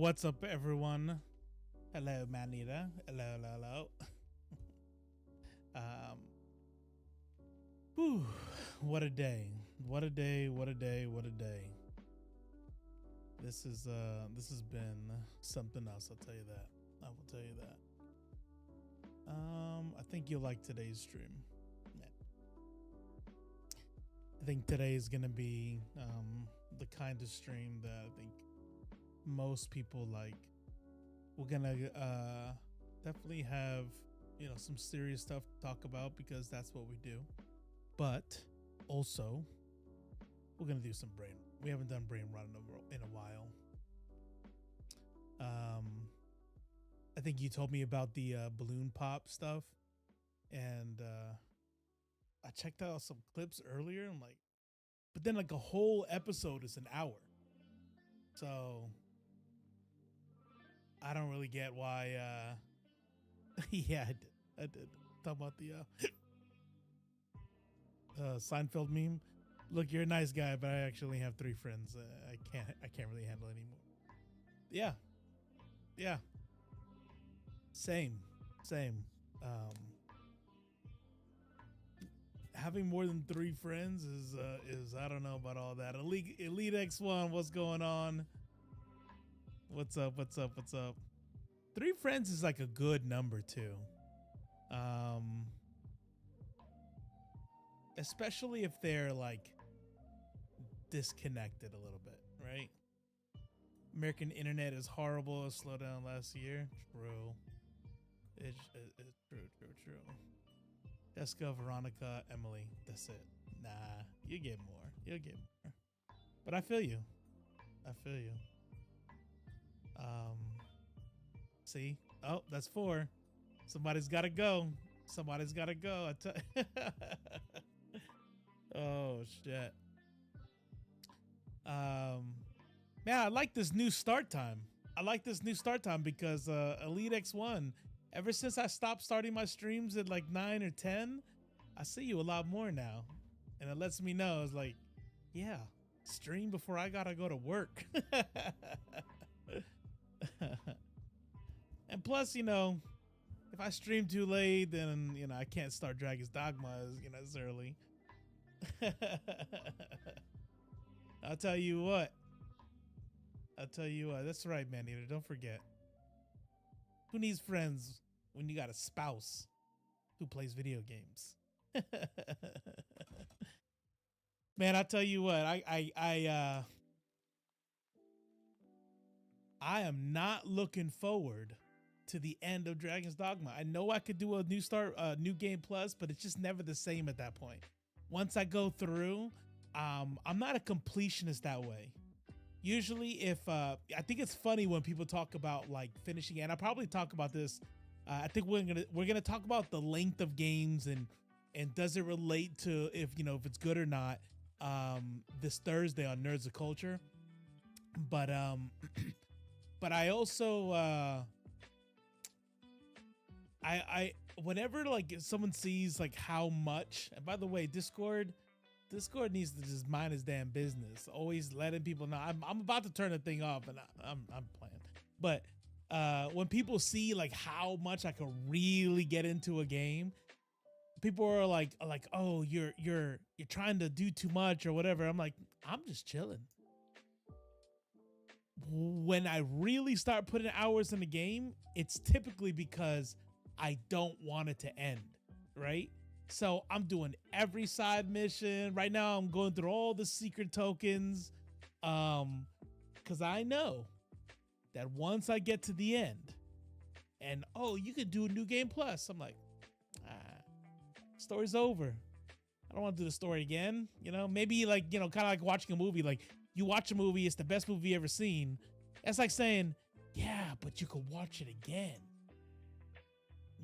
What's up, everyone? Hello, Manita. Hello, hello, hello. Whew, what a day! What a day! What a day! What a day! This has been something else. I'll tell you that. I will tell you that. I think you'll like today's stream. Yeah. I think today is gonna be the kind of stream that I think most people like. We're gonna definitely have some serious stuff to talk about because that's what we do, but also we're gonna do some brain. We haven't done brain rot in a while. I think you told me about the balloon pop stuff, and I checked out some clips earlier. I'm like, but then like a whole episode is an hour, so I don't really get why. Yeah, I did. Talk about the Seinfeld meme. Look, you're a nice guy, but I actually have 3 friends. I can't really handle it anymore. Yeah. Same. Having more than 3 friends is I don't know about all that. Elite X1, what's going on? What's up? 3 friends is like a good number too. Especially if they're like disconnected a little bit, right? American internet is horrible. It slowed down last year. True. It's true. Jessica, Veronica, Emily. That's it. Nah, you get more. But I feel you. See? Oh, that's 4. Somebody's got to go. Oh, shit. Man, I like this new start time. Because Elite X1, ever since I stopped starting my streams at like 9 or 10, I see you a lot more now. And it lets me know, it's like, yeah, stream before I gotta go to work. And plus, if I stream too late, then, I can't start Dragon's Dogma as early. I'll tell you what. That's right, man eater. Don't forget. Who needs friends when you got a spouse who plays video games? Man, I'll tell you what. I am not looking forward to the end of Dragon's Dogma. I know I could do a new game plus, but it's just never the same at that point. Once I go through, I'm not a completionist that way. Usually if I think it's funny when people talk about like finishing, and I'll probably talk about this. I think we're gonna talk about the length of games and does it relate to if it's good or not this Thursday on Nerds of Culture. But but I also I whenever like someone sees like how much, and by the way, Discord needs to just mind his damn business. Always letting people know. I'm about to turn the thing off, and I'm playing. But when people see like how much I can really get into a game, people are like, oh, you're trying to do too much or whatever. I'm like, I'm just chilling. When I really start putting hours in the game, it's typically because I don't want it to end, right? So I'm doing every side mission. Right now I'm going through all the secret tokens. Because I know that once I get to the end and, oh, you could do a new game plus. I'm like, story's over. I don't want to do the story again. Maybe like, kind of like watching a movie. Like you watch a movie, it's the best movie you ever seen. That's like saying, yeah, but you could watch it again.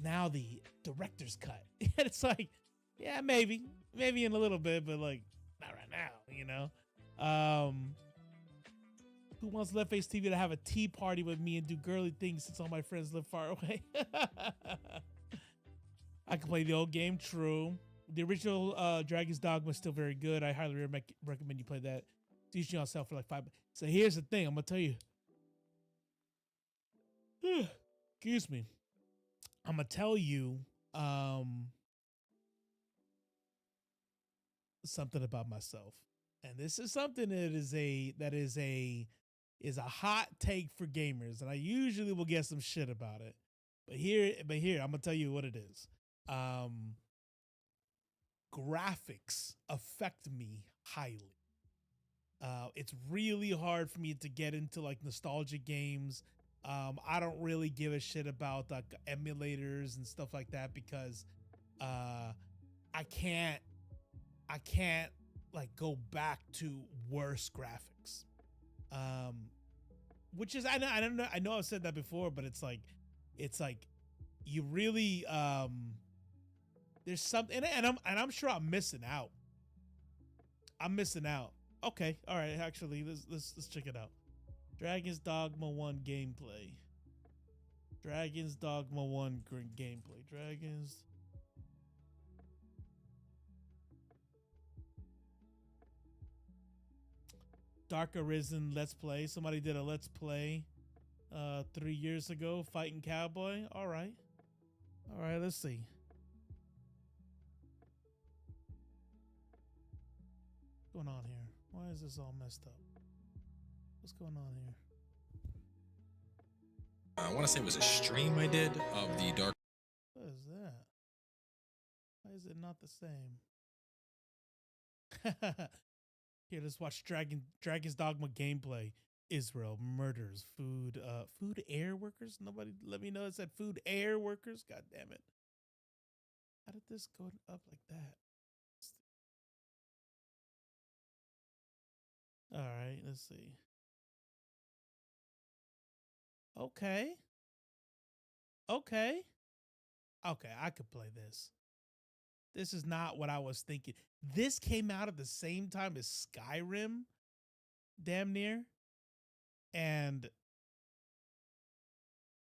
Now the director's cut. And it's like, yeah, maybe in a little bit, but like not right now, Who wants LeftFace TV to have a tea party with me and do girly things since all my friends live far away? I can play the old game, true. The original Dragon's Dogma is still very good. I highly recommend you play that. It's usually on sale for like $5. So here's the thing, I'm gonna tell you. Excuse me. I'm gonna tell you something about myself, and this is something that is a hot take for gamers, and I usually will get some shit about it. But here, I'm gonna tell you what it is. Graphics affect me highly. It's really hard for me to get into like nostalgia games. I don't really give a shit about like emulators and stuff like that because I can't like go back to worse graphics. Which is I know I've said that before, but it's like you really there's something, and I'm sure I'm missing out. Okay, all right. Actually, let's check it out. Dragon's Dogma 1 gameplay. Dragon's Dogma 1 gameplay. Dragon's. Dark Arisen Let's Play. Somebody did a Let's Play 3 years ago, fighting cowboy. All right, let's see. What's going on here? Why is this all messed up? What's going on here? I want to say it was a stream I did of the Dark. What is that? Why is it not the same? Here, let's watch Dragon's Dogma gameplay. Israel murders food air workers. Nobody let me know it said food air workers. God damn it! How did this go up like that? All right, let's see. Okay, I could play this. This is not what I was thinking. This came out at the same time as Skyrim, damn near. And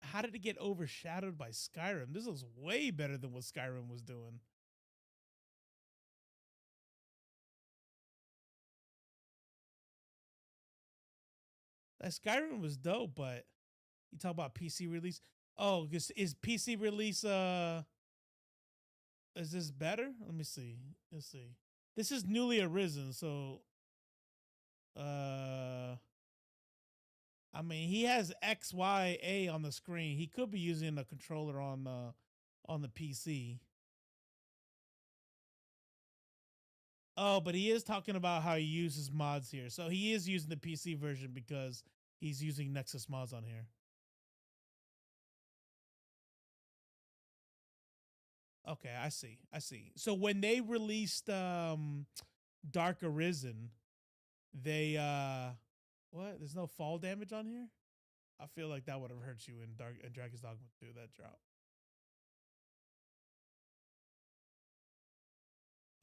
how did it get overshadowed by Skyrim? This was way better than what Skyrim was doing. That Skyrim was dope, but you talk about PC release. Oh, is PC release is this better? Let me see. Let's see. This is newly arisen, so I mean, he has XYA on the screen. He could be using a controller on the PC. Oh, but he is talking about how he uses mods here. So he is using the PC version because he's using Nexus mods on here. Okay, I see. So when they released Dark Arisen, they what? There's no fall damage on here? I feel like that would have hurt you in Dragon's Dogma 2, that drop.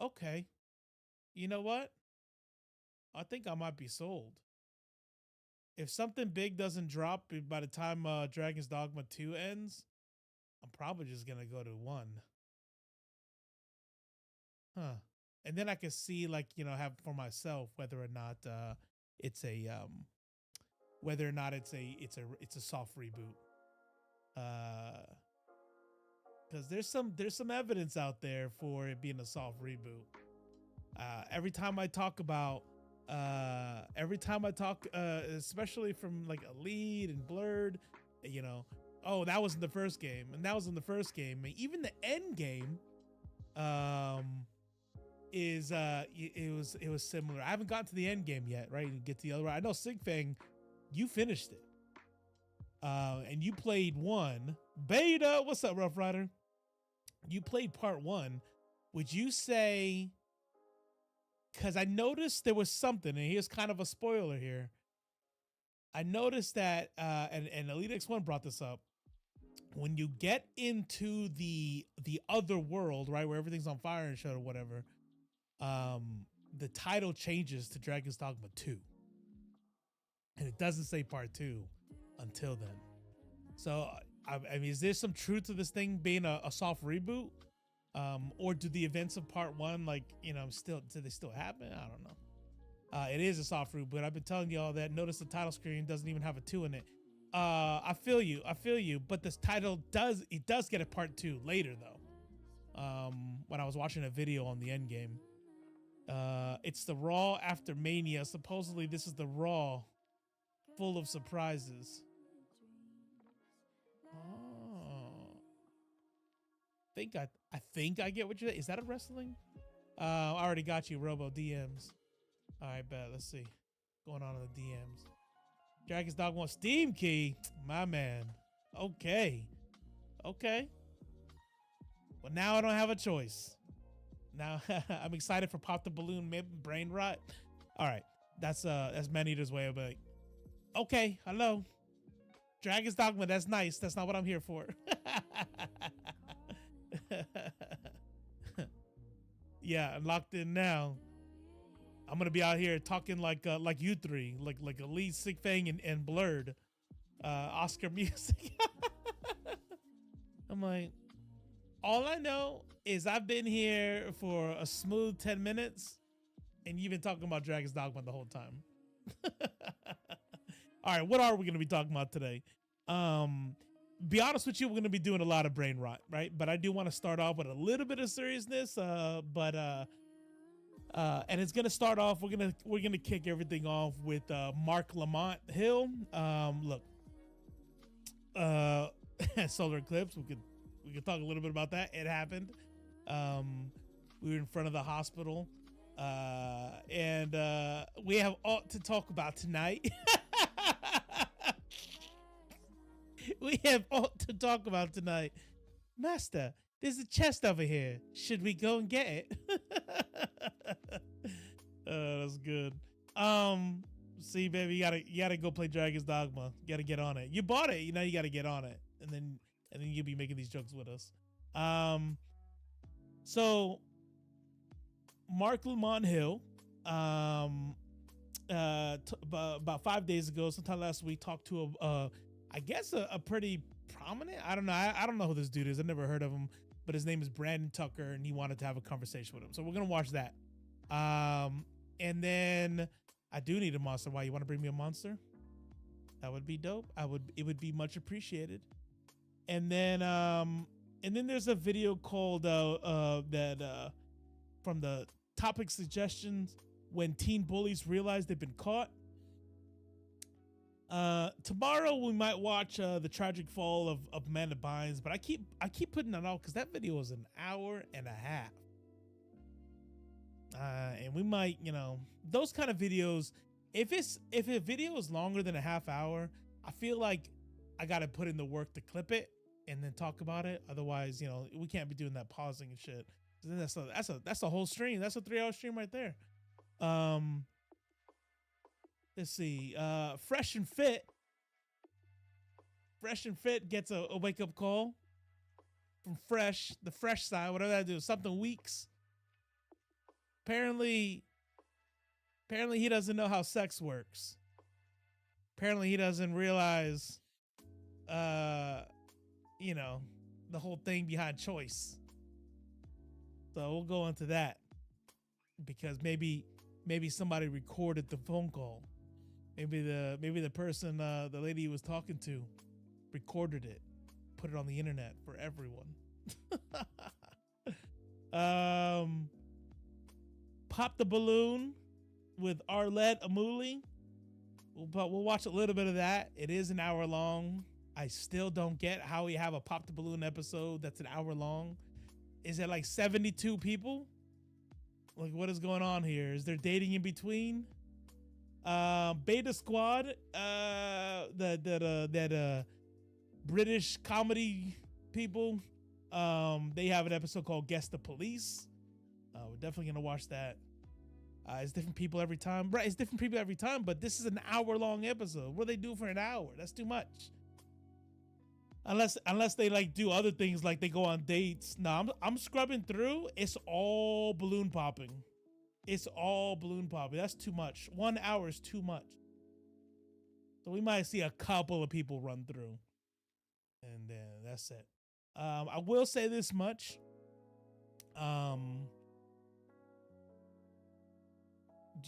Okay. You know what? I think I might be sold. If something big doesn't drop by the time Dragon's Dogma 2 ends, I'm probably just gonna go to 1. Huh. And then I can see, like, you know, have for myself whether or not it's a soft reboot. Because there's some evidence out there for it being a soft reboot. Every time I talk, especially from like Elite and Blurred, you know, oh, that was in the first game, and that was in the first game. And even the end game, it was similar. I haven't gotten to the end game yet, right? You get to the other. I know Sigfang, you finished it, and you played 1 beta. What's up, Rough Rider? You played part 1. Would you say? Because I noticed there was something, and here's kind of a spoiler here. I noticed that, and Elite X1 brought this up. When you get into the other world, right, where everything's on fire and shit or whatever, the title changes to Dragon's Dogma 2. And it doesn't say part 2 until then. So, I mean, is there some truth to this thing being a soft reboot? Or do the events of part 1, like, you know, do they still happen? I don't know. It is a soft reboot. I've been telling y'all that. Notice the title screen doesn't even have a 2 in it. I feel you, but this title does get a part 2 later though. When I was watching a video on the end game, it's the Raw after Mania. Supposedly this is the Raw full of surprises. Oh, I think I get what you're. Is that a wrestling? I already got you, Robo DMs. All right, bet. Let's see. Going on in the DMs. Dragon's Dog wants Steam Key. My man. Okay. Well, now I don't have a choice. Now I'm excited for Pop the Balloon Brain Rot. All right. That's Maneater's way of like, okay, hello. Dragon's Dogma, that's nice. That's not what I'm here for. Yeah, I'm locked in now. I'm gonna be out here talking like you three, like Elite, Sick Fang, and Blurred, Oscar Music. I'm like, all I know is I've been here for a smooth 10 minutes, and you've been talking about Dragon's Dogma the whole time. All right, what are we gonna be talking about today? Be honest with you, we're gonna be doing a lot of brain rot, right? But I do want to start off with a little bit of seriousness, and it's gonna start off. We're gonna kick everything off with Marc Lamont Hill. Look, solar eclipse. We could talk a little bit about that. It happened. We were in front of the hospital, and we have all to talk about tonight. We have all to talk about tonight. Master, there's a chest over here. Should we go and get it? That's good. See, baby, you gotta go play Dragon's Dogma. You gotta get on it. You bought it, you know you gotta get on it. And then you'll be making these jokes with us. So Marc Lamont Hill, about 5 days ago, sometime last week, talked to I guess a pretty prominent, I don't know. I don't know who this dude is. I've never heard of him, but his name is Brandon Tucker, and he wanted to have a conversation with him. So we're going to watch that. And then I do need a monster. Why, you want to bring me a monster? That would be dope. It would be much appreciated. And then there's a video called that from the topic suggestions, when teen bullies realize they've been caught. Tomorrow we might watch the tragic fall of Amanda Bynes, but I keep putting that off because that video is an hour and a half. And we might, those kind of videos, if a video is longer than a half hour, I feel like I gotta put in the work to clip it and then talk about it. Otherwise, we can't be doing that pausing and shit. Then that's a whole stream. That's a 3-hour stream right there. Let's see. Fresh and Fit gets a wake up call from the fresh side, whatever that do, something Weeks. Apparently he doesn't know how sex works. Apparently he doesn't realize, the whole thing behind choice. So we'll go into that because maybe somebody recorded the phone call. Maybe the person, the lady he was talking to, recorded it, put it on the internet for everyone. Pop the Balloon with Arlette Amuli. We'll watch a little bit of that. It is an hour long. I still don't get how we have a Pop the Balloon episode that's an hour long. Is it like 72 people? Like, what is going on here? Is there dating in between? Beta Squad, that British comedy people, they have an episode called Guess the Police. We're definitely gonna watch that. It's different people every time, right? It's different people every time, but this is an hour-long episode. What do they do for an hour? That's too much. Unless they like do other things, like they go on dates. No, I'm scrubbing through. It's all balloon popping. It's all balloon popping. That's too much. 1 hour is too much. So we might see a couple of people run through, and then that's it. I will say this much.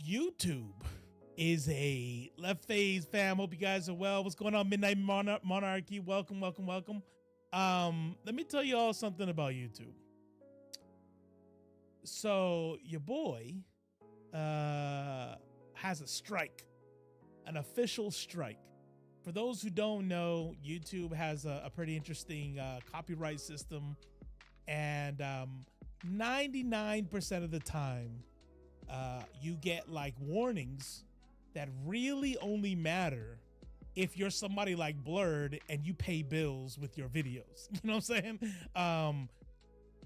YouTube is a LeftFace fam. Hope you guys are well. What's going on, Midnight Monarchy? Welcome. Let me tell you all something about YouTube. So your boy has a strike, an official strike. For those who don't know, YouTube has a pretty interesting copyright system, and 99% of the time, you get like warnings that really only matter if you're somebody like Blurred and you pay bills with your videos. You know what I'm saying?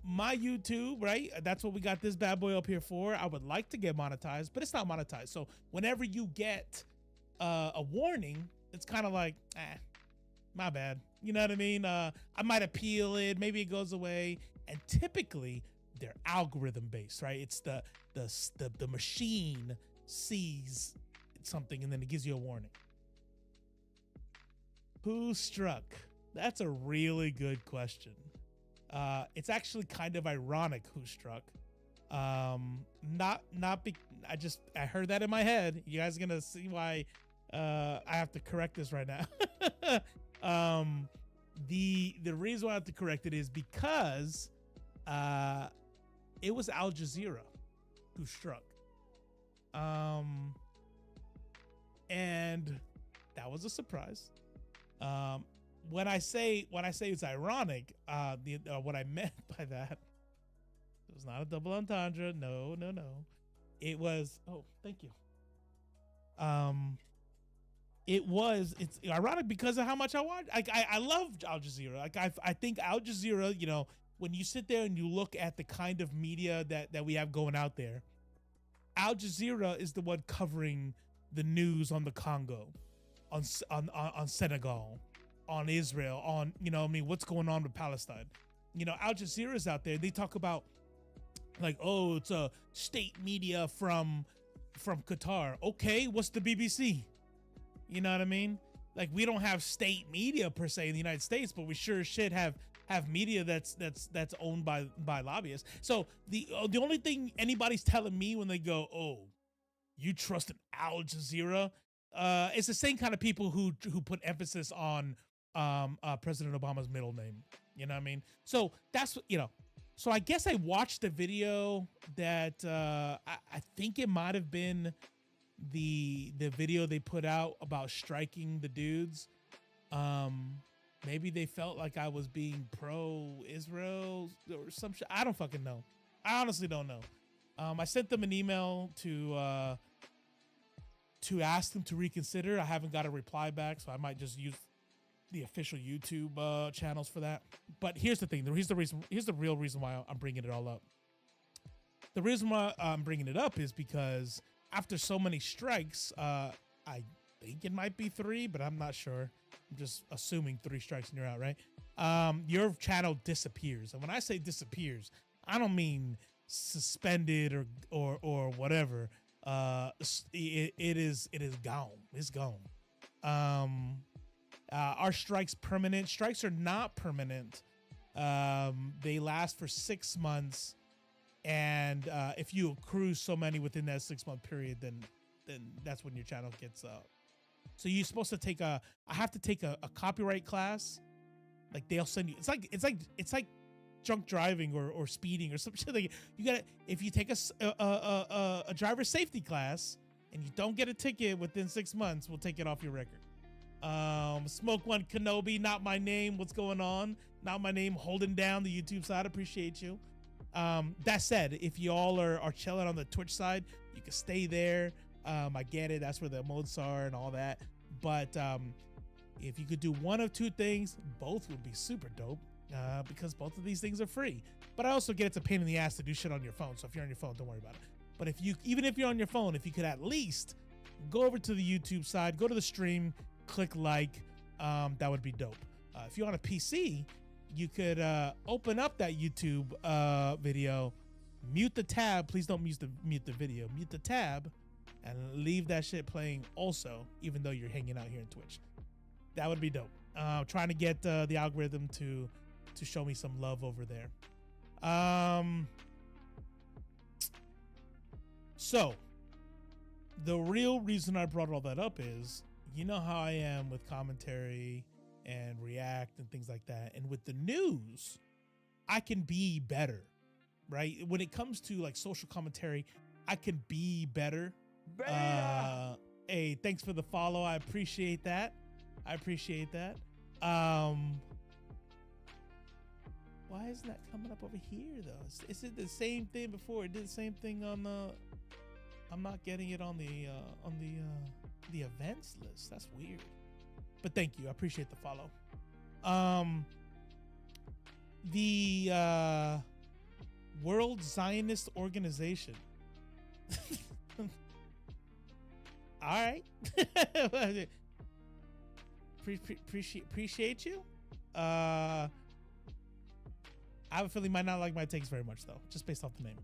My YouTube, right? That's what we got this bad boy up here for. I would like to get monetized, but it's not monetized. So whenever you get a warning, it's kind of like, my bad. You know what I mean? I might appeal it. Maybe it goes away. And typically they're algorithm based, right? It's the machine sees something and then it gives you a warning. Who struck? That's a really good question. It's actually kind of ironic who struck. I heard that in my head. You guys are gonna see why I have to correct this right now. The reason why I have to correct it is because it was Al Jazeera who struck. And that was a surprise. When I say it's ironic, what I meant by that, it was not a double entendre. No. It was, oh, thank you. It's ironic because of how much I watch. I love Al Jazeera. Like I think Al Jazeera, you know, when you sit there and you look at the kind of media that we have going out there, Al Jazeera is the one covering the news on the Congo, on Senegal, on Israel, on, you know, I mean, what's going on with Palestine. You know, Al Jazeera's out there. They talk about like, oh, it's a state media from Qatar. Okay, what's the BBC? You know what I mean? Like, we don't have state media per se in the United States, but we sure should have media that's owned by lobbyists. So the only thing anybody's telling me when they go, oh, you trust an Al Jazeera, it's the same kind of people who put emphasis on President Obama's middle name. You know what I mean? So that's, you know, so I guess I watched the video that I think it might have been the video they put out about striking the dudes. Maybe they felt like I was being pro-Israel or some shit. I don't fucking know. I honestly don't know. I sent them an email to ask them to reconsider. I haven't got a reply back, so I might just use the official YouTube channels for that. But here's the thing. Here's the real reason why I'm bringing it all up. The reason why I'm bringing it up is because after so many strikes, I think it might be 3, but I'm not sure. I'm just assuming 3 strikes and you're out, right? Your channel disappears. And when I say disappears, I don't mean suspended or whatever. It is gone. It's gone. Our strikes permanent? Strikes are not permanent. They last for 6 months, and if you accrue so many within that 6-month period, then that's when your channel gets up. So you're supposed to take I have to take a copyright class. Like, they'll send you. It's like drunk driving or speeding or some shit. Like, you gotta, if you take a driver safety class and you don't get a ticket within 6 months, we'll take it off your record. Smoke One Kenobi, not my name. What's going on? Not my name. Holding down the YouTube side. Appreciate you. That said, if y'all are chilling on the Twitch side, you can stay there. I get it. That's where the modes are and all that. But if you could do one of 2 things, both would be super dope. Because both of these things are free. But I also get it's a pain in the ass to do shit on your phone. So if you're on your phone, don't worry about it. But even if you're on your phone, if you could at least go over to the YouTube side, go to the stream, click like, that would be dope. If you're on a PC, you could open up that YouTube video, mute the tab. Please don't mute the video. Mute the tab and leave that shit playing also, even though you're hanging out here in Twitch. That would be dope. Trying to get the algorithm to show me some love over there. So the real reason I brought all that up is, you know how I am with commentary and react and things like that. And with the news, I can be better, right? When it comes to like social commentary, I can be better. Hey, thanks for the follow. I appreciate that. Why isn't that coming up over here though? Is it the same thing before? It did the same thing on the. I'm not getting it on the events list. That's weird. But thank you. I appreciate the follow. The World Zionist Organization. All right. Appreciate you. I have a feeling you might not like my takes very much though, just based off the name.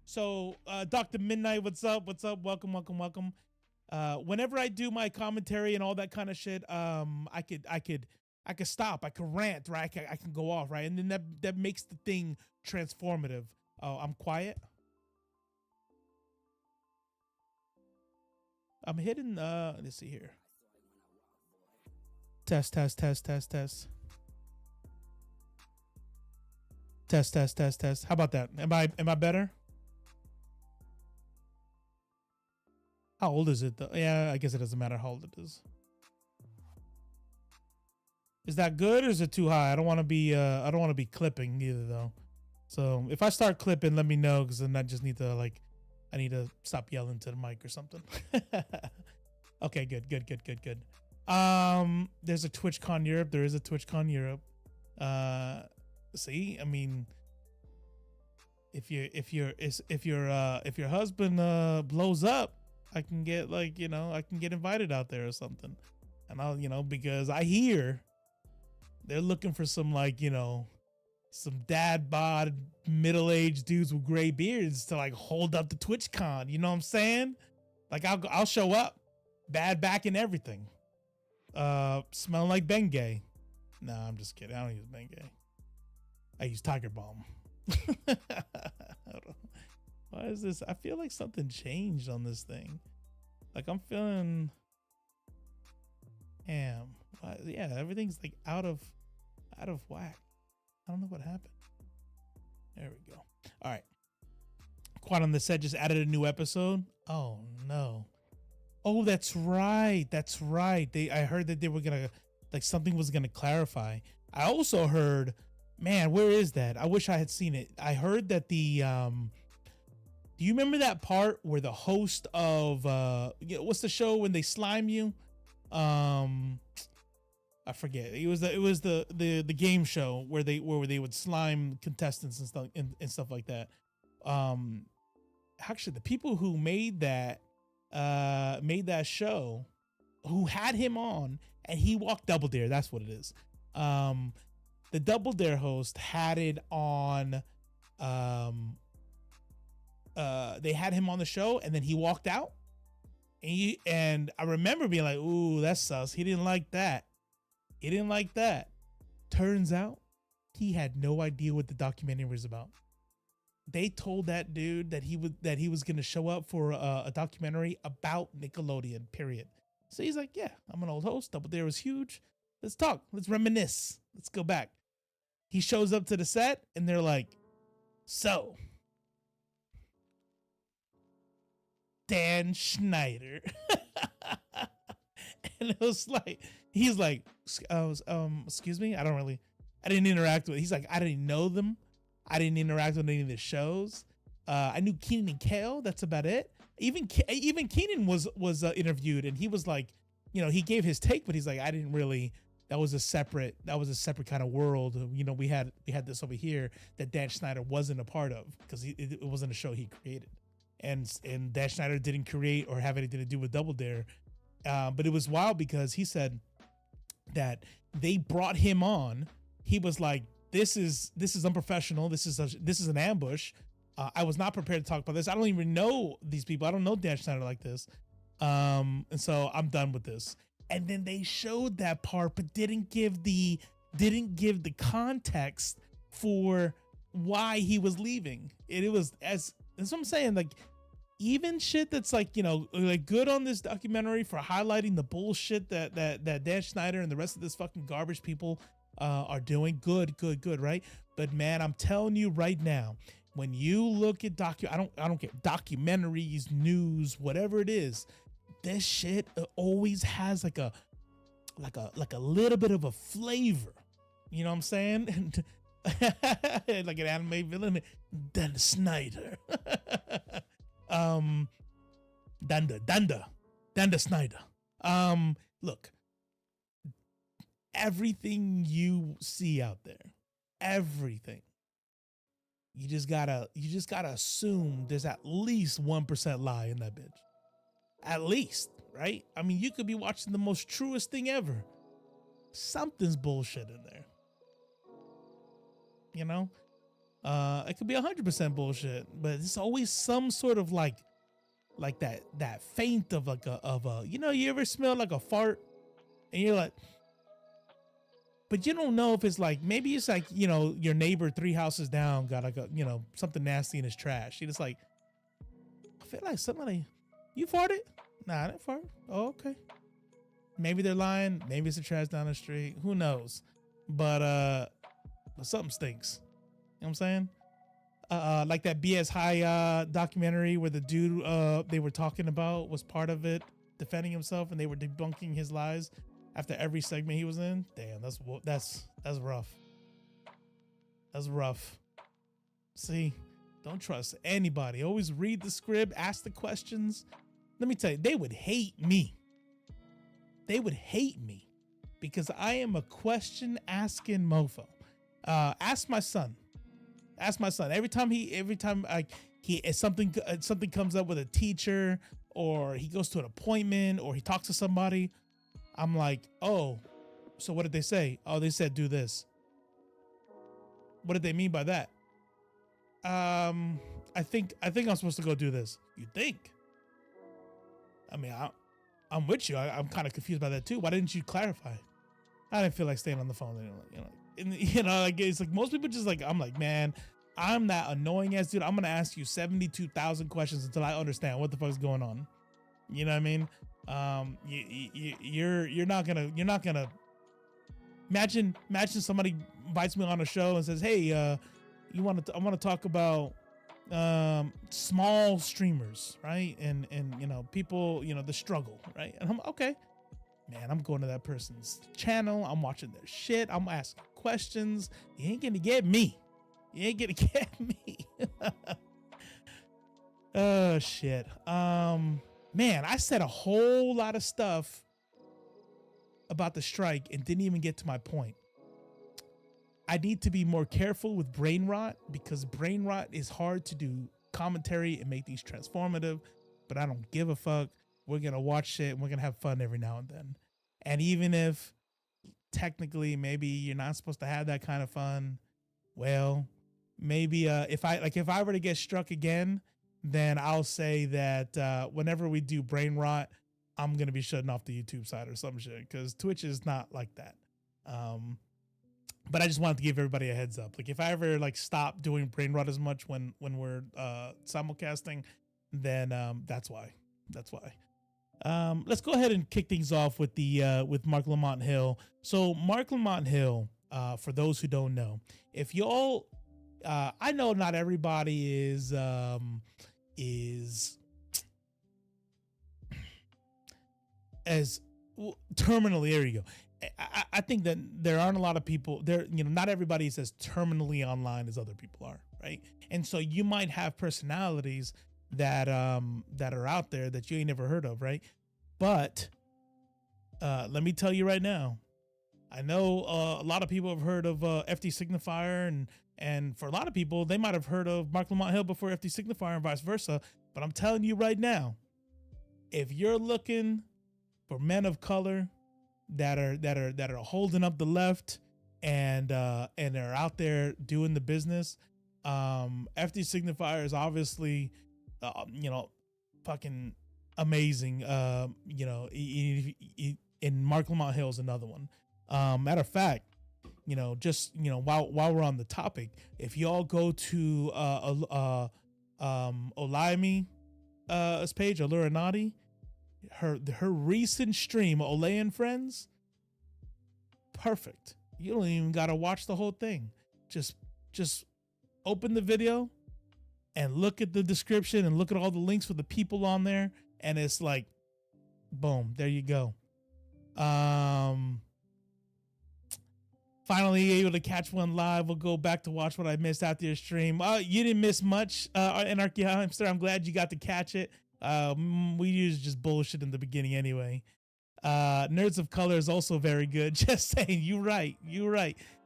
So Dr. Midnight, what's up? Welcome. Whenever I do my commentary and all that kind of shit, I could stop, I could rant, right? I can go off, right? And then that makes the thing transformative. Oh, I'm quiet. I'm hitting let's see here. Test. Test. How about that? Am I better? How old is it though? Yeah, I guess it doesn't matter how old it is. Is that good or is it too high? I don't want to be clipping either though. So if I start clipping, let me know, because then I just need to I need to stop yelling to the mic or something. Okay, good. There's a TwitchCon Europe. There is a TwitchCon Europe. See, I mean, if your husband blows up, I can get I can get invited out there or something. And I'll, because I hear they're looking for some some dad bod middle-aged dudes with gray beards to hold up the TwitchCon. You know what I'm saying? I'll show up, bad back and everything. Smelling like Bengay. No, I'm just kidding. I don't use Bengay. I use Tiger Balm. Why is this? I feel like something changed on this thing. I'm feeling. Damn. Yeah, everything's out of whack. I don't know what happened. There we go. All right. Quad on the Set just added a new episode. Oh no. Oh, that's right. I heard that they were gonna something was gonna clarify. I also heard, man, where is that? I wish I had seen it. I heard that the do you remember that part where the host of what's the show when they slime you? I forget. It was the game show where they would slime contestants and stuff like that. Actually, the people who made that show, who had him on, and he walked Double Dare. That's what it is. The Double Dare host had it on. They had him on the show, and then he walked out. And I remember being like, "Ooh, that's sus." He didn't like that. Turns out he had no idea what the documentary was about. They told that dude that he was going to show up for a documentary about Nickelodeon, period. So he's like, yeah, I'm an old host. Double Dare was huge. Let's talk. Let's reminisce. Let's go back. He shows up to the set and they're like, so Dan Schneider. And it was he's like, excuse me. I didn't interact with, he's like, I didn't know them. I didn't interact with any of the shows. I knew Keenan and Kel. That's about it. Even Keenan was interviewed, and he was like, he gave his take, but he's like, I didn't really. That was a separate kind of world. We had this over here that Dan Schneider wasn't a part of, because it wasn't a show he created, and Dan Schneider didn't create or have anything to do with Double Dare. But it was wild because he said that they brought him on. He was like, this is unprofessional. This is an ambush. I was not prepared to talk about this. I don't even know these people. I don't know Dan Schneider like this. And so I'm done with this. And then they showed that part, but didn't give the context for why he was leaving. That's what I'm saying. even shit that's like, like good on this documentary for highlighting the bullshit that Dan Schneider and the rest of this fucking garbage people are doing. Good, right? But man, I'm telling you right now, when you look at I don't care, documentaries, news, whatever it is, this shit always has like a little bit of a flavor. You know what I'm saying? Like an anime villain, Dan Snyder. Danda Snyder. Look, everything you see out there, everything, you just gotta assume there's at least 1% lie in that bitch. At least, right? I mean, you could be watching the most truest thing ever. Something's bullshit in there. It could be 100% bullshit, but it's always some sort of like that feint of you ever smell like a fart and you're like, but you don't know if it's like, maybe it's like, your neighbor 3 houses down got like something nasty in his trash. You're just like, I feel like somebody, you farted? Nah, I didn't fart. Oh, okay. Maybe they're lying. Maybe it's the trash down the street. Who knows? But something stinks. You know what I'm saying? Like that BS High documentary where the dude they were talking about was part of it, defending himself, and they were debunking his lies after every segment he was in. Damn, that's rough. That's rough. See, don't trust anybody. Always read the script, ask the questions. Let me tell you, they would hate me. They would hate me because I am a question asking mofo. Ask my son. Every time something comes up with a teacher, or he goes to an appointment, or he talks to somebody, I'm like, oh, so what did they say? Oh, they said do this. What did they mean by that? I think I'm supposed to go do this. You think? I mean, I'm with you. I'm kind of confused by that too. Why didn't you clarify? I didn't feel like staying on the phone anymore. Like it's like most people just like, I'm like, man, I'm that annoying ass dude. I'm gonna ask you 72,000 questions until I understand what the fuck's going on. You know what I mean? You're not gonna imagine somebody invites me on a show and says, hey, I want to talk about small streamers, right? And people, the struggle, right? And I'm okay. Man, I'm going to that person's channel. I'm watching their shit. I'm asking questions. You ain't gonna get me. Oh shit. Man, I said a whole lot of stuff about the strike and didn't even get to my point. I need to be more careful with brain rot because brain rot is hard to do commentary and make things transformative, but I don't give a fuck. We're going to watch shit and we're going to have fun every now and then. And even if technically maybe you're not supposed to have that kind of fun, well, maybe if I were to get struck again, then I'll say that whenever we do brain rot, I'm going to be shutting off the YouTube side or some shit because Twitch is not like that. But I just wanted to give everybody a heads up. Like if I ever stop doing brain rot as much when we're simulcasting, then that's why. Let's go ahead and kick things off with with Marc Lamont Hill. So Marc Lamont Hill, for those who don't know, if y'all, I know not everybody is as terminally, there you go. I think that there aren't a lot of people there, not everybody is as terminally online as other people are, right? And so you might have personalities that are out there that you ain't never heard of, right? But let me tell you right now, I know a lot of people have heard of FD Signifier, and for a lot of people, they might have heard of Marc Lamont Hill before FD Signifier and vice versa. But I'm telling you right now, if you're looking for men of color that are holding up the left and they're out there doing the business, FD Signifier is obviously fucking amazing. And Marc Lamont Hill is another one. Matter of fact, while we're on the topic, if y'all go to Olayemi page, Allura Nadi, her recent stream, Olay and Friends, perfect. You don't even gotta watch the whole thing. Just open the video and look at the description and look at all the links for the people on there, and it's like, boom, there you go. Finally able to catch one live. We'll go back to watch what I missed after your stream. You didn't miss much, Anarchy Hamster. I'm glad you got to catch it. We used just bullshit in the beginning anyway. Nerds of Color is also very good. Just saying, you right.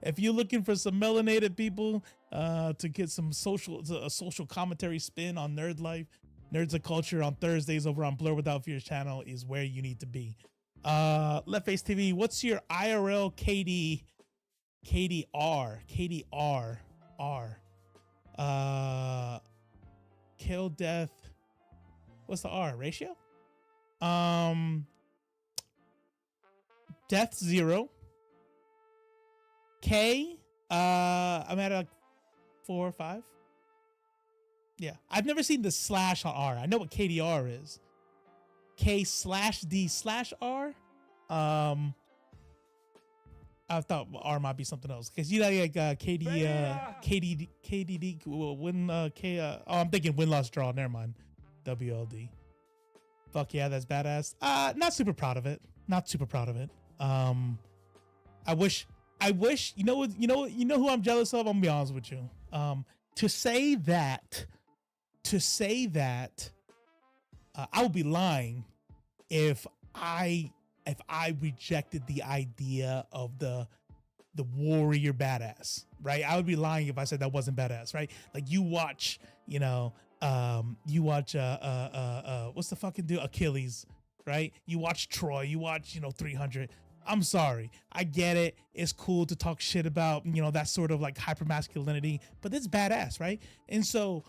If you're looking for some melanated people to get some social commentary spin on nerd life, Nerds of Culture on Thursdays over on Blur Without Fears channel is where you need to be. LeftFace TV, what's your IRL KDR? Kill death. What's the R ratio? Death 0. K. I'm at like 4 or 5. Yeah, I've never seen the slash on R. I know what KDR is. K/D/R. I thought R might be something else because you know like KDD win K. I'm thinking win loss draw. Never mind. WLD. Fuck yeah, that's badass. Not super proud of it. I wish you know who I'm jealous of. I'm gonna be honest with you. To say that I would be lying if I rejected the idea of the warrior badass, right? I would be lying if I said that wasn't badass, right? Like you watch what's the fucking dude? Achilles, right? You watch Troy, you watch 300. I'm sorry, I get it. It's cool to talk shit about that sort of like hypermasculinity, but it's badass, right? And so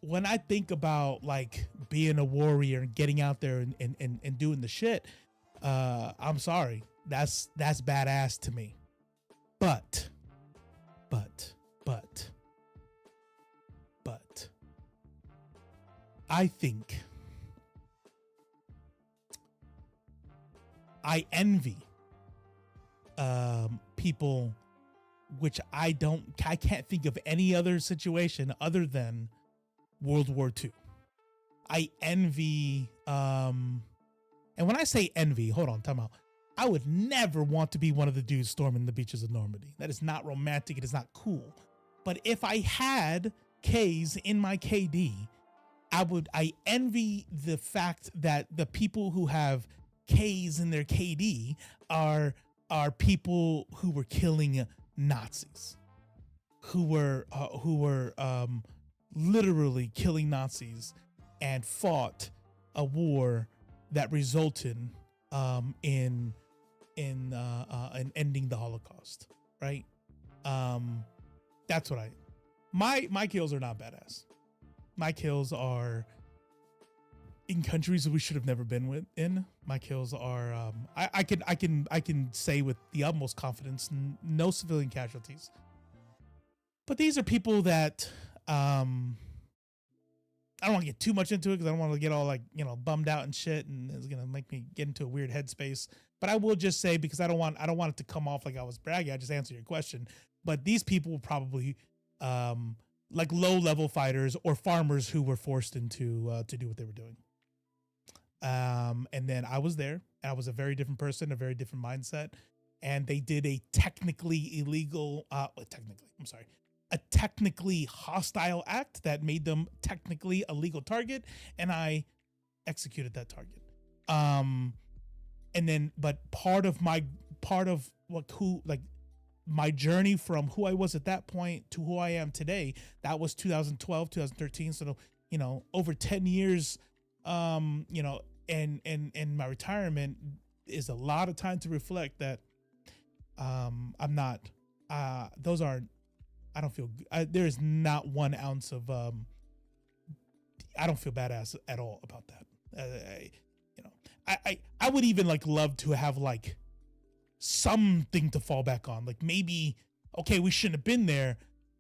when I think about like being a warrior and getting out there and doing the shit, I'm sorry, that's badass to me. But I think I envy people, which I can't think of any other situation other than World War II. I envy, and when I say envy, hold on, time out. I would never want to be one of the dudes storming the beaches of Normandy. That is not romantic. It is not cool. But if I had K's in my KD, I envy the fact that the people who have K's in their KD are people who were killing Nazis, who were literally killing Nazis and fought a war that resulted in ending the Holocaust, right? That's what my kills are not badass. My kills are in countries that we should have never been in. My kills are I can say with the utmost confidence, no civilian casualties. But these are people that I don't want to get too much into it because I don't want to get all like bummed out and shit, and it's gonna make me get into a weird headspace. But I will just say, because I don't want it to come off like I was bragging. I just answer your question. But these people were probably like low level fighters or farmers who were forced into to do what they were doing. And then I was there, and I was a very different person, a very different mindset, and they did a technically illegal, a technically hostile act that made them technically a legal target, and I executed that target. And then, but part of my journey from who I was at that point to who I am today, that was 2012, 2013. So, over 10 years, and my retirement is a lot of time to reflect that, I'm not, those aren't, I don't feel, there's not 1 ounce of, I don't feel badass at all about that. I would even like love to have like something to fall back on. Like maybe, okay, we shouldn't have been there,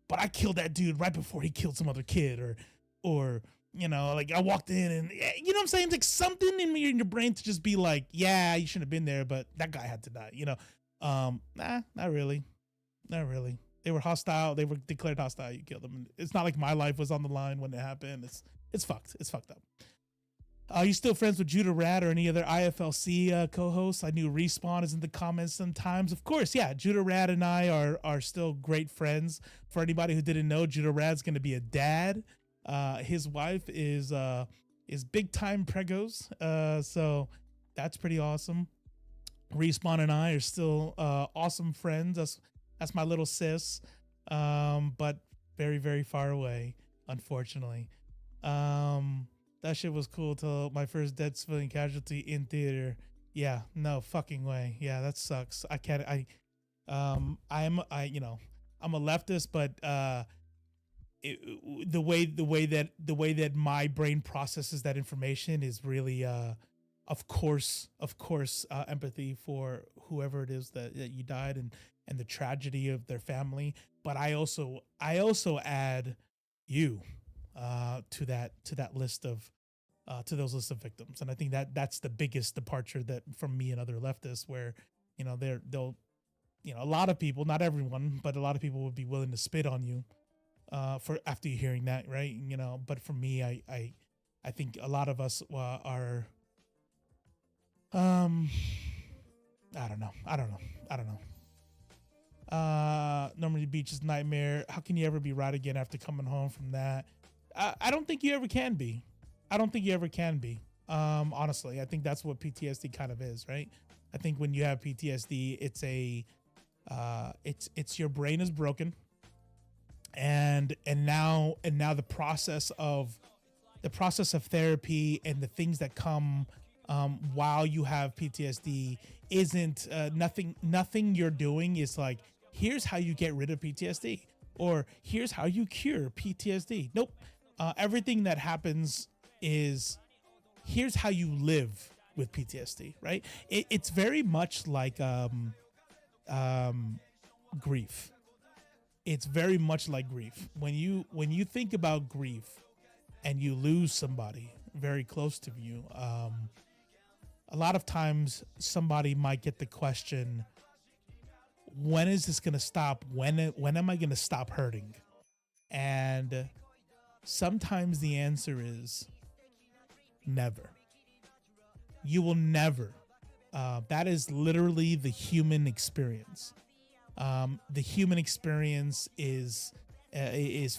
but I killed that dude right before he killed some other kid, or You know, like I walked in and you know what I'm saying? It's like something in your brain to just be like, yeah, you shouldn't have been there, but that guy had to die, you know? Nah, not really. Not really. They were hostile. They were declared hostile. You killed them. It's not like my life was on the line when it happened. It's fucked. It's fucked up. Are you still friends with Judah Rad or any other IFLC co-hosts? I knew Respawn is in the comments sometimes. Of course, yeah. Judah Rad and I are still great friends. For anybody who didn't know, Judah Rad's going to be a dad. His wife is big time pregos. So that's pretty awesome. Respawn and I are still awesome friends. That's my little sis. But very, very far away, unfortunately. That shit was cool till my first dead civilian casualty in theater. Yeah, no fucking way. Yeah, that sucks. I can't. I'm a leftist, but the way that my brain processes that information is really, of course, empathy for whoever it is that you died and the tragedy of their family. But I also add you to that list of to those lists of victims. And I think that's the biggest departure that from me and other leftists, where you know they'll a lot of people, not everyone, but a lot of people would be willing to spit on you for after you hearing that, right? You know, but for me, I think a lot of us are I don't know. Normandy Beach is nightmare. How can you ever be right again after coming home from that? I don't think you ever can be. Honestly, I think that's what PTSD kind of is, right? I think when you have PTSD, it's your brain is broken, and now the process of therapy and the things that come while you have PTSD isn't nothing you're doing is like, here's how you get rid of PTSD or here's how you cure PTSD. Nope. Everything that happens is here's how you live with PTSD, right? It's very much like grief. It's very much like grief. When you think about grief and you lose somebody very close to you, a lot of times somebody might get the question, when is this going to stop? When am I going to stop hurting? And sometimes the answer is never. You will never. That is literally the human experience. The human experience is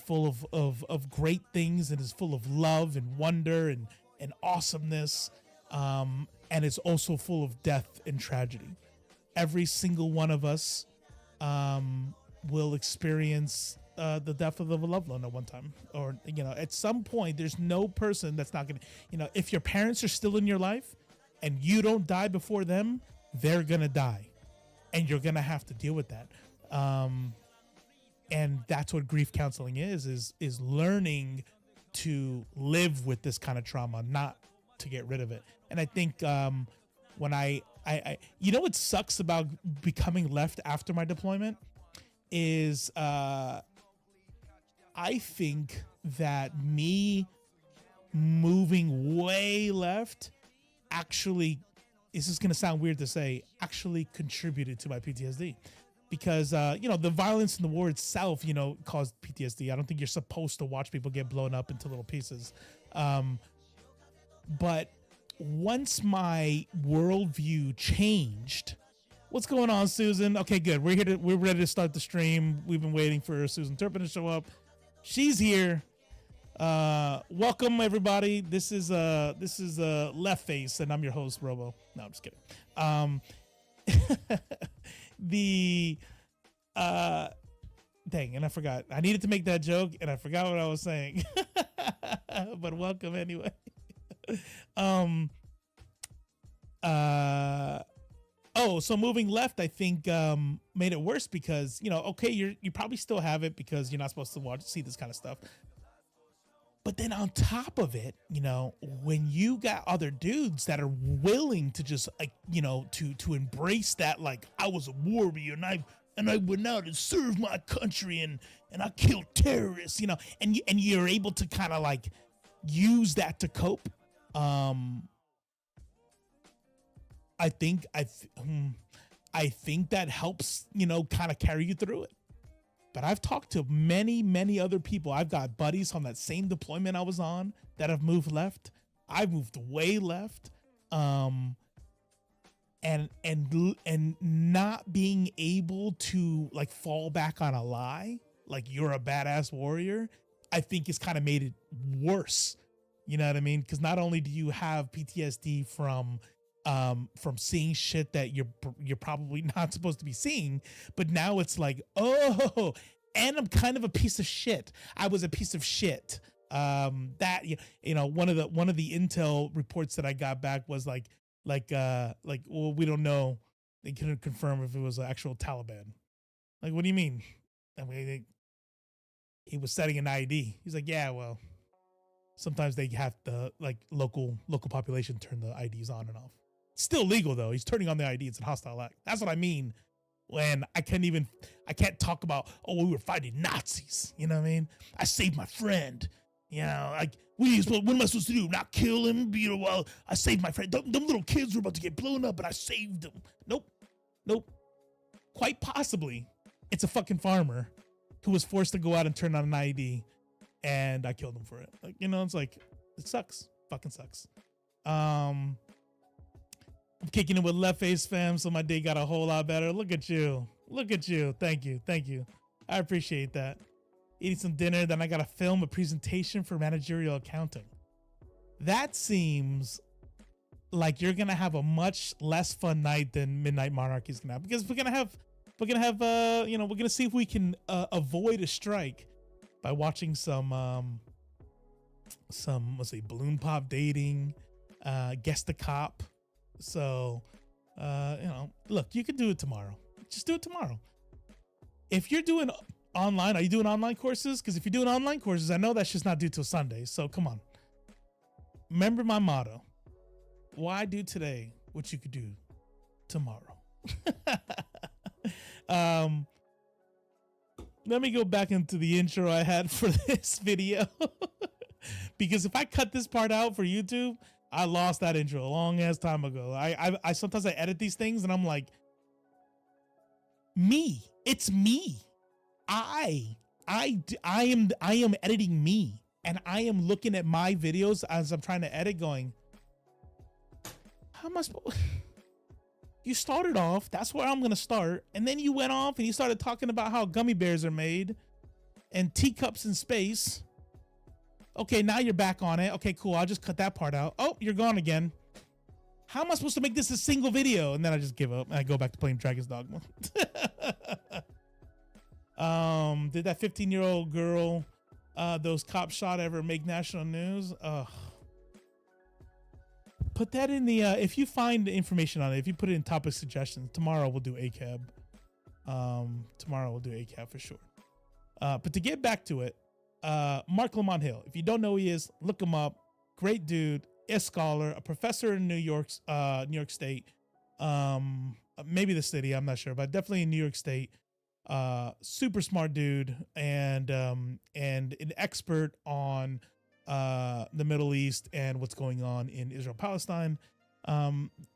full of great things and is full of love and wonder and awesomeness. And it's also full of death and tragedy. Every single one of us will experience the death of a loved one at one time, or at some point. There's no person that's not gonna, if your parents are still in your life and you don't die before them, they're gonna die, and you're gonna have to deal with that. And that's what grief counseling is learning to live with this kind of trauma, not to get rid of it. And I think when I what sucks about becoming left after my deployment is I think that me moving way left actually, this is going to sound weird to say, actually contributed to my PTSD. Because, the violence in the war itself, caused PTSD. I don't think you're supposed to watch people get blown up into little pieces. But once my worldview changed, what's going on, Susan? Okay, good. We're ready to start the stream. We've been waiting for Susan Turpin to show up. She's here. Welcome everybody. This is LeftFace, and I'm your host, Robo. No, I'm just kidding. Dang, and I forgot. I needed to make that joke, and I forgot what I was saying. But welcome anyway. So moving left, I think made it worse because okay, you probably still have it because you're not supposed to see this kind of stuff. But then on top of it, when you got other dudes that are willing to just to embrace that, like, I was a warrior and I went out and served my country and I killed terrorists, and you're able to kind of like use that to cope. I think that helps, kind of carry you through it. But I've talked to many other people. I've got buddies on that same deployment I was on that have moved left. I've moved way left. And not being able to like fall back on a lie, like you're a badass warrior, I think has kind of made it worse. You know what I mean? Because not only do you have PTSD from seeing shit that you're probably not supposed to be seeing, but now it's like, oh, and I'm kind of a piece of shit. I was a piece of shit. That one of the intel reports that I got back was like, well, we don't know. They couldn't confirm if it was an actual Taliban. Like, what do you mean? I mean, he was setting an ID. He's like, yeah, well, sometimes they have the like local population turn the IDs on and off. Still legal though. He's turning on the ID. It's a hostile act. That's what I mean when I can't talk about, oh, we were fighting Nazis. You know what I mean? I saved my friend. Like, what am I supposed to do? Not kill him? Well, I saved my friend. Them little kids were about to get blown up, but I saved them. Nope. Quite possibly, it's a fucking farmer who was forced to go out and turn on an ID, and I killed him for it. Like, it's like, it sucks. Fucking sucks. I'm kicking it with LeftFace, fam, so my day got a whole lot better. Look at you. Thank you. I appreciate that. Eating some dinner, then I got to film a presentation for managerial accounting. That seems like you're gonna have a much less fun night than Midnight Monarchy is gonna have, because we're gonna see if we can avoid a strike by watching some let's say balloon pop dating, Guess the Cop. So look, you can do it tomorrow. Just do it tomorrow. If you're doing online, are you doing online courses? Because if you're doing online courses, I know that's just not due till Sunday. So come on. Remember my motto. Why do today what you could do tomorrow? Let me go back into the intro I had for this video. Because if I cut this part out for YouTube, I lost that intro a long ass time ago. I sometimes I edit these things and I'm like, it's me. I am editing me, and I am looking at my videos as I'm trying to edit going, how am I supposed you started off, that's where I'm going to start. And then you went off and you started talking about how gummy bears are made and teacups in space. Okay, now you're back on it. Okay, cool. I'll just cut that part out. Oh, you're gone again. How am I supposed to make this a single video? And then I just give up and I go back to playing Dragon's Dogma. Did that 15-year-old girl, those cops shot ever make national news? Put that in the, if you find information on it, if you put it in topic suggestions, tomorrow we'll do ACAB. Tomorrow we'll do ACAB for sure. But to get back to it, Marc Lamont Hill, if you don't know who he is, look him up. Great dude, a scholar, a professor in New York State. Maybe the city, I'm not sure, but definitely in New York State. Super smart dude, and an expert on the Middle East and what's going on in Israel Palestine.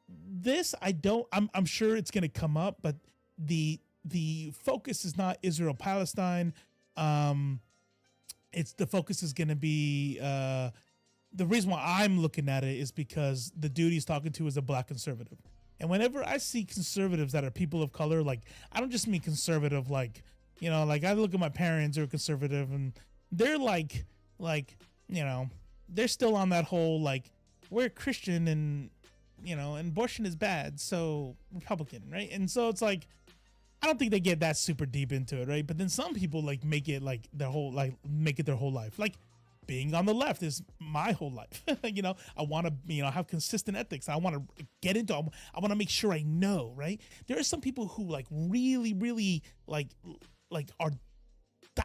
This I'm sure it's going to come up, but the focus is not Israel Palestine. The focus is going to be the reason why I'm looking at it is because the dude he's talking to is a black conservative. And whenever I see conservatives that are people of color, like, I don't just mean conservative, like, like I look at my parents who are conservative and they're like, they're still on that whole, like, we're Christian and, and abortion is bad, so Republican, right? And so it's like, I don't think they get that super deep into it, right? But then some people like make it like their whole life. Like, being on the left is my whole life. I want to, have consistent ethics. I want to get into, I want to make sure I know, right? There are some people who like really, really like are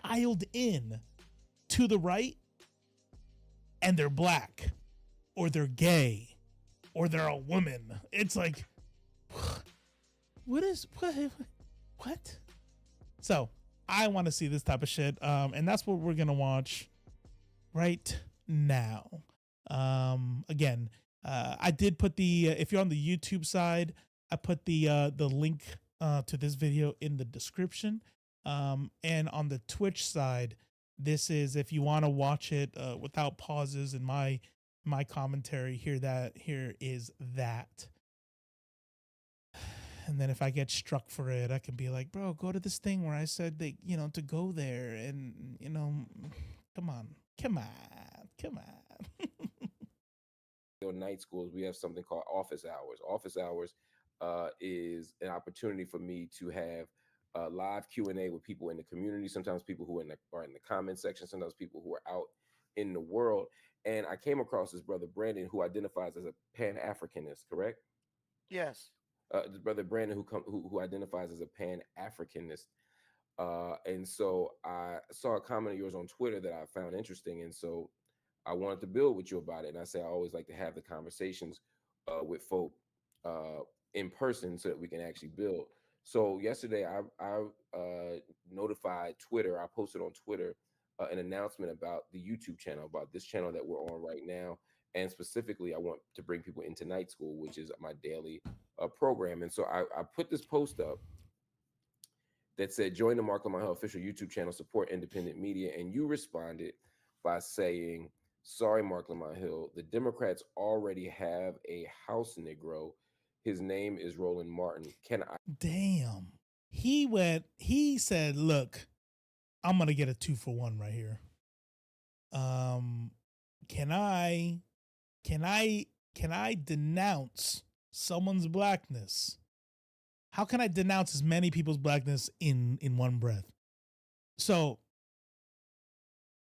dialed in to the right, and they're black or they're gay or they're a woman. It's like, what? So I want to see this type of shit. And that's what we're going to watch right now. Again, I did put the if you're on the YouTube side, I put the link to this video in the description. And on the Twitch side, this is if you want to watch it without pauses and my commentary. Here is that. And then if I get struck for it, I can be like, bro, go to this thing where I said that, to go there. And, come on. Night schools, we have something called office hours. Office hours is an opportunity for me to have live Q&A with people in the community, sometimes people who are in the comment section, sometimes people who are out in the world. And I came across this brother Brandon who identifies as a Pan-Africanist, correct? Yes. This brother Brandon who identifies as a Pan-Africanist. And so I saw a comment of yours on Twitter that I found interesting. And so I wanted to build with you about it. And I say I always like to have the conversations with folk in person so that we can actually build. So yesterday I notified Twitter. I posted on Twitter an announcement about the YouTube channel, about this channel that we're on right now. And specifically, I want to bring people into night school, which is my daily program. And so I put this post up that said, join the Marc Lamont official YouTube channel, support independent media. And you responded by saying, sorry, Marc Lamont Hill, the Democrats already have a House Negro. His name is Roland Martin. Can I? Damn. He said, look, I'm going to get a 2-for-1 right here. Can I denounce someone's blackness? How can I denounce as many people's blackness in one breath? So,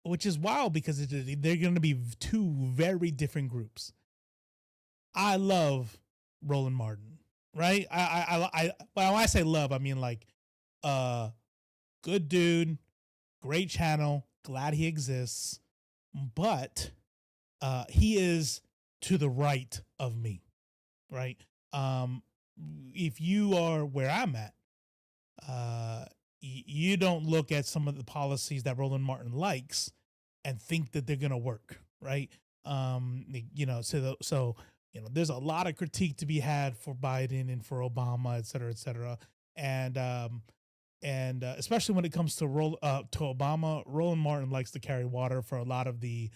which is wild because they're going to be two very different groups. I love Roland Martin, right? When I say love, I mean like, good dude, great channel, glad he exists, but he is to the right of me, right? If you are where I'm at, you don't look at some of the policies that Roland Martin likes and think that they're gonna work, right? So there's a lot of critique to be had for Biden and for Obama, et cetera, and especially when it comes to Obama, Roland Martin likes to carry water for a lot of the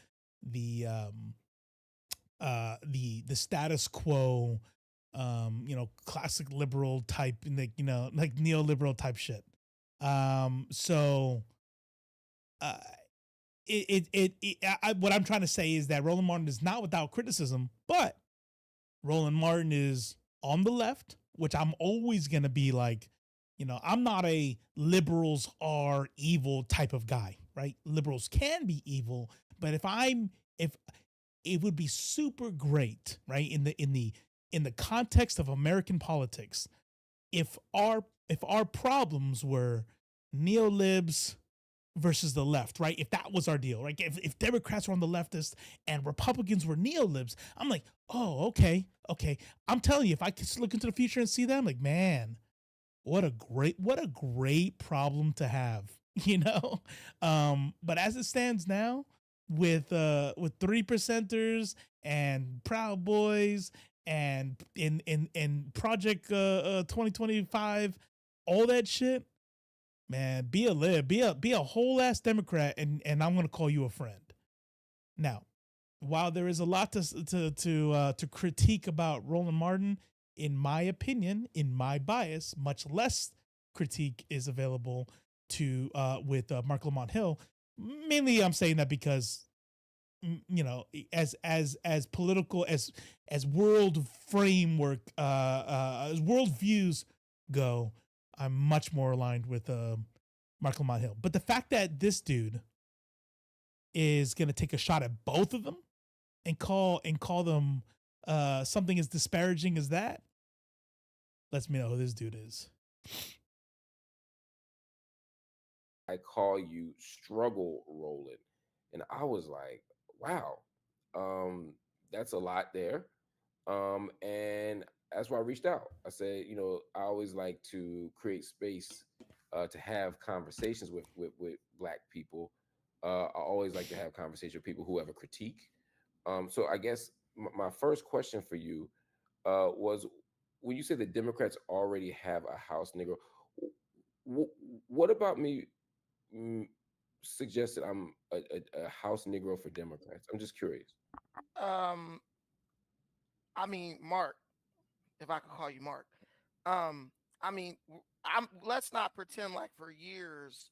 status quo, classic liberal type, like neoliberal type shit. What I'm trying to say is that Roland Martin is not without criticism, but Roland Martin is on the left, which I'm always gonna be like, I'm not a liberals are evil type of guy, right? Liberals can be evil, but if it would be super great, right? In the context of American politics, if our problems were neolibs versus the left, right? If that was our deal, right? If Democrats were on the leftist and Republicans were neolibs, I'm like, oh, okay. I'm telling you, if I could look into the future and see that, I'm like, man, what a great problem to have, But as it stands now, with 3%ers and Proud Boys and in Project 2025, all that shit, man, be a lib, be a whole ass Democrat, and I'm gonna call you a friend. Now, while there is a lot to critique about Roland Martin, in my opinion, in my bias, much less critique is available to with Marc Lamont Hill. Mainly, I'm saying that because as political as world framework as world views go, I'm much more aligned with Marc Lamont Hill. But the fact that this dude is gonna take a shot at both of them and call them something as disparaging as that lets me know who this dude is. I call you Struggle Roland. And I was like, wow, that's a lot there. And that's why I reached out. I said, I always like to create space to have conversations with Black people. I always like to have conversation with people who have a critique. So I guess my first question for you was, when you say the Democrats already have a House Negro, what about me mm, suggested I'm a House Negro for Democrats? I'm just curious. Um, I mean, Mark, if I could call you Mark. Um, I mean, I'm. Let's not pretend like for years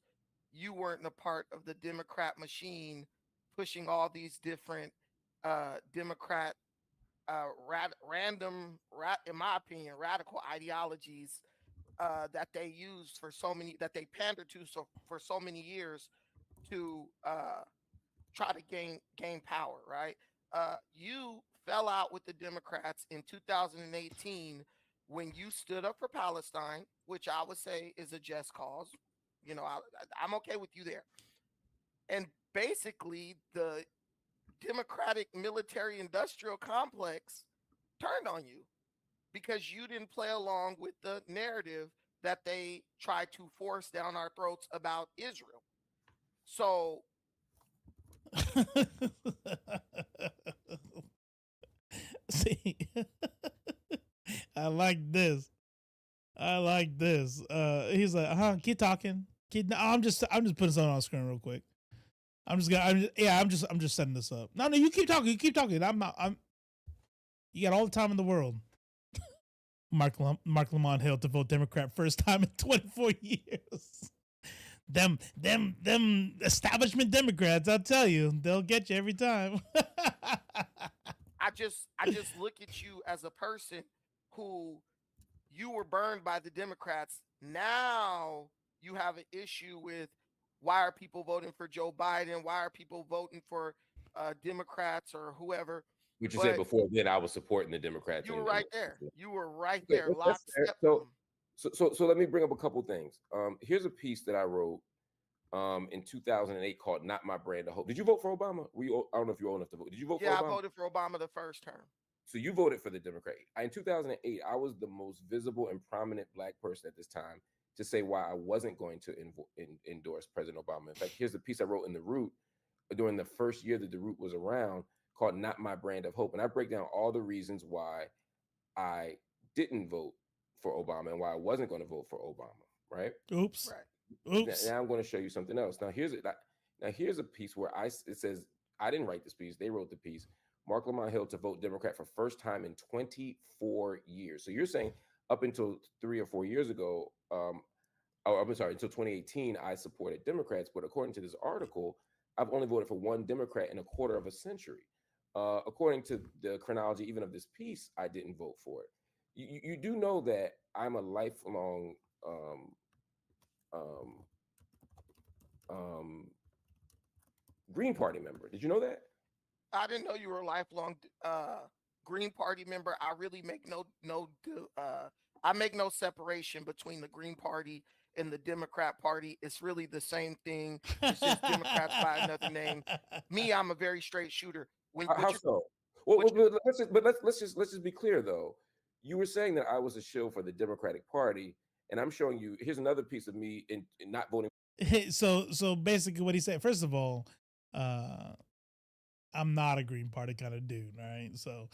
you weren't a part of the Democrat machine, pushing all these different Democrat in my opinion, radical ideologies that they used for so many that they pandered to so for so many years to try to gain power, right? You fell out with the Democrats in 2018 when you stood up for Palestine, which I would say is a just cause. I'm okay with you there. And basically, the Democratic military industrial complex turned on you because you didn't play along with the narrative that they tried to force down our throats about Israel. So See, I like this. I like this. He's like, keep talking. No, I'm just putting something on the screen real quick. I'm just setting this up. No, you keep talking. You keep talking. You got all the time in the world. Marc Lamont hailed to vote Democrat first time in 24 years. Them establishment Democrats, I'll tell you, they'll get you every time. I just look at you as a person who you were burned by the Democrats. Now you have an issue with why are people voting for Joe Biden? Why are people voting for Democrats or whoever? Which you said before that I was supporting the Democrats. You were right there. You were right Okay, there. Lockstep. So let me bring up a couple things. Here's a piece that I wrote in 2008 called "Not My Brand of Hope." Did you vote for Obama? I don't know if you're old enough to vote. Did you vote for Obama? Yeah, I voted for Obama the first term. So you voted for the Democrat. In 2008, I was the most visible and prominent Black person at this time to say why I wasn't going to endorse President Obama. In fact, here's the piece I wrote in The Root during the first year that The Root was around, called "Not My Brand of Hope." And I break down all the reasons why I didn't vote for Obama and why I wasn't going to vote for Obama, right? Oops. Right. Oops. Now I'm going to show you something else. Now here's a piece where it says, I didn't write this piece, they wrote the piece. Marc Lamont hailed to vote Democrat for first time in 24 years. So you're saying up until 3 or 4 years ago, until 2018, I supported Democrats. But according to this article, I've only voted for one Democrat in a quarter of a century. According to the chronology, even of this piece, I didn't vote for it. You do know that I'm a lifelong Green Party member. Did you know that? I didn't know you were a lifelong Green Party member. I really make I make no separation between the Green Party and the Democrat Party. It's really the same thing. It's just Democrats by another name. Me, I'm a very straight shooter. How so? Let's just be clear though. You were saying that I was a shill for the Democratic Party, and I'm showing you. Here's another piece of me in not voting. So basically, what he said. First of all, I'm not a Green Party kind of dude, right? So,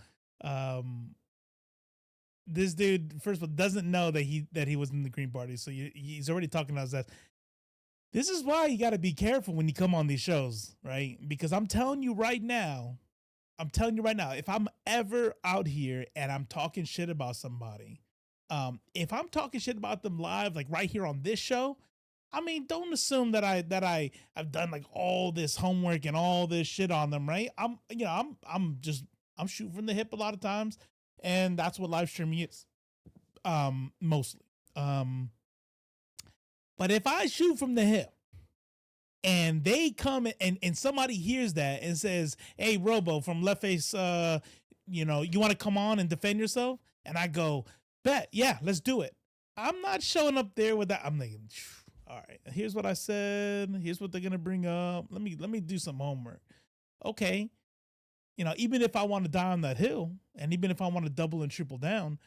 this dude, first of all, doesn't know that he was in the Green Party, so he's already talking about that. This is why you got to be careful when you come on these shows, right? Because I'm telling you right now, if I'm ever out here and I'm talking shit about somebody, if I'm talking shit about them live, like right here on this show, I mean, don't assume that I've done like all this homework and all this shit on them, right? I'm shooting from the hip a lot of times, and that's what live streaming is, mostly. But if I shoot from the hip and they come and somebody hears that and says, "Hey, Robo from LeftFace, you want to come on and defend yourself?" And I go, "Bet, yeah, let's do it." I'm not showing up there with that. I'm thinking, all right, here's what I said. Here's what they're gonna bring up. Let me do some homework. Okay, even if I want to die on that hill, and even if I want to double and triple down,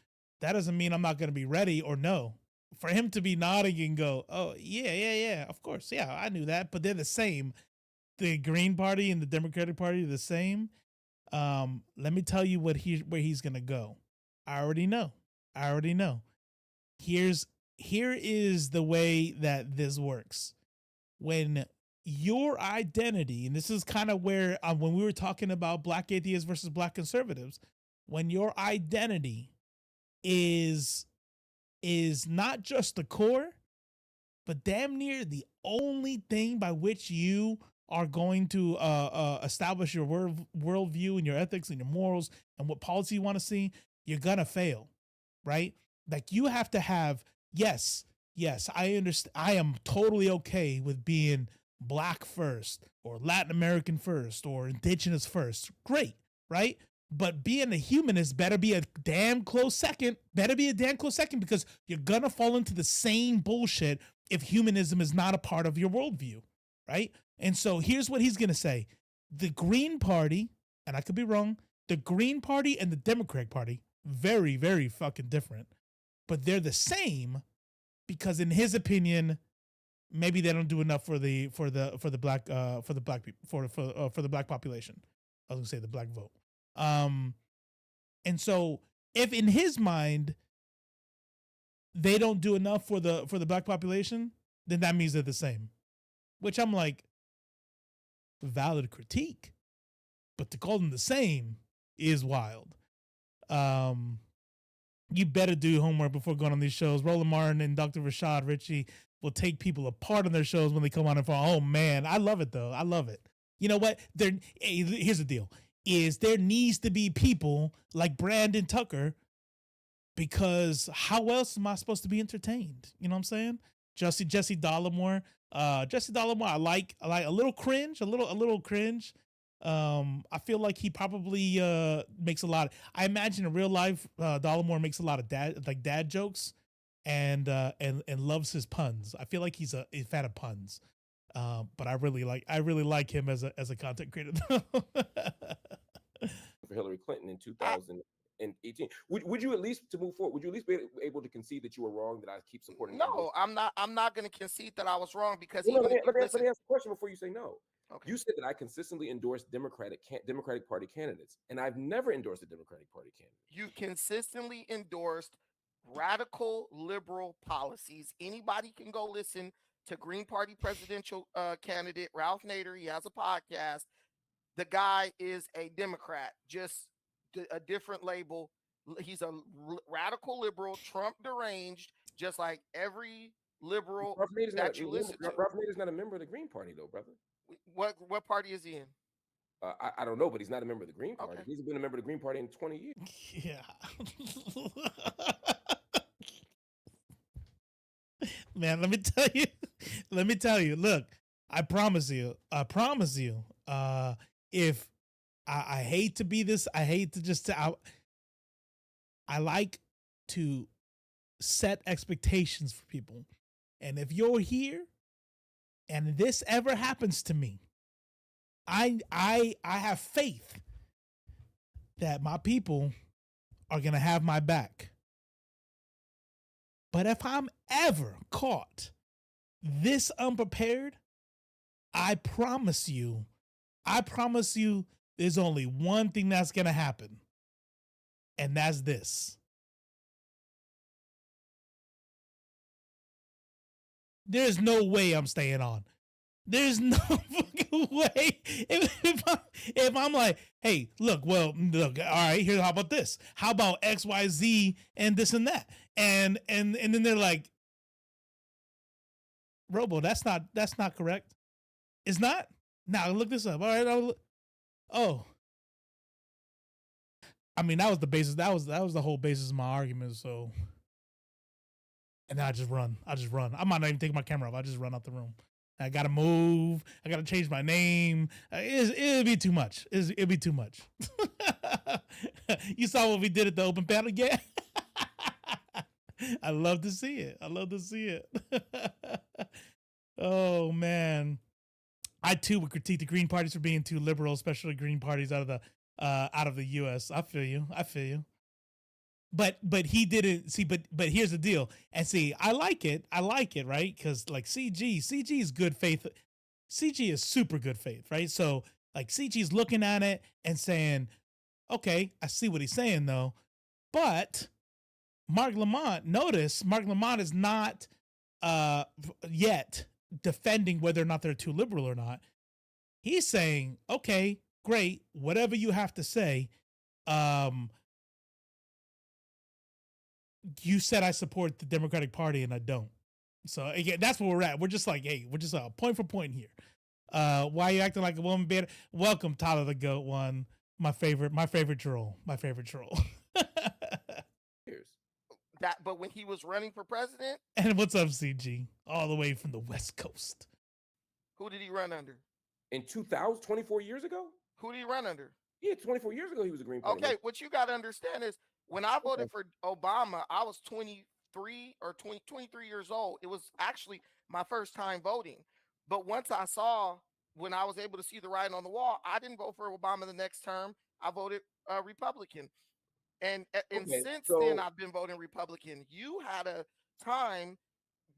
that doesn't mean I'm not gonna be ready or no. For him to be nodding and go, "Oh yeah, of course, yeah, I knew that," but they're the same. the Green Party and the Democratic Party are the same, let me tell you where he's gonna go. I already know. Here is the way that this works. When your identity, and this is kind of where when we were talking about black atheists versus black conservatives, when your identity is not just the core, but damn near the only thing by which you are going to establish your worldview and your ethics and your morals and what policy you want to see, you're gonna fail, right? Like you have to have, yes, I understand. I am totally okay with being black first or Latin American first or indigenous first. Great, right? But being a humanist better be a damn close second. Because you're gonna fall into the same bullshit if humanism is not a part of your worldview, right? And so here's what he's gonna say. The Green Party, and I could be wrong, the Green Party and the Democratic Party, very, very fucking different. But they're the same because in his opinion, maybe they don't do enough for the black population. I was gonna say the black vote. And so if in his mind they don't do enough for the black population, then that means they're the same. Which I'm like, valid critique, but to call them the same is wild. You better do homework before going on these shows. Roland Martin and Dr. Rashad Ritchie will take people apart on their shows when they come on and fall. Oh man, I love it though. I love it. You know what? Here's the deal: is there needs to be people like Brandon Tucker, because how else am I supposed to be entertained? You know what I'm saying? Jesse Dollamore. Jesse Dollamore, I like a little cringe, a little cringe. I feel like he probably makes a lot. I imagine in real life, Dollamore makes a lot of dad jokes, and loves his puns. I feel like he's a fan of puns. But I really like him as a content creator. For Hillary Clinton in 2018, would you at least, to move forward, would you at least be able to concede that you were wrong, that I keep supporting? No, I'm not going to concede that I was wrong because let me ask a question before you say no. Okay. You said that I consistently endorse Democratic Party candidates, and I've never endorsed a Democratic Party candidate. You consistently endorsed radical liberal policies. Anybody can go listen to Green Party presidential candidate Ralph Nader. He has a podcast. The guy is a Democrat, just a different label. He's a radical liberal, Trump deranged, just like every liberal that you listen to. Ralph Nader's not a member of the Green Party, though, brother. What party is he in? I don't know, but he's not a member of the Green Party. Okay. He's been a member of the Green Party in 20 years. Yeah. Man, let me tell you, look, I promise you, if I hate to be this, I like to set expectations for people. And if you're here and this ever happens to me, I have faith that my people are going to have my back. But if I'm ever caught this unprepared, I promise you, there's only one thing that's going to happen. And that's this. There's no way I'm staying on. There's no fucking way. If I'm like, hey, look, all right, here, how about this? How about X, Y, Z, and this and that? And then they're like, Robo, that's not correct. It's not? Now look this up. All right. Oh. I mean, that was the basis. That was the whole basis of my argument. So, and then I just run. I might not even take my camera off. I just run out the room. I gotta move. I gotta change my name. It'll be too much. It'll be too much. You saw what we did at the open panel, yeah? I love to see it. Oh man, I too would critique the Green parties for being too liberal, especially Green parties out of the U.S. I feel you. But he didn't see. But here's the deal. And see, I like it, right? Because like CG is good faith. CG is super good faith, right? So like CG's looking at it and saying, okay, I see what he's saying though. But Marc Lamont, notice Marc Lamont is not yet defending whether or not they're too liberal or not. He's saying, okay, great, whatever you have to say. You said I support the Democratic Party and I don't. So again, that's where we're at. We're just like, hey, we're just point for point here. Why are you acting like a woman better? Welcome, Tyler the Goat One. My favorite troll. But when he was running for president. And what's up, CG? All the way from the West Coast. Who did he run under? In 2000, 24 years ago? Who did he run under? Yeah, 24 years ago he was a Green Party. Okay, what you got to understand is when I voted for Obama, I was 23 years old. It was actually my first time voting. But once when I was able to see the writing on the wall, I didn't vote for Obama the next term. I voted Republican. And since then, I've been voting Republican. You had a time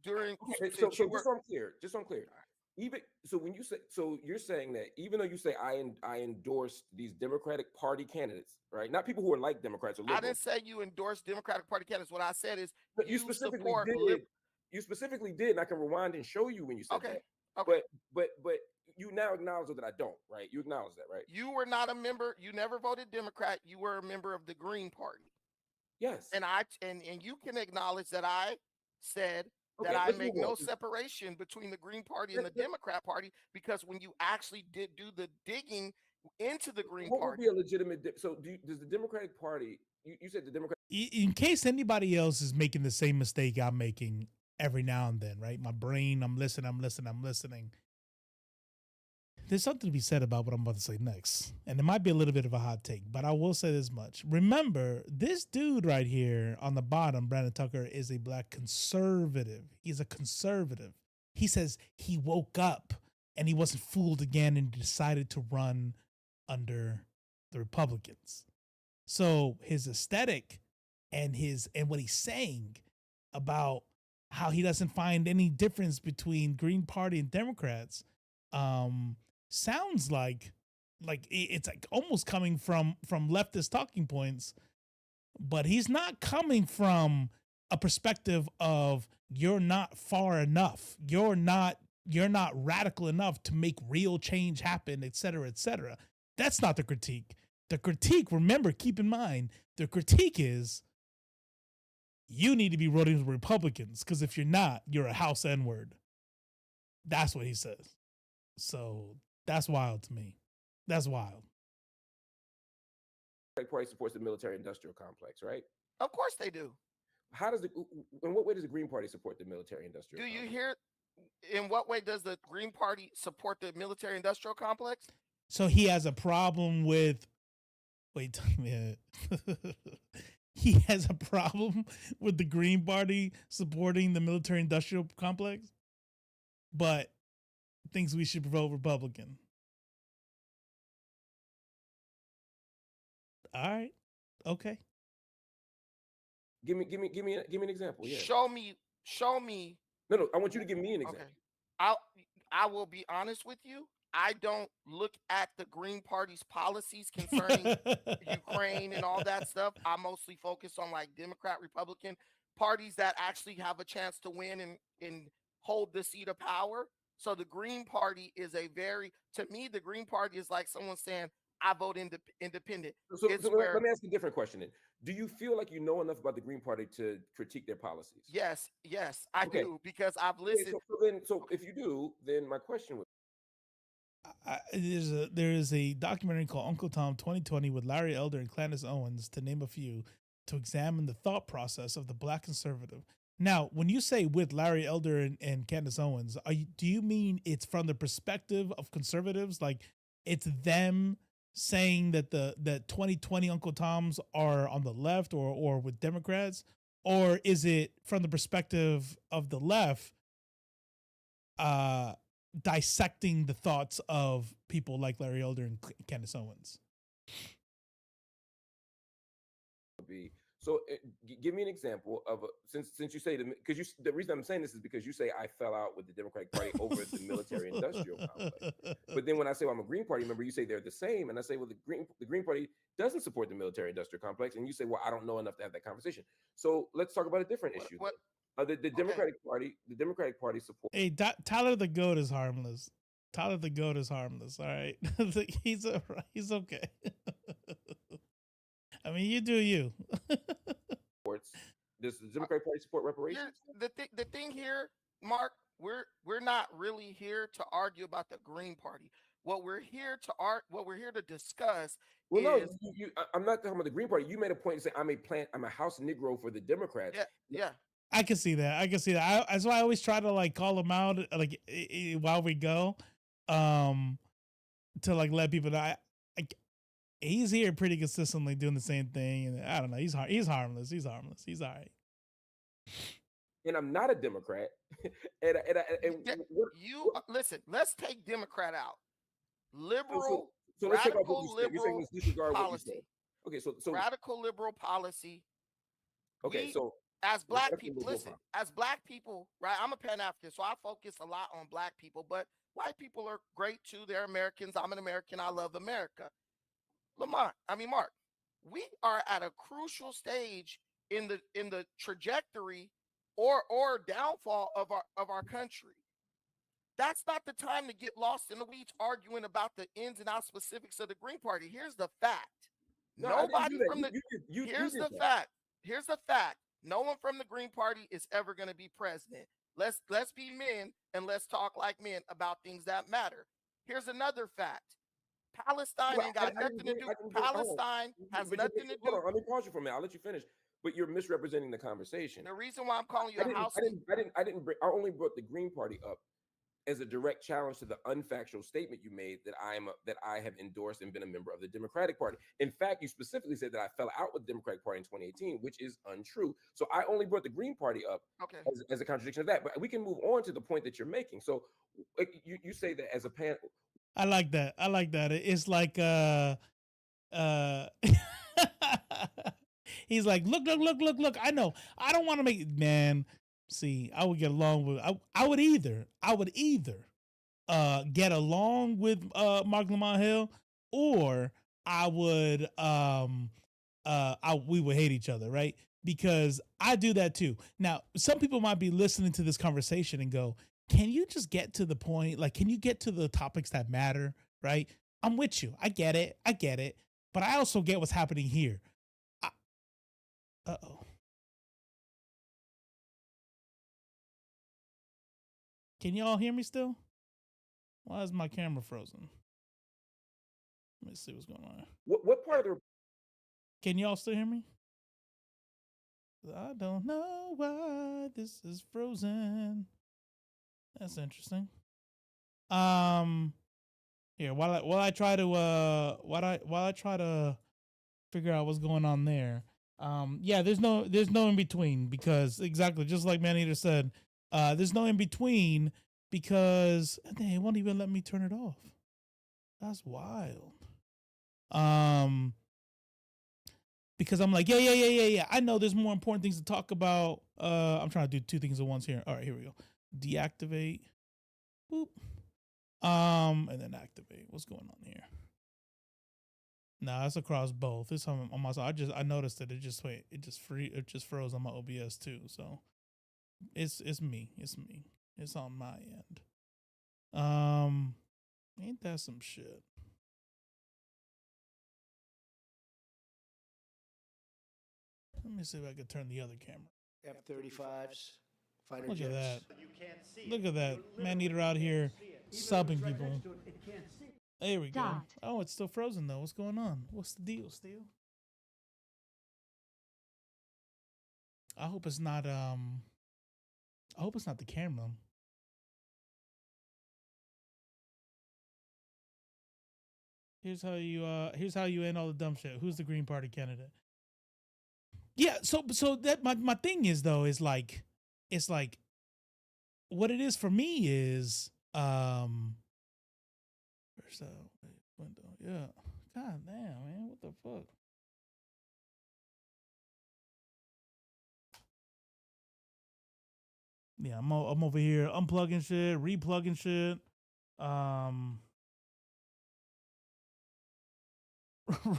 during. Okay, so just so I'm clear. Even so, when you say you're saying that even though you say I endorse these Democratic Party candidates, right? Not people who are like Democrats or liberals. I didn't say you endorse Democratic Party candidates. What I said is you specifically did. You specifically did, and I can rewind and show you when you said that. Okay. But you now acknowledge that I don't, right? You acknowledge that, right? You were not a member. You never voted Democrat. You were a member of the Green Party. Yes. And you can acknowledge that I said that I make no separation between the Green Party and the Democrat Party, because when you actually did do the digging into the Green Party, would be a legitimate. Does the Democratic Party? You said the Democrat. In case anybody else is making the same mistake I'm making every now and then, right? My brain, I'm listening. There's something to be said about what I'm about to say next. And it might be a little bit of a hot take, but I will say this much. Remember, this dude right here on the bottom, Brandon Tucker, is a black conservative. He's a conservative. He says he woke up and he wasn't fooled again and decided to run under the Republicans. So his aesthetic and what he's saying about how he doesn't find any difference between Green Party and Democrats, sounds like it's like almost coming from leftist talking points, but he's not coming from a perspective of you're not far enough, you're not radical enough to make real change happen, etc., etc. That's not the critique. The critique, remember, keep in mind, the critique is you need to be voting for Republicans, because if you're not, you're a House N-word. That's what he says. So that's wild to me. That's wild. The Party supports the military-industrial complex, right? Of course they do. In what way does the Green Party support the military-industrial complex? Do you hear? In what way does the Green Party support the military-industrial complex? So he has a problem with. Wait a minute. He has a problem with the Green Party supporting the military-industrial complex, but thinks we should vote Republican. All right. Okay. Give me an example. Yeah. Show me. No, I want you to give me an example. Okay. I will be honest with you. I don't look at the Green Party's policies concerning Ukraine and all that stuff. I mostly focus on like Democrat, Republican parties that actually have a chance to win and hold the seat of power. So the Green Party is to me, the Green Party is like someone saying, I vote independent. So let me ask you a different question then. Do you feel like you know enough about the Green Party to critique their policies? Yes, I do, because I've listened. So if you do, then my question would there is a documentary called Uncle Tom 2020 with Larry Elder and Candace Owens, to name a few, to examine the thought process of the black conservative. Now, when you say with Larry Elder and Candace Owens, do you mean it's from the perspective of conservatives? Like it's them saying that that 2020 Uncle Toms are on the left or with Democrats? Or is it from the perspective of the left dissecting the thoughts of people like Larry Elder and Candace Owens? So give me an example of since you say because the reason I'm saying this is because you say I fell out with the Democratic Party over the military industrial complex. But then when I say, well, I'm a Green Party member, you say they're the same, and I say, well, the Green Party doesn't support the military industrial complex, and you say, well, I don't know enough to have that conversation. So let's talk about a different issue. The Democratic Party supports. Hey, Tyler the Goat is harmless. Tyler the Goat is harmless. All right, he's okay. I mean, you do you. Does the Democratic Party support reparations? The thing here, Mark, we're not really here to argue about the Green Party. What we're here to discuss well, is no, I'm not talking about the Green Party. You made a point to say I'm a House Negro for the Democrats. Yeah. I can see that. That's why I always try to like call him out like while we go, to like let people know. He's here pretty consistently doing the same thing, and I don't know. He's harmless. He's harmless. He's all right. And I'm not a Democrat. Listen. Let's take Democrat out. Liberal, so let's radical liberal policy. Okay, so radical liberal policy. Okay, so as black people, right? I'm a Pan-African, so I focus a lot on black people, but white people are great too. They're Americans. I'm an American. I love America. Mark, we are at a crucial stage in the trajectory or downfall of our country. That's not the time to get lost in the weeds arguing about the ins and outs specifics of the Green Party. Here's the fact. Here's the fact. No one from the Green Party is ever going to be president. Let's be men and let's talk like men about things that matter. Here's another fact. Palestine ain't got nothing to do. Palestine has nothing to do. Hold on, let me pause you for a minute. I'll let you finish. But you're misrepresenting the conversation. The reason why I'm calling you I only brought the Green Party up as a direct challenge to the unfactual statement you made that I have endorsed and been a member of the Democratic Party. In fact, you specifically said that I fell out with the Democratic Party in 2018, which is untrue. So I only brought the Green Party up as a contradiction of that. But we can move on to the point that you're making. So you say that as a panel. I like that. It's like he's like, look. I know. I don't want to make it, man. See, I would get along with I would either get along with Marc Lamont Hill, or I would we would hate each other, right? Because I do that too. Now, some people might be listening to this conversation and go, can you just get to the point? Like, can you get to the topics that matter, right? I'm with you. I get it. But I also get what's happening here. Uh-oh. Can y'all hear me still? Why is my camera frozen? Let me see what's going on. What part of the... Can y'all still hear me? I don't know why this is frozen. That's interesting. Here, while I try to figure out what's going on there. Yeah, there's no in between, because exactly just like Maneater said, there's no in between because they won't even let me turn it off. That's wild. Because I'm like, yeah. I know there's more important things to talk about. I'm trying to do two things at once here. All right, here we go. Deactivate. Boop. And then activate. What's going on here? Nah, it's across both. It's on my side. I noticed that it just froze on my OBS too. So it's me. It's on my end. Ain't that some shit? Let me see if I can turn the other camera. F-35s. Look at that. Look at that. Maneater out here subbing people. There we go. Oh, it's still frozen though. What's going on? What's the deal, Steel? I hope it's not the camera. Here's how you end all the dumb shit. Who's the Green Party candidate? Yeah, so that my thing is though is like, it's like, what it is for me is where's the window? Yeah. God damn, man, what the fuck? Yeah, I'm over here unplugging shit, replugging shit.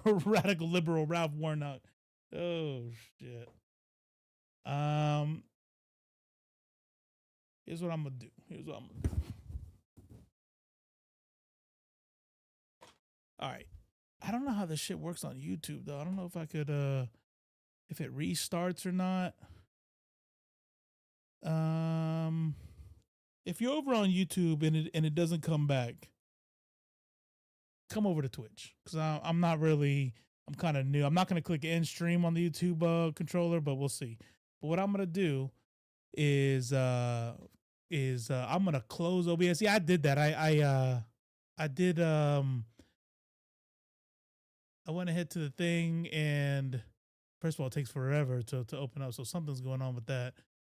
Radical liberal Ralph Warnock. Oh shit. Here's what I'm gonna do. All right. I don't know how this shit works on YouTube though. I don't know if I could if it restarts or not. If you're over on YouTube and it doesn't come back, come over to Twitch because I'm not really. I'm kind of new. I'm not gonna click end stream on the YouTube controller, but we'll see. But what I'm gonna do is I'm gonna close OBS. Yeah, I did that. I did I went ahead to the thing and first of all it takes forever to open up, so something's going on with that.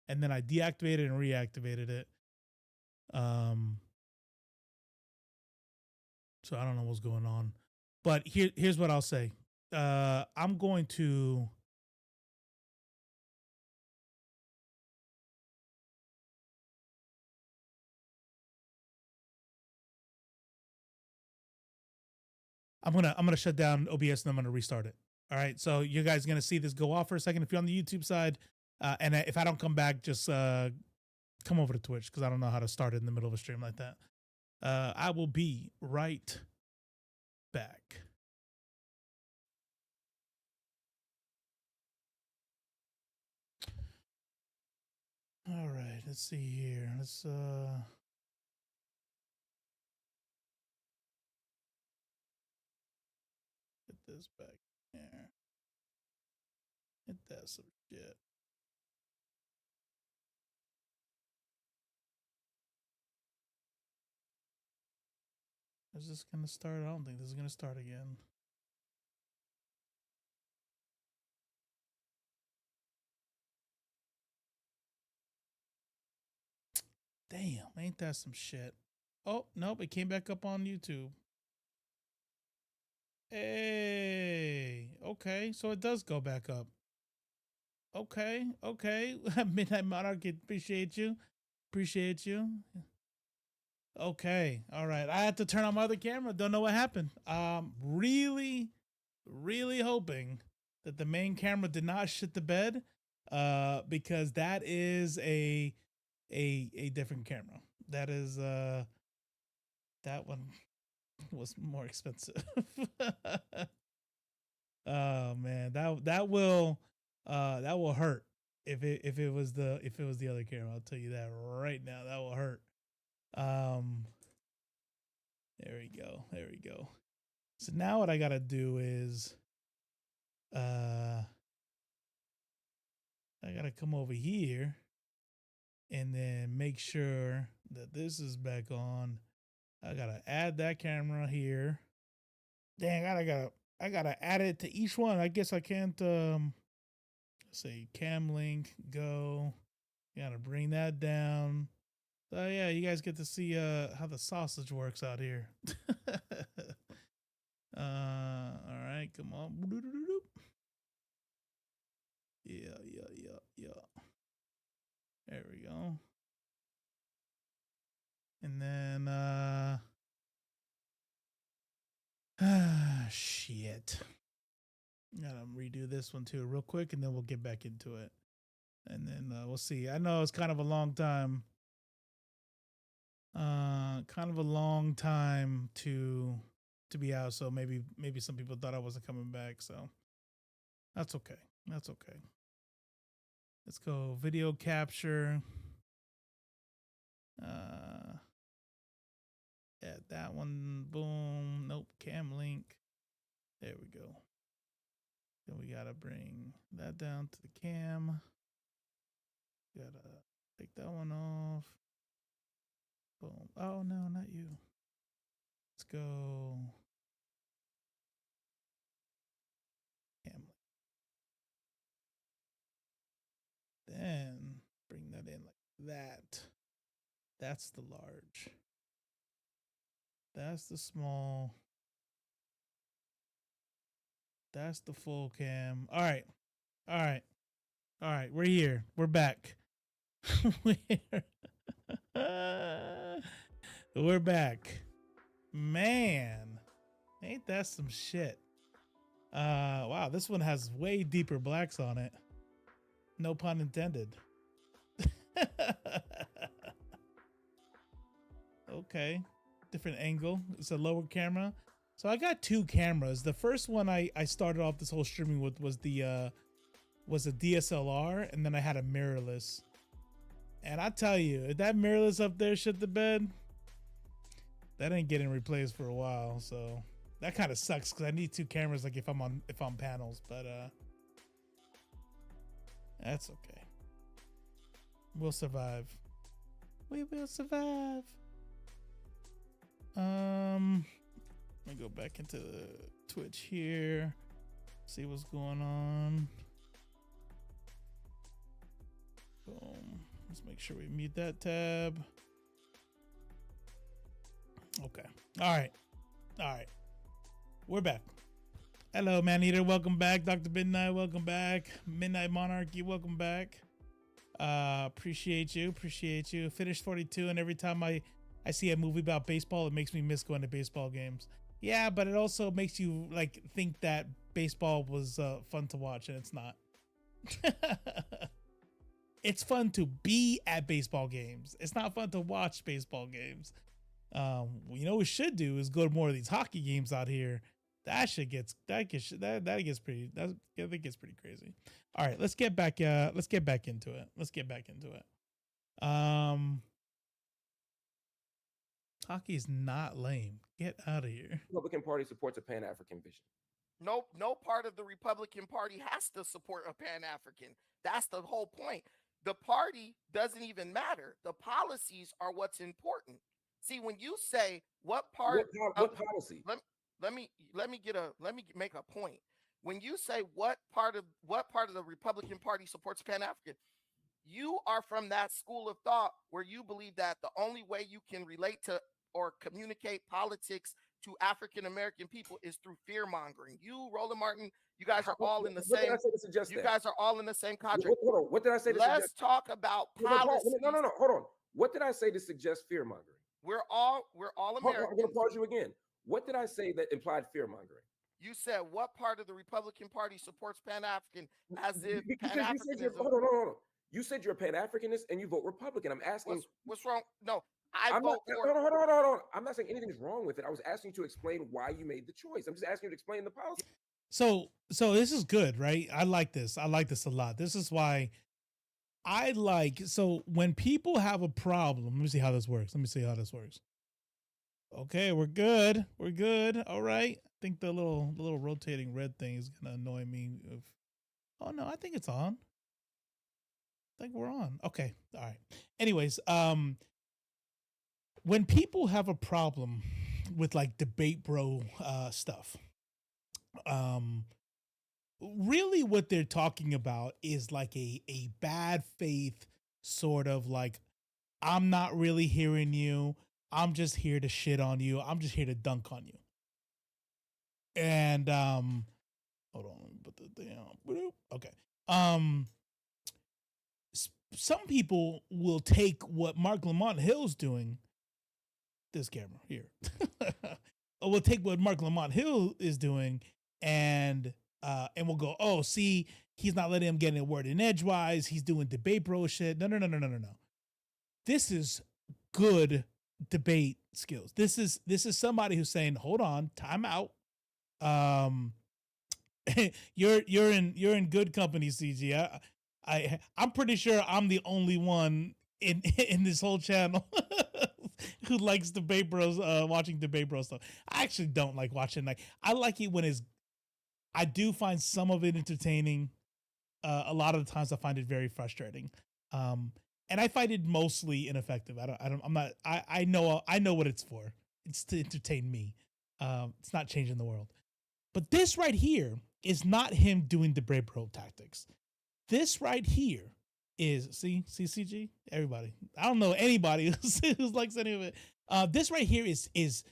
And then I deactivated and reactivated it. So I don't know what's going on. But here's what I'll say. I'm going to I'm gonna shut down OBS and I'm gonna restart it. All right. So you guys are gonna see this go off for a second if you're on the YouTube side. And if I don't come back, just come over to Twitch because I don't know how to start it in the middle of a stream like that. I will be right back. All right, let's see here. Let's get this back there. Hit that some shit. Is this gonna start? I don't think this is gonna start again. Damn, ain't that some shit? Oh, nope, it came back up on YouTube. Hey, okay, so it does go back up. Okay. Midnight Monarch, appreciate you. Okay, all right. I had to turn on my other camera. Don't know what happened. Really hoping that the main camera did not shit the bed, because that is a different camera. That is that one was more expensive. Oh man, that will hurt if it was the other camera. I'll tell you that right now. That will hurt. There we go. So now what I gotta do is I gotta come over here and then make sure that this is back on. I gotta add that camera here. Dang, I gotta add it to each one. I guess I can't let's say cam link go. Gotta bring that down. So yeah, you guys get to see how the sausage works out here. All right, come on. Yeah. There we go. And then shit. Gotta redo this one too real quick and then we'll get back into it. And then we'll see. I know it's kind of a long time. To be out, so maybe some people thought I wasn't coming back, so that's okay. Let's go video capture. Add that one. Boom. Nope. Cam link. There we go. Then we gotta bring that down to the cam. Gotta take that one off. Boom. Oh no, not you. Let's go. Cam link. Then bring that in like that. That's the large. That's the small. That's the full cam. All right. We're here. We're back. We're back. Man, ain't that some shit? Wow, this one has way deeper blacks on it. No pun intended. Okay, different angle. It's a lower camera. So I got two cameras. The first one I started off this whole streaming with was a DSLR, and then I had a mirrorless. And I tell you, if that mirrorless up there shit the bed, that ain't getting replaced for a while. So that kind of sucks because I need two cameras like if I'm on panels, but that's okay. We'll survive. We will survive. Let me go back into the Twitch here. See what's going on. Boom. Let's make sure we mute that tab. Okay. All right. We're back. Hello, Maneater. Welcome back. Dr. Midnight, welcome back. Midnight Monarchy, welcome back. Appreciate you. Finished 42, and every time I see a movie about baseball, it makes me miss going to baseball games. Yeah, but it also makes you like think that baseball was fun to watch, and it's not. It's fun to be at baseball games. It's not fun to watch baseball games. You know what we should do is go to more of these hockey games out here. That gets pretty crazy. All right, let's get back into it. Hockey is not lame. Get out of here. Republican Party supports a Pan-African vision. No part of the Republican Party has to support a Pan-African. That's the whole point. The party doesn't even matter. The policies are what's important. See, when you say what policy? Let me make a point. When you say what part of the Republican Party supports Pan-African, you are from that school of thought where you believe that the only way you can relate to or communicate politics to African American people is through fear mongering. You, Roland Martin, you guys are all in the same. You guys are all in the same contract. Hold on. What did I say? Let's talk about policy. No. Hold on. What did I say to suggest fear mongering? We're all Americans. I'm going to pause you again. What did I say that implied fear mongering? You said what part of the Republican Party supports Pan-African as if Pan-Africanism. Hold on. You said you're a Pan-Africanist and you vote Republican. I'm asking. What's wrong? No, Hold on. I'm not saying anything's wrong with it. I was asking you to explain why you made the choice. I'm just asking you to explain the policy. So this is good, right? I like this a lot. This is why I like, so when people have a problem, let me see how this works. Okay, we're good. All right. I think the little rotating red thing is gonna annoy me. Oh no, I think it's on. I think we're on. Okay. All right. Anyways, when people have a problem with like debate bro stuff, really what they're talking about is like a bad faith sort of like, I'm not really hearing you. I'm just here to shit on you. I'm just here to dunk on you. And hold on, let me put the thing on. Okay. Some people will take what Marc Lamont Hill's doing. This camera here. We'll take what Marc Lamont Hill is doing and we'll go, oh, see, he's not letting him get in a word in edgewise. He's doing debate bro shit. No. This is good debate skills. This is somebody who's saying, hold on, time out. You're in good company, CG. I'm pretty sure I'm the only one in this whole channel who likes debate bros, watching debate bro stuff. I actually don't like watching. Like, I like it when I do find some of it entertaining. A lot of the times I find it very frustrating. And I find it mostly ineffective. I know what it's for. It's to entertain me. It's not changing the world. But this right here is not him doing debate bro tactics. This right here is, see CG, everybody. I don't know anybody who likes any of it. This right here is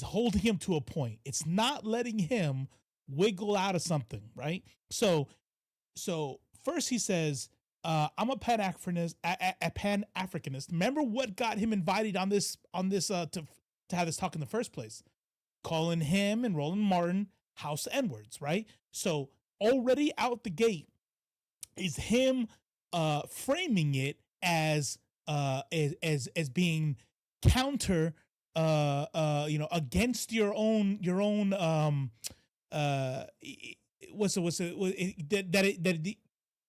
holding him to a point. It's not letting him wiggle out of something, right? So first he says, I'm a Pan-Africanist. A Pan-Africanist. Remember what got him invited on this to have this talk in the first place? Calling him and Roland Martin house N-words, right? So already out the gate is him framing it as being counter against your own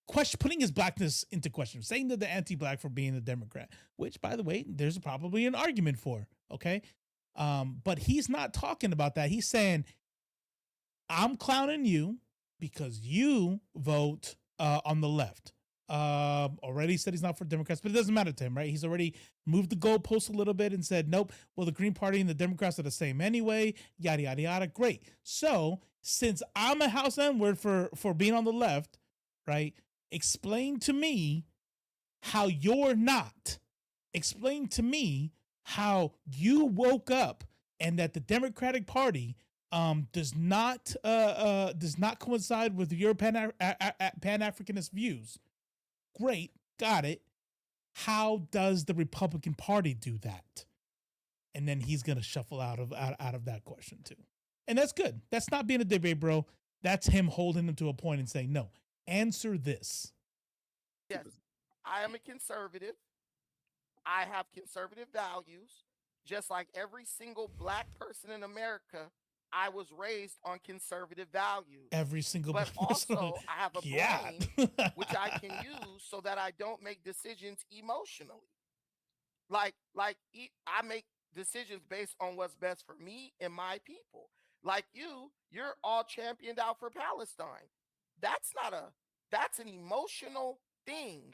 question, putting his blackness into question, saying that the anti-black for being a Democrat, which by the way, there's probably an argument for, okay? But he's not talking about that. He's saying, I'm clowning you because you vote on the left. Already said he's not for Democrats, but it doesn't matter to him, right? He's already moved the goalpost a little bit and said, nope, well, the Green Party and the Democrats are the same anyway, yada, yada, yada. Great. So since I'm a house N-word for being on the left, right, explain to me how you're not. Explain to me how you woke up and that the Democratic Party does not coincide with your Pan-Africanist views. Great, got it. How does the Republican Party do that? And then he's gonna shuffle out of that question too, and that's good. That's not being a debate, bro. That's him holding him to a point and saying, no, answer this. Yes, I am a conservative. I have conservative values, just like every single black person in America. I was raised on conservative values. Every single but person. also I have a brain which I can use so that I don't make decisions emotionally. I make decisions based on what's best for me and my people. Like you're all championed out for Palestine. That's an emotional thing.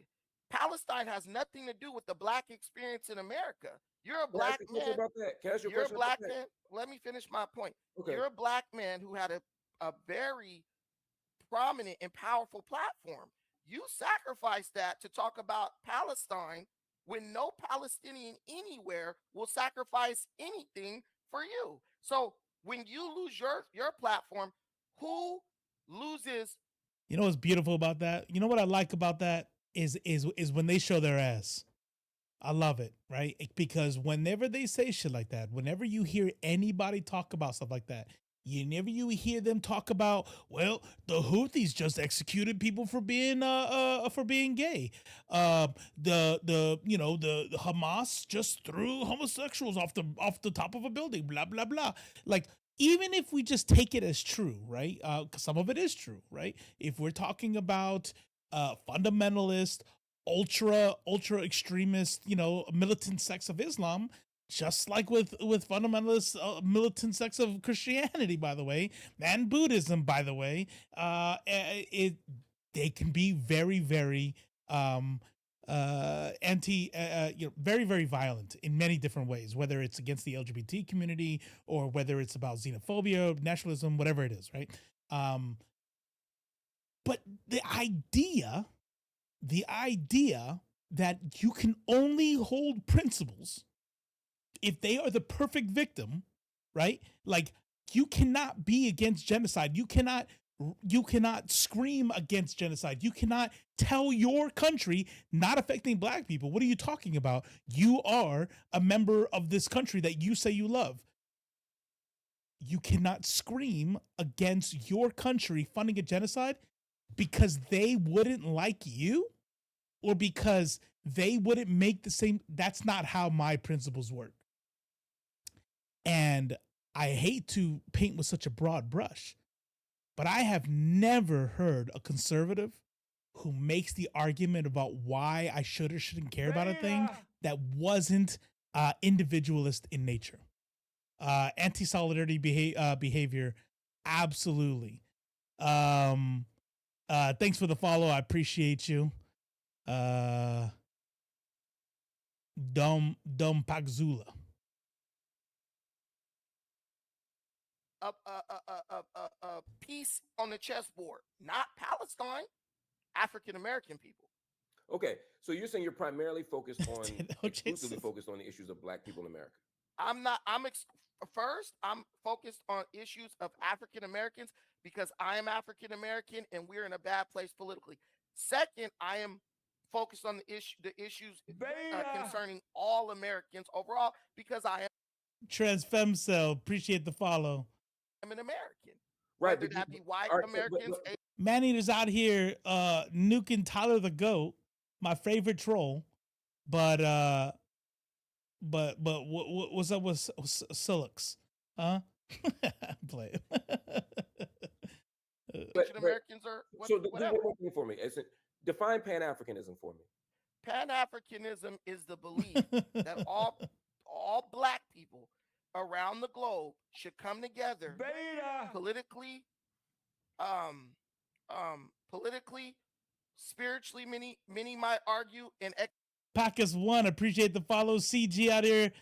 Palestine has nothing to do with the black experience in America. You're a black man. About that? Can I ask you a You're a question black about that? man. Let me finish my point. Okay. You're a black man who had a very prominent and powerful platform. You sacrificed that to talk about Palestine when no Palestinian anywhere will sacrifice anything for you. So when you lose your platform, who loses? You know what's beautiful about that? You know what I like about that is when they show their ass. I love it, right? Because whenever they say shit like that, whenever you hear anybody talk about stuff like that, whenever you hear them talk about, well, the Houthis just executed people for being gay. The Hamas just threw homosexuals off the top of a building, blah blah blah. Like, even if we just take it as true, right? Because some of it is true, right? If we're talking about fundamentalist, ultra extremist, militant sects of Islam, just like with fundamentalist militant sects of Christianity, by the way, and Buddhism, by the way, they can be very, very very, very violent in many different ways, whether it's against the LGBT community or whether it's about xenophobia, nationalism, whatever it is, right? But the idea that you can only hold principles if they are the perfect victim, right? Like, you cannot be against genocide. You cannot scream against genocide. You cannot tell your country not affecting black people. What are you talking about? You are a member of this country that you say you love. You cannot scream against your country funding a genocide because they wouldn't like you or because they wouldn't make the same. That's not how my principles work. And I hate to paint with such a broad brush, but I have never heard a conservative who makes the argument about why I should or shouldn't care about a thing that wasn't individualist in nature. Anti-solidarity behavior, absolutely. Thanks for the follow. I appreciate you. Dom Pagzula. A piece on the chessboard, not Palestine, African American people. Okay, so you're saying you're primarily focused on exclusively focused on the issues of black people in America. I'm not. First, I'm focused on issues of African Americans because I am African American and we're in a bad place politically. Second, I am focused on the issues concerning all Americans overall, because I Transfemcel, appreciate the follow. am an American, Right, whether but that be white all right, Americans. Man-Eater's out here nuking Tyler the Goat, my favorite troll. But what's up with Silux? Huh? Play it. but Americans are so do whatever. one thing for me. Define Pan-Africanism for me. Pan-Africanism is the belief that all black people around the globe should come together politically, politically, spiritually, many might argue, and Packus one, appreciate the follow. CG out here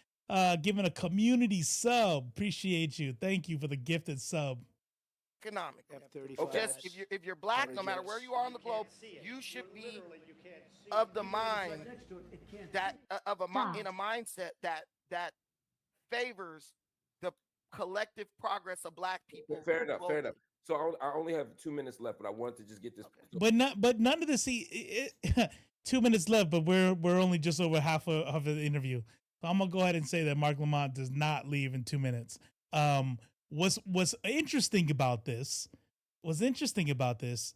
giving a community sub. Appreciate you. Thank you for the gifted sub. economic. Okay. Just if you're black, no matter where you are on the globe, you should be of the mind that in a mindset that favors the collective progress of black people. Fair enough. So I only have 2 minutes left, but I wanted to just get this. Okay. But none of the 2 minutes left, but we're only just over half of the interview. So I'm gonna go ahead and say that Marc Lamont does not leave in 2 minutes. What's interesting about this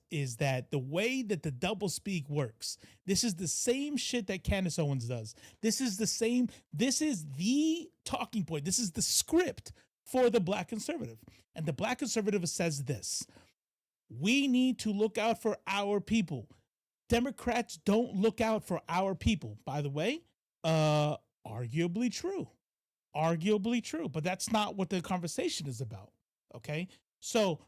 is that the way that the double speak works, this is the same shit that Candace Owens does. This is the talking point. This is the script for the black conservative. And the black conservative says this: we need to look out for our people. Democrats don't look out for our people. By the way, arguably true, but that's not what the conversation is about. Okay. So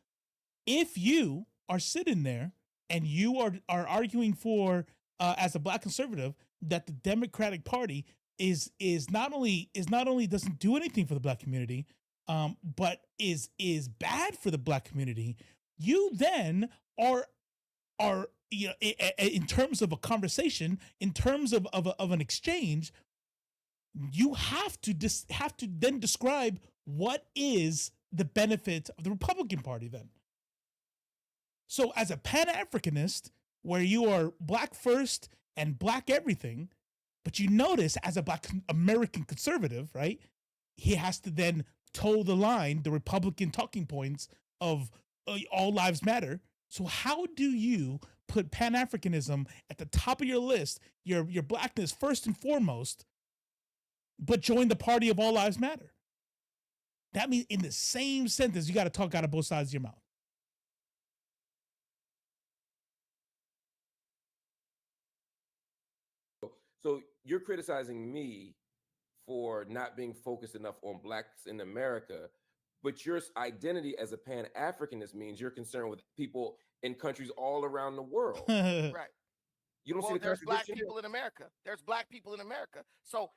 if you are sitting there and you are arguing for, as a black conservative, that the Democratic Party is not only doesn't do anything for the black community, but is bad for the black community, you then are in terms of a conversation, in terms of an exchange, you have to then describe what is the benefit of the Republican Party then. So as a Pan-Africanist, where you are black first and black everything, but you notice as a black American conservative, right, he has to then toe the line, the Republican talking points of all lives matter. So how do you put Pan-Africanism at the top of your list, your blackness first and foremost, but join the party of all lives matter? That means in the same sentence, you got to talk out of both sides of your mouth. So you're criticizing me for not being focused enough on blacks in America, but your identity as a Pan-Africanist means you're concerned with people in countries all around the world. Right. You don't see the there's black contradiction? people in America. There's black people in America. So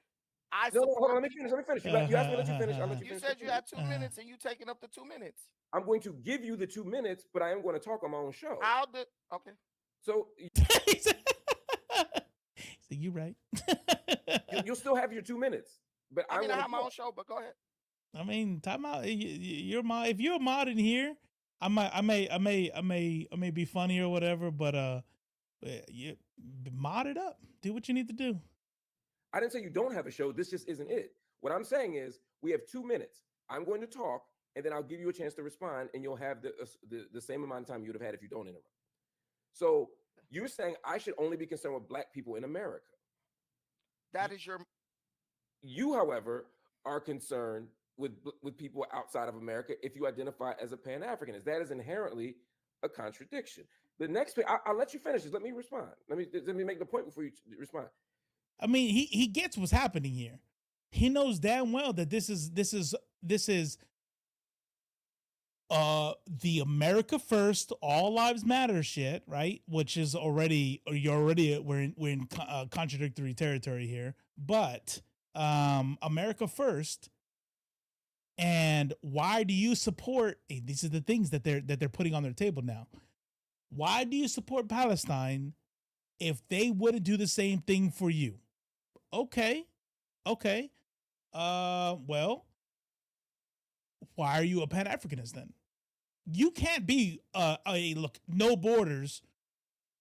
No, hold on. Let me finish. You asked me to let you finish. I'll let you you finish. said you had 2 minutes, and you taking up the 2 minutes. I'm going to give you the 2 minutes, but I am going to talk on my own show. Okay. So So you right. you'll still have your 2 minutes, but I have my own show. But go ahead. I mean, time out. You're mod. If you're a mod in here, I may be funny or whatever. But you mod it up. Do what you need to do. I didn't say you don't have a show. This just isn't it. What I'm saying is we have 2 minutes. I'm going to talk, and then I'll give you a chance to respond, and you'll have the same amount of time you'd have had if you don't interrupt. So you're saying I should only be concerned with black people in America. That is your. You, however, are concerned with people outside of America if you identify as a Pan-Africanist. That is inherently a contradiction. The next, I'll let you finish this. Let me respond. Let me make the point before you respond. I mean, he gets what's happening here. He knows damn well that this is the America First, all lives matter shit, right? Which is we're in contradictory territory here. But America First, and why do you support? These are the things that they're putting on their table now. Why do you support Palestine if they wouldn't do the same thing for you? Okay. Well, why are you a Pan-Africanist then? You can't be look, no borders,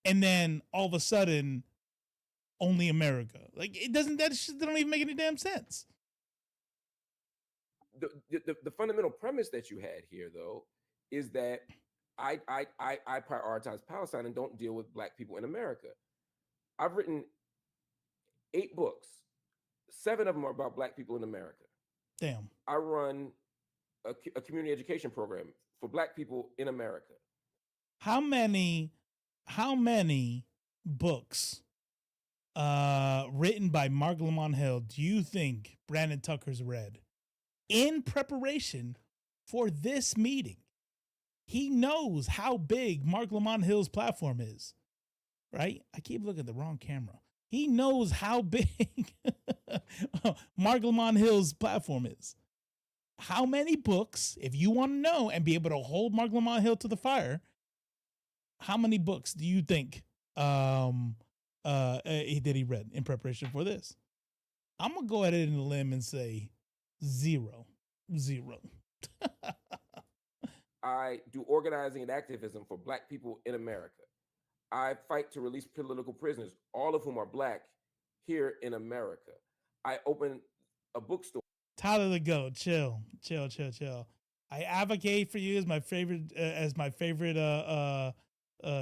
and then all of a sudden only America. Like it doesn't. That shit don't even make any damn sense. The fundamental premise that you had here, though, is that I prioritize Palestine and don't deal with Black people in America. I've written 8 books. 7 of them are about Black people in America. Damn. I run a community education program for Black people in America. How many books written by Marc Lamont Hill do you think Brandon Tucker's read in preparation for this meeting? He knows how big Marc Lamont Hill's platform is, right? I keep looking at the wrong camera. He knows how big Marc Lamont Hill's platform is. How many books, if you want to know and be able to hold Marc Lamont Hill to the fire, how many books do you think he read in preparation for this? I'm gonna go ahead and a limb and say 0. I do organizing and activism for Black people in America. I fight to release political prisoners, all of whom are Black, here in America. I open a bookstore. Tyler the Goat, chill. I advocate for you as my favorite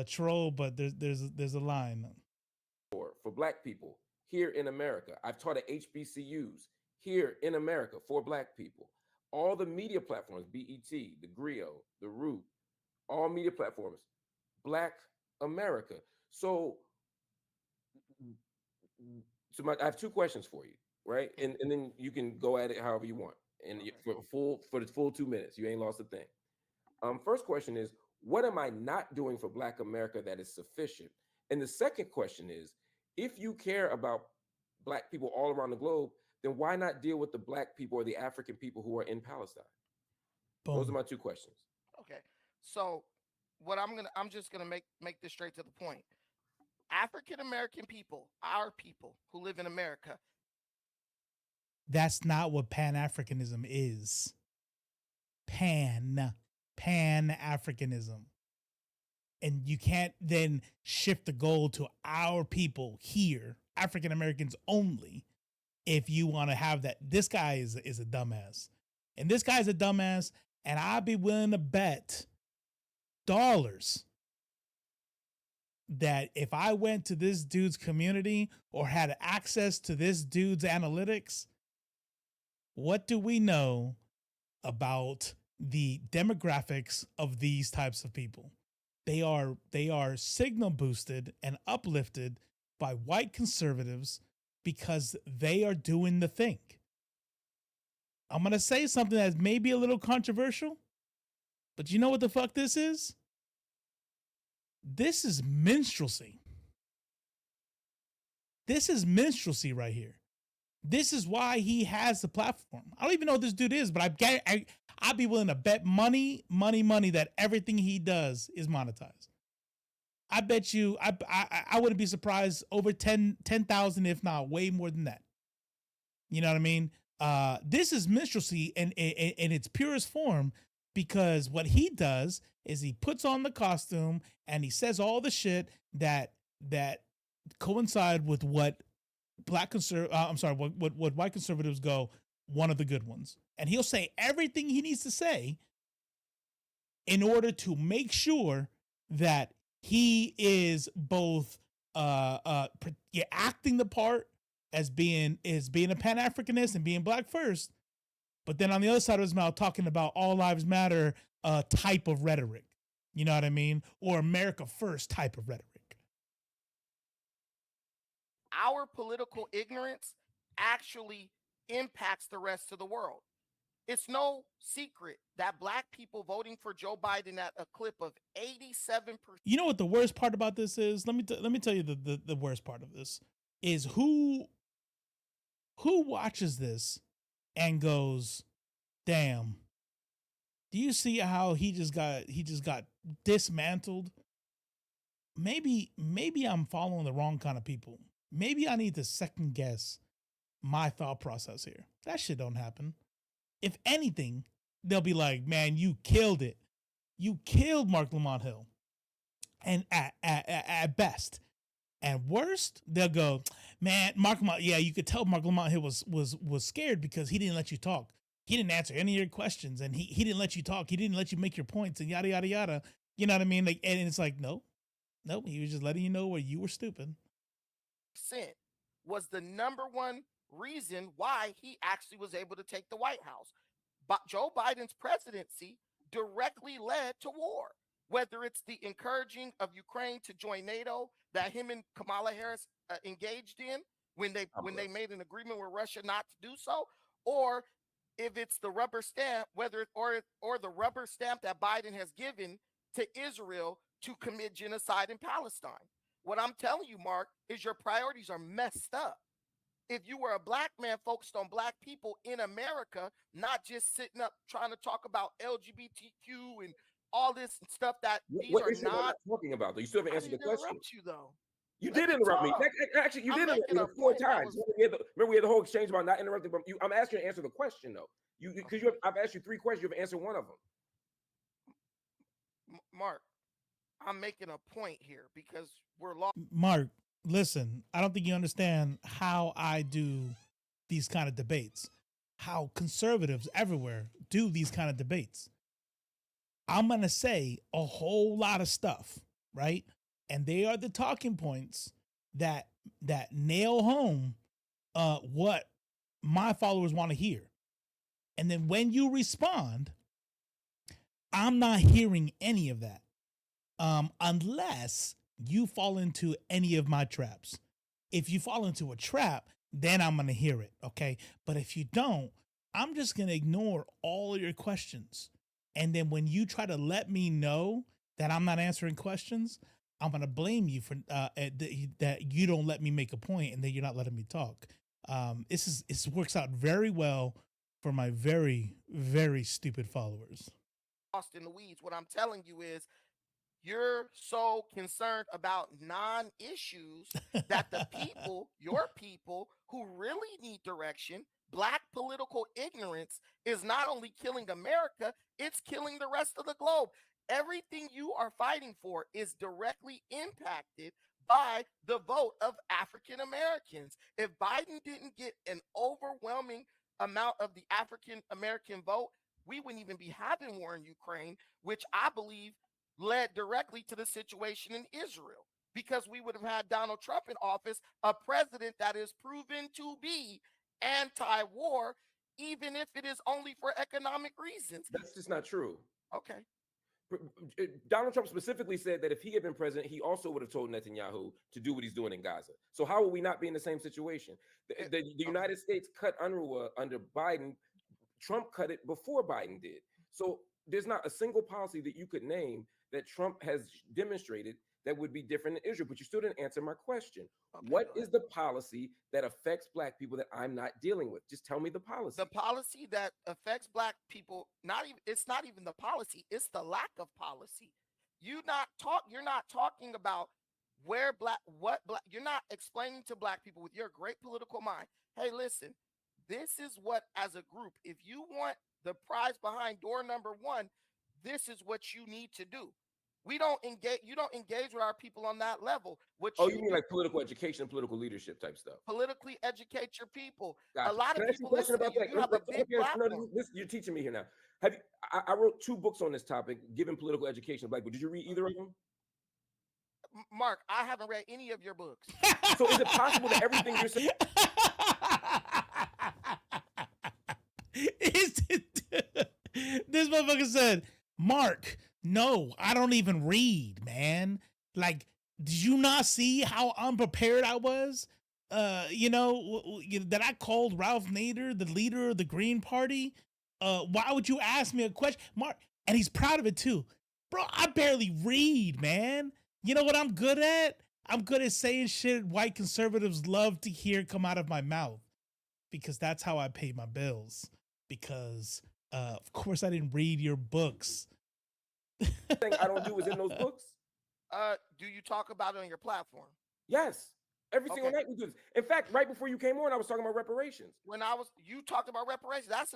troll, but there's a line. For Black people here in America. I've taught at HBCUs here in America for Black people. All the media platforms, BET, the Griot, the Root, all media platforms, Black America. So I have 2 questions for you, right? And then you can go at it however you want. And for the full 2 minutes, you ain't lost a thing. First question is, what am I not doing for Black America that is sufficient? And the second question is, if you care about Black people all around the globe, then why not deal with the Black people or the African people who are in Palestine? Boom. Those are my 2 questions. Okay. So I'm just gonna make this straight to the point. African American people, our people who live in America. That's not what Pan-Africanism is. Pan-Africanism. And you can't then shift the goal to our people here, African Americans only, if you want to have that. This guy is a dumbass. And this guy's a dumbass, and I'd be willing to bet dollars that if I went to this dude's community or had access to this dude's analytics, what do we know about the demographics of these types of people? They are signal boosted and uplifted by white conservatives because they are doing the thing. I'm going to say something that's maybe a little controversial, but you know what the fuck this is? This is minstrelsy. This is minstrelsy right here. This is why he has the platform. I don't even know who this dude is, but I'd be willing to bet money that everything he does is monetized. I bet you, I wouldn't be surprised over 10,000, if not way more than that. You know what I mean? This is minstrelsy in its purest form, because what he does is he puts on the costume and he says all the shit that coincide with what white conservatives go, one of the good ones. And he'll say everything he needs to say in order to make sure that he is both acting the part as being a Pan-Africanist and being Black first, but then on the other side of his mouth talking about all lives matter type of rhetoric. You know what I mean? Or America first type of rhetoric. Our political ignorance actually impacts the rest of the world. It's no secret that Black people voting for Joe Biden at a clip of 87%. You know what the worst part about this is? Let me tell you the worst part of this is who watches this and goes, damn, do you see how he just got dismantled? Maybe I'm following the wrong kind of people. Maybe I need to second guess my thought process here. That shit don't happen. If anything, they'll be like, man, you killed it. You killed Marc Lamont Hill. And at best. And worst, they'll go, Man, Marc Lamont, yeah, you could tell Marc Lamont here was scared because he didn't let you talk. He didn't answer any of your questions, and he didn't let you talk. He didn't let you make your points, and yada yada yada. You know what I mean? Like, and it's like, no, he was just letting you know where you were stupid. Was the number one reason why he actually was able to take the White House. But Joe Biden's presidency directly led to war. Whether it's the encouraging of Ukraine to join NATO that him and Kamala Harris engaged in when they made an agreement with Russia not to do so, or if it's the rubber stamp, or the rubber stamp that Biden has given to Israel to commit genocide in Palestine. What I'm telling you, Mark, is your priorities are messed up. If you were a black man focused on black people in America, not just sitting up trying to talk about LGBTQ and all this stuff that these are not talking about, though. You still haven't answered the question. Interrupt you though. You did interrupt me. Actually, you did interrupt me 4 times. Remember, we had the whole exchange about not interrupting. I'm asking you to answer the question though. I've asked you 3 questions. You've answered one of them. Mark, I'm making a point here because we're lost. Mark, listen, I don't think you understand how I do these kind of debates, how conservatives everywhere do these kind of debates. I'm going to say a whole lot of stuff, right? And they are the talking points that nail home what my followers want to hear. And then when you respond, I'm not hearing any of that unless you fall into any of my traps. If you fall into a trap, then I'm going to hear it, okay? But if you don't, I'm just going to ignore all of your questions. And then when you try to let me know that I'm not answering questions, I'm going to blame you for that you don't let me make a point and that you're not letting me talk. This works out very well for my very, very stupid followers. Lost in the weeds. What I'm telling you is you're so concerned about non-issues that the people, your people who really need direction, black political ignorance is not only killing America, it's killing the rest of the globe. Everything you are fighting for is directly impacted by the vote of African Americans. If Biden didn't get an overwhelming amount of the African American vote, we wouldn't even be having war in Ukraine, which I believe led directly to the situation in Israel, because we would have had Donald Trump in office, a president that is proven to be anti-war, even if it is only for economic reasons. That's just not true. Okay. Donald Trump specifically said that if he had been president, he also would have told Netanyahu to do what he's doing in Gaza. So how will we not be in the same situation? The United States cut UNRWA under Biden. Trump cut it before Biden did. So there's not a single policy that you could name that Trump has demonstrated that would be different in Israel. But you still didn't answer my question. Okay, what is the policy that affects black people that I'm not dealing with? Just tell me the policy. The policy that affects black people, it's not even the policy, it's the lack of policy. You're not talking about you're not explaining to black people with your great political mind. Hey, listen, this is what, as a group, if you want the prize behind door number 1, this is what you need to do. You don't engage with our people on that level. You mean like political education, political leadership type stuff? Politically educate your people. Gotcha. A lot of people listen to you. You have a big platform. You're teaching me here now. I wrote 2 books on this topic, giving political education to black people. Did you read either of them? Mark, I haven't read any of your books. So is it possible that everything you're saying? This motherfucker said, Mark, no, I don't even read, man. Like, did you not see how unprepared I was? That I called Ralph Nader the leader of the Green Party. Why would you ask me a question, Mark? And he's proud of it too, bro. I barely read, man. You know what I'm good at? I'm good at saying shit white conservatives love to hear come out of my mouth, because that's how I pay my bills. Because of course I didn't read your books. Thing I don't do is in those books. Do you talk about it on your platform? Yes. Every single night we do this. In fact, right before you came on, I was talking about reparations. You talked about reparations. That's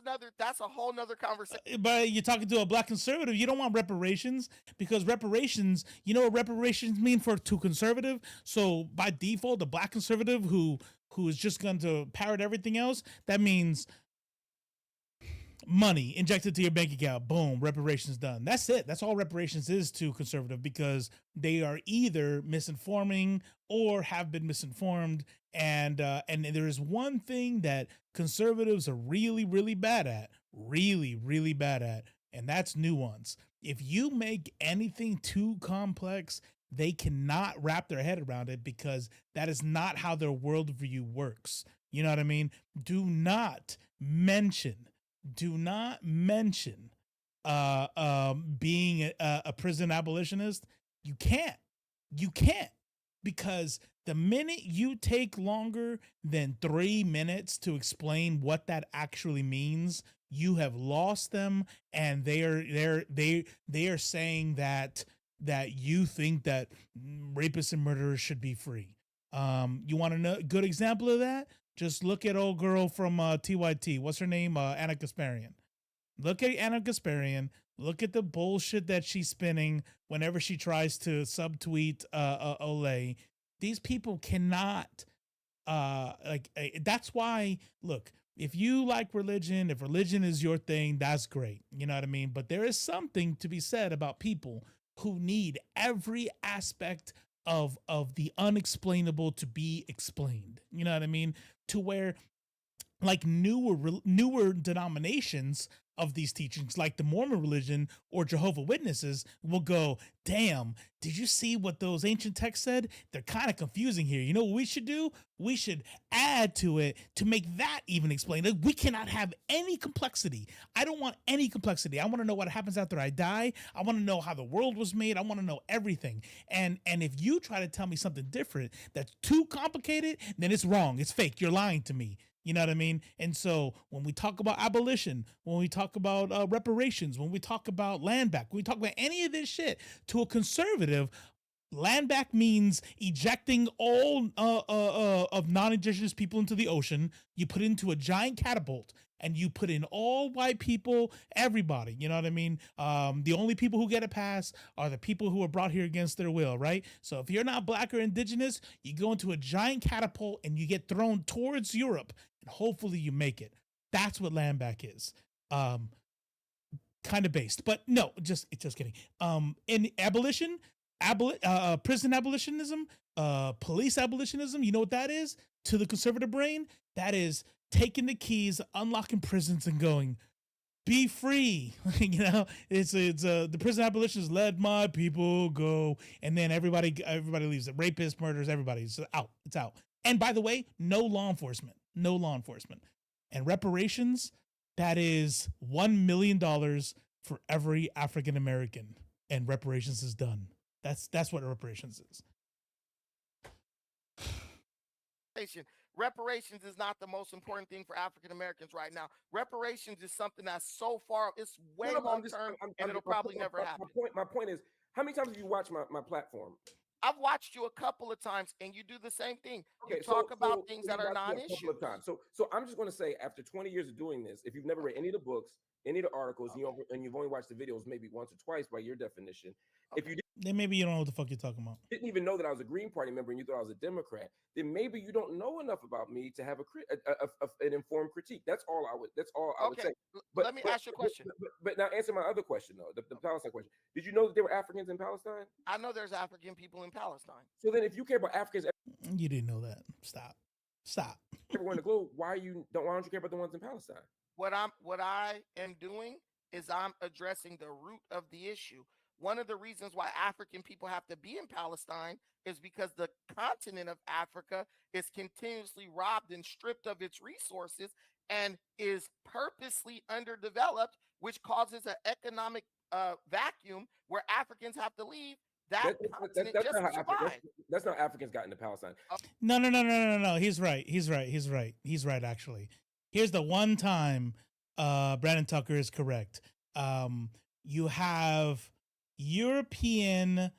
a whole nother conversation. But you're talking to a black conservative. You don't want reparations, because reparations, you know what reparations mean to conservative? So by default, the black conservative who who is just going to parrot everything else, that means money injected to your bank account. Boom, reparations done. That's it. That's all reparations is to conservative, because they are either misinforming or have been misinformed. And there is one thing that conservatives are really, really bad at, and that's nuance. If you make anything too complex, they cannot wrap their head around it, because that is not how their worldview works. You know what I mean? Do not mention being a prison abolitionist. You can't, because the minute you take longer than 3 minutes to explain what that actually means, you have lost them, and they are saying that you think that rapists and murderers should be free. You want to know a good example of that? Just look at old girl from TYT. What's her name? Anna Kasparian. Look at Anna Kasparian. Look at the bullshit that she's spinning whenever she tries to subtweet Olay. These people cannot that's why, look, if you like religion, if religion is your thing, that's great. You know what I mean? But there is something to be said about people who need every aspect of the unexplainable to be explained. You know what I mean? To where, like, newer denominations of these teachings, like the Mormon religion or Jehovah's Witnesses, will go, damn, did you see what those ancient texts said? They're kind of confusing here. You know what we should do? We should add to it to make that even explain. Like, we cannot have any complexity. I don't want any complexity. I want to know what happens after I die. I want to know how the world was made. I want to know everything. And if you try to tell me something different that's too complicated, then it's wrong. It's fake. You're lying to me. You know what I mean? And so when we talk about abolition, when we talk about reparations, when we talk about land back, when we talk about any of this shit, to a conservative, land back means ejecting all of non-indigenous people into the ocean. You put into a giant catapult, and you put in all white people, everybody. You know what I mean? The only people who get a pass are the people who are brought here against their will, right? So if you're not black or indigenous, you go into a giant catapult and you get thrown towards Europe, and hopefully you make it. That's what land back is. Kind of based, but no, just kidding. In abolition, prison abolitionism, police abolitionism, you know what that is? To the conservative brain, that is taking the keys, unlocking prisons, and going, be free. You know, it's the prison abolitionists, let my people go, and then everybody leaves. The rapists, murderers, everybody's out. It's out. And by the way, no law enforcement. And reparations, that is $1 million for every African American, and reparations is done. That's what reparations is. Reparations is not the most important thing for African Americans right now. Reparations is something that's so far, it's way long term, and it'll probably never happen. My point is, how many times have you watched my platform? I've watched you a couple of times, and you do the same thing. You talk about things that are non-issues. So I'm just going to say, after 20 years of doing this, if you've never read any of the books, any of the articles, and you've only watched the videos maybe once or twice by your definition, if you then maybe you don't know what the fuck you're talking about. Didn't even know that I was a Green Party member and you thought I was a Democrat, then maybe you don't know enough about me to have an informed critique. That's all I would say. But let me ask you a question. But now answer my other question, though, the Palestine question. Did you know that there were Africans in Palestine? I know there's African people in Palestine. So then if you care about Africans, you didn't know that. Stop. Everywhere in the globe, why don't you care about the ones in Palestine? What I am doing is I'm addressing the root of the issue. One of the reasons why African people have to be in Palestine is because the continent of Africa is continuously robbed and stripped of its resources and is purposely underdeveloped, which causes an economic vacuum where Africans have to leave that continent just to survive. That's not how Africans got into Palestine. No. He's right, actually. Here's the one time Brandon Tucker is correct. You have European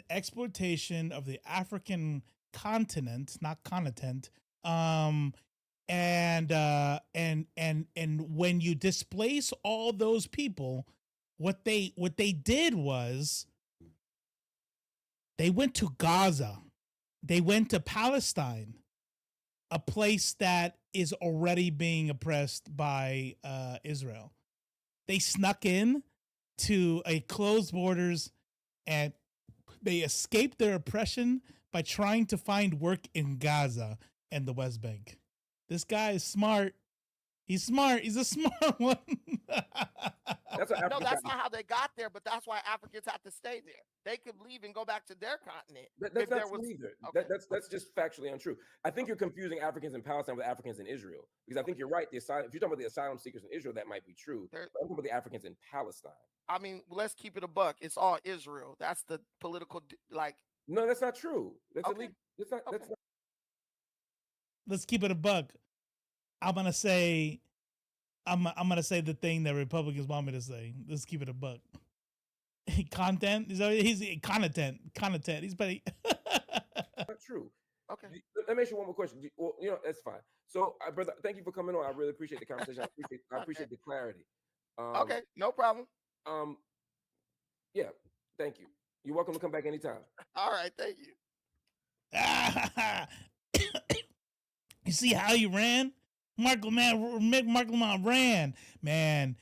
exploitation of the African continent, not continent, and when you displace all those people, what they did was they went to Gaza, they went to Palestine, a place that is already being oppressed by Israel. They snuck in to a closed borders and they escaped their oppression by trying to find work in Gaza and the West Bank. This guy is smart. He's smart. He's a smart one. No, that's not how they got there, but that's why Africans have to stay there. They could leave and go back to their continent. That's not true either. Okay. That's just factually untrue. I think you're confusing Africans in Palestine with Africans in Israel, because I think you're right. If you're talking about the asylum seekers in Israel, that might be true. But I'm talking about the Africans in Palestine. I mean, let's keep it a buck. It's all Israel. That's the political, like. No, that's not true. That's illegal. That's not. Let's keep it a buck. I'm gonna say the thing that Republicans want me to say. Let's keep it a buck. Content. He's content. He's pretty. Not true. Okay. Let me ask you one more question. Well, that's fine. So, brother, thank you for coming on. I really appreciate the conversation. I appreciate the clarity. Okay, no problem. Yeah, thank you. You're welcome to come back anytime. All right, thank you. You see how you ran? Marc Lamont ran. Man,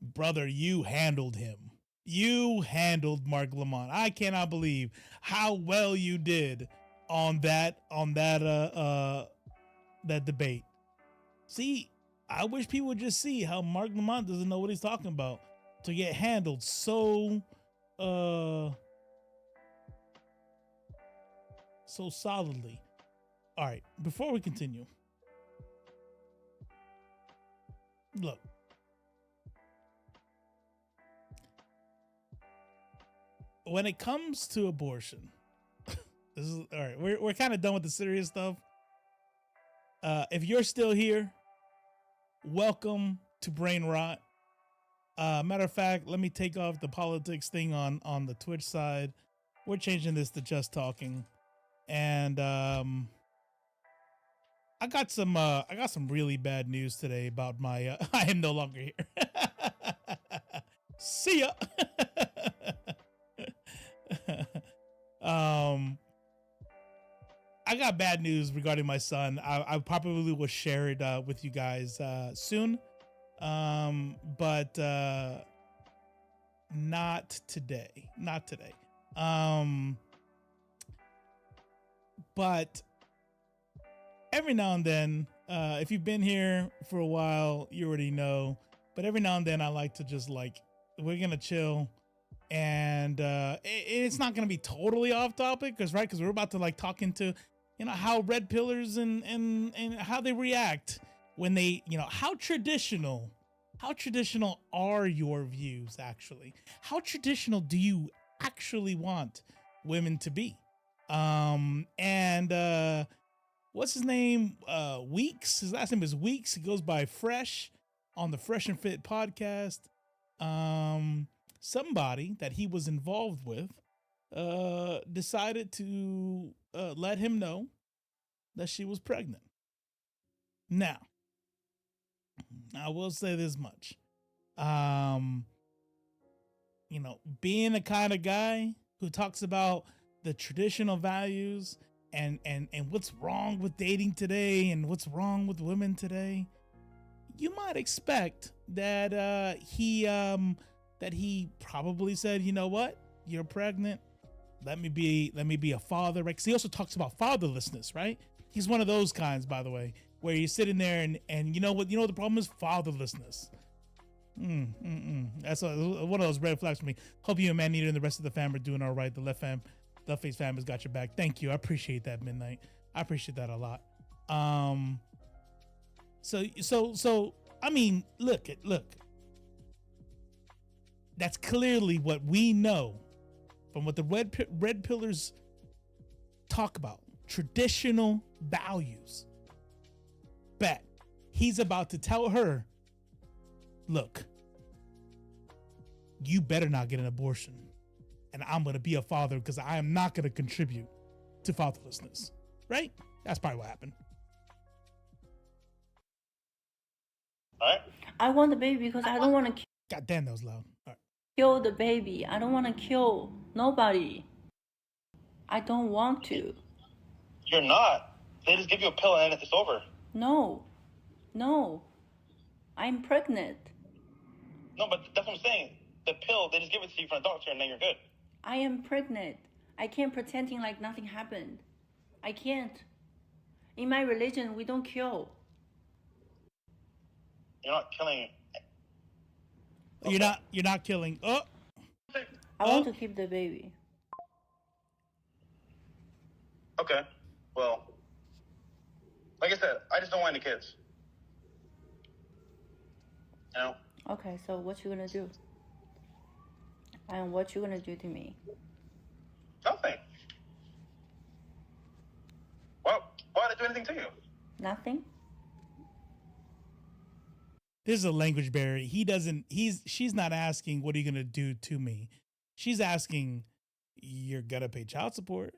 brother, you handled him. You handled Marc Lamont. I cannot believe how well you did on that debate. See, I wish people would just see how Marc Lamont doesn't know what he's talking about to get handled so solidly. All right, before we continue, look, when it comes to abortion, this is all right. We're kind of done with the serious stuff. If you're still here, welcome to Brain Rot. Matter of fact, let me take off the politics thing on the Twitch side. We're changing this to just talking, and I got some really bad news today about my. I am no longer here. See ya. I got bad news regarding my son. I probably will share it with you guys soon, but not today. Not today. But every now and then, if you've been here for a while, you already know. But every now and then, I like to just we're gonna chill, and it's not gonna be totally off topic, because we're about to talk into, how red pillars and how they react when they, how traditional are your views actually? How traditional do you actually want women to be? What's his name? Weeks. His last name is Weeks. He goes by Fresh on the Fresh and Fit podcast. Somebody that he was involved with decided to let him know that she was pregnant. Now, I will say this much. Being the kind of guy who talks about the traditional values and what's wrong with dating today and what's wrong with women today, you might expect that he probably said, you know what, you're pregnant, let me be a father, right? Because he also talks about fatherlessness, right? He's one of those kinds, by the way, where you're sitting there and you know what the problem is? Fatherlessness. That's one of those red flags for me. Hope you and Maneater and the rest of the fam are doing all right. The LeftFace fam has got your back. Thank you. I appreciate that, Midnight. I appreciate that a lot. So I mean, look. That's clearly what we know from what the red pillars talk about. Traditional values. Bet he's about to tell her, look, you better not get an abortion, and I'm going to be a father because I am not going to contribute to fatherlessness. Right? That's probably what happened. What? I want the baby because I don't want to God damn, that was loud. All right. Kill the baby. I don't want to kill nobody. I don't want to. You're not. They just give you a pill and then it's over. No. I'm pregnant. No, but that's what I'm saying. The pill, they just give it to you from a doctor and then you're good. I am pregnant. I can't pretending like nothing happened. I can't. In my religion, we don't kill. You're not killing. Okay. You're not killing. Oh. I want to keep the baby. Okay. Well, like I said, I just don't want any kids. You know? Okay, so what you gonna do? And what you gonna do to me? Nothing. Well, why did I do anything to you? Nothing. This is a language barrier. She's not asking, what are you going to do to me? She's asking, you're going to pay child support.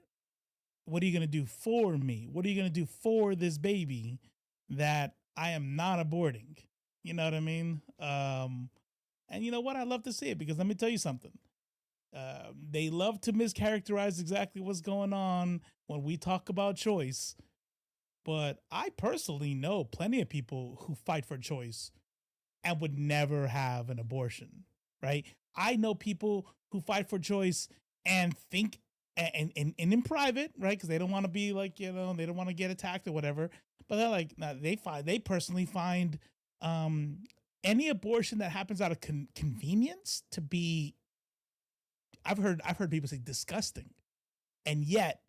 What are you going to do for me? What are you going to do for this baby that I am not aborting? You know what I mean? And you know what? I love to see it because let me tell you something. They love to mischaracterize exactly what's going on when we talk about choice. But I personally know plenty of people who fight for choice and would never have an abortion, right? I know people who fight for choice and think, and in private, right? Because they don't want to be like, they don't want to get attacked or whatever. But they're like, they personally find any abortion that happens out of convenience to be, I've heard people say disgusting. And yet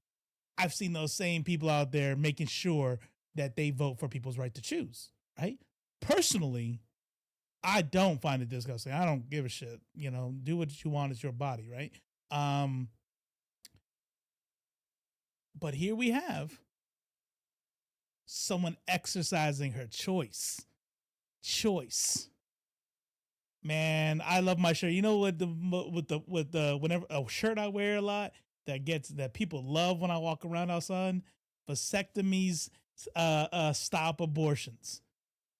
I've seen those same people out there making sure that they vote for people's right to choose, right? Personally, I don't find it disgusting. I don't give a shit. Do what you want. It's your body, right? But here we have someone exercising her choice. Man, I love my shirt. You know what? Whenever a shirt I wear a lot that people love when I walk around outside, vasectomies, stop abortions.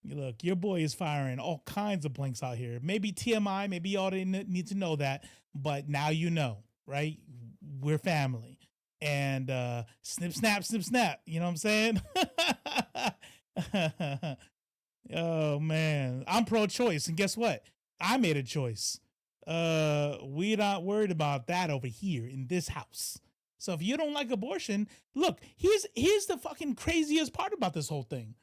Look, your boy is firing all kinds of blanks out here. Maybe TMI, maybe y'all didn't need to know that, but now you know, right? We're family. And snip, snap, snip, snap. You know what I'm saying? Oh, man. I'm pro-choice, and guess what? I made a choice. We're not worried about that over here in this house. So if you don't like abortion, look, here's the fucking craziest part about this whole thing.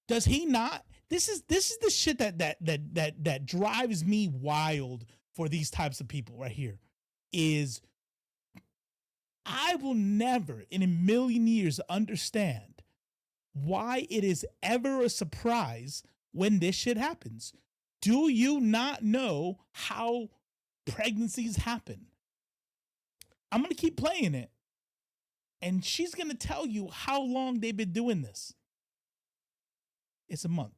Does he not? This is the shit that drives me wild for these types of people right here. Is I will never in a million years understand why it is ever a surprise when this shit happens. Do you not know how pregnancies happen? I'm going to keep playing it. And she's going to tell you how long they've been doing this. It's a month.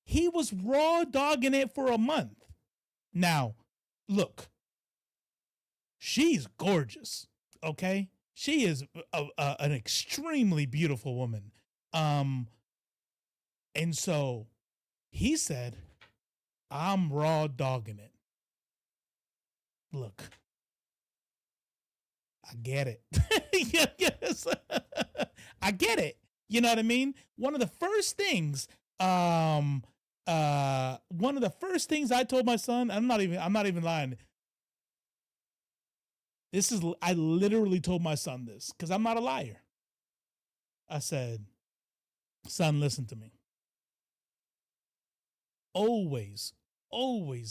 He was raw dogging it for a month. Now, look, she's gorgeous, okay? She is an extremely beautiful woman. And so he said, I'm raw dogging it. Look, I get it. Yes. I get it. You know what I mean? One of the first things I told my son, I'm not even lying. I literally told my son this because I'm not a liar. I said, son, listen to me. Always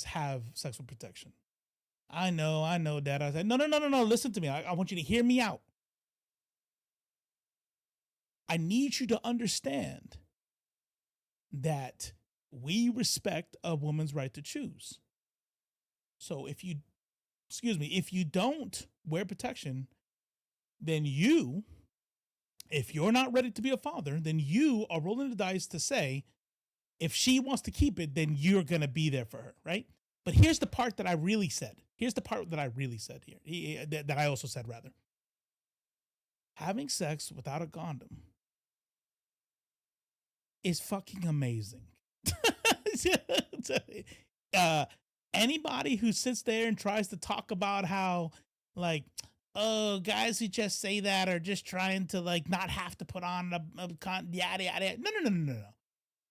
have sexual protection. I know, Dad. I said, no. Listen to me. I want you to hear me out. I need you to understand that we respect a woman's right to choose. So if you don't wear protection, then if you're not ready to be a father, then you are rolling the dice to say, if she wants to keep it, then you're going to be there for her, right? But here's the part that I really said. That I also said, rather. Having sex without a condom is fucking amazing. Anybody who sits there and tries to talk about how, like, oh, guys who just say that are just trying to like not have to put on yada yada. No.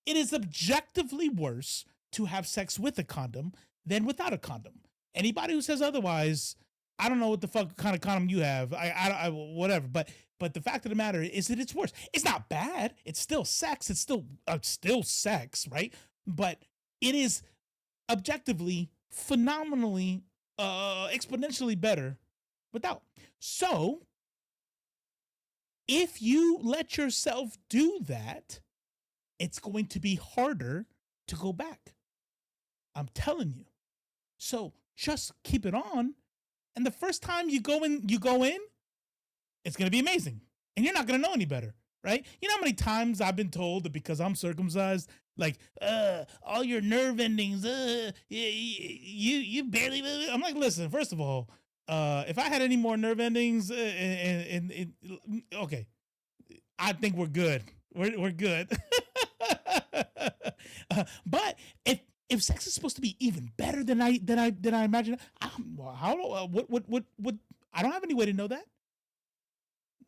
It is objectively worse to have sex with a condom than without a condom. Anybody who says otherwise, I don't know what the fuck kind of condom you have. I whatever. But the fact of the matter is that it's worse. It's not bad. It's still sex. It's still sex, right? But it is objectively, phenomenally, exponentially better without. So, if you let yourself do that, it's going to be harder to go back. I'm telling you. So just keep it on. And the first time you go in, it's going to be amazing. And you're not going to know any better, right? You know how many times I've been told that because I'm circumcised, like, all your nerve endings, you barely, I'm like, listen, first of all, if I had any more nerve endings, okay, I think we're good. We're good. But if sex is supposed to be even better than I imagine, what I don't have any way to know that.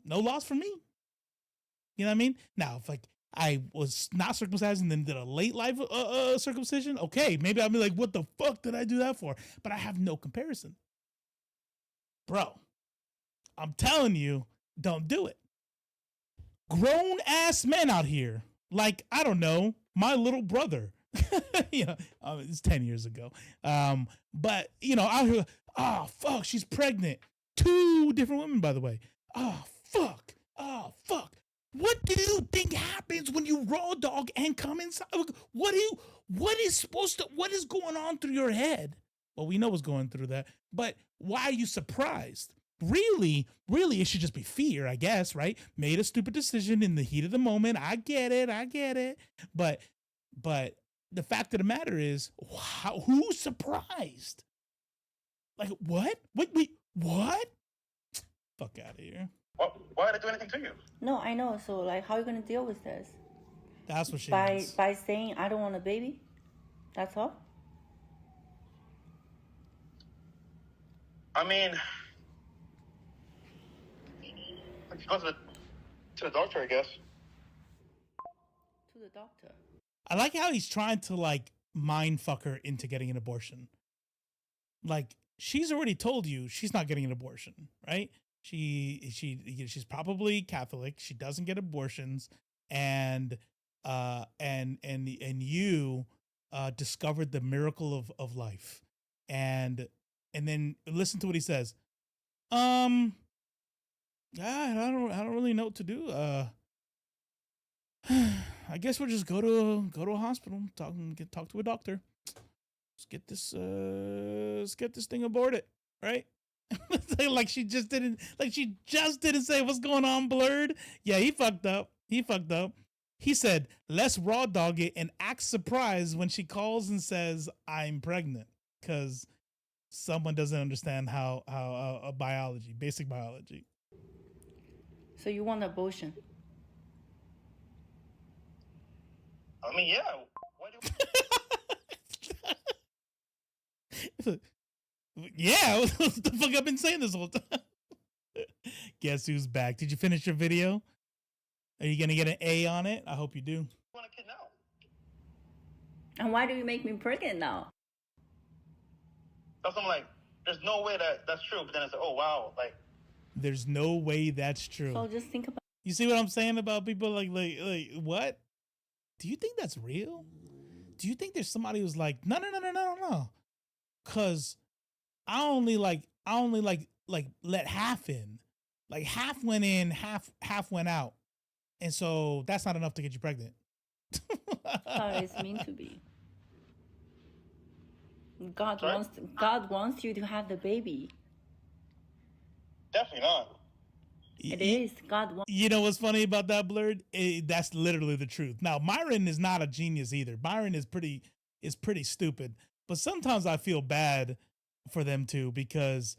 No loss for me. You know what I mean? Now, if like I was not circumcised and then did a late life circumcision, okay, maybe I'll be like, what the fuck did I do that for? But I have no comparison. Bro, I'm telling you, don't do it. Grown ass men out here, like, I don't know, my little brother. It's 10 years ago. But out here, oh fuck, she's pregnant. 2 different women, by the way. Oh fuck. What do you think happens when you raw dog and come inside? What is going on through your head? Well, we know what's going through that, but why are you surprised? Really, it should just be fear, I guess, right? Made a stupid decision in the heat of the moment. I get it. But the fact of the matter is, who's surprised? Like, what? Wait, what? Fuck out of here. Why did I do anything to you? No, I know. So, like, how are you going to deal with this? That's what she means. By saying, I don't want a baby? That's all? I mean, go to the doctor, I guess. To the doctor? I like how he's trying to, like, mind fuck her into getting an abortion. Like, she's already told you she's not getting an abortion, right? She's probably Catholic. She doesn't get abortions, and you discovered the miracle of life, and then listen to what he says. I don't really know what to do. I guess we'll just go to a hospital, talk to a doctor. Let's get this thing aborted, right? like she just didn't say what's going on, Blurred. Yeah, he fucked up. He said, let's raw dog it and act surprised when she calls and says I'm pregnant, because someone doesn't understand how basic biology. So you want abortion? I mean, yeah. Why do yeah, what the fuck I've been saying this whole time. Guess who's back? Did you finish your video? Are you gonna get an A on it? I hope you do. I want a kid now. And why do you make me pregnant now? That's I'm like, there's no way that's true. But then I said, oh wow, like. There's no way that's true. So just think about. You see what I'm saying about people like what? Do you think that's real? Do you think there's somebody who's like, no, because I only let half in, like half went in, half went out, and so that's not enough to get you pregnant. It's meant to be. God wants you to have the baby. Definitely not. It is. God wants. You know what's funny about that, Blurred? That's literally the truth. Now, Myron is not a genius either. Myron is pretty stupid. But sometimes I feel bad for them too, because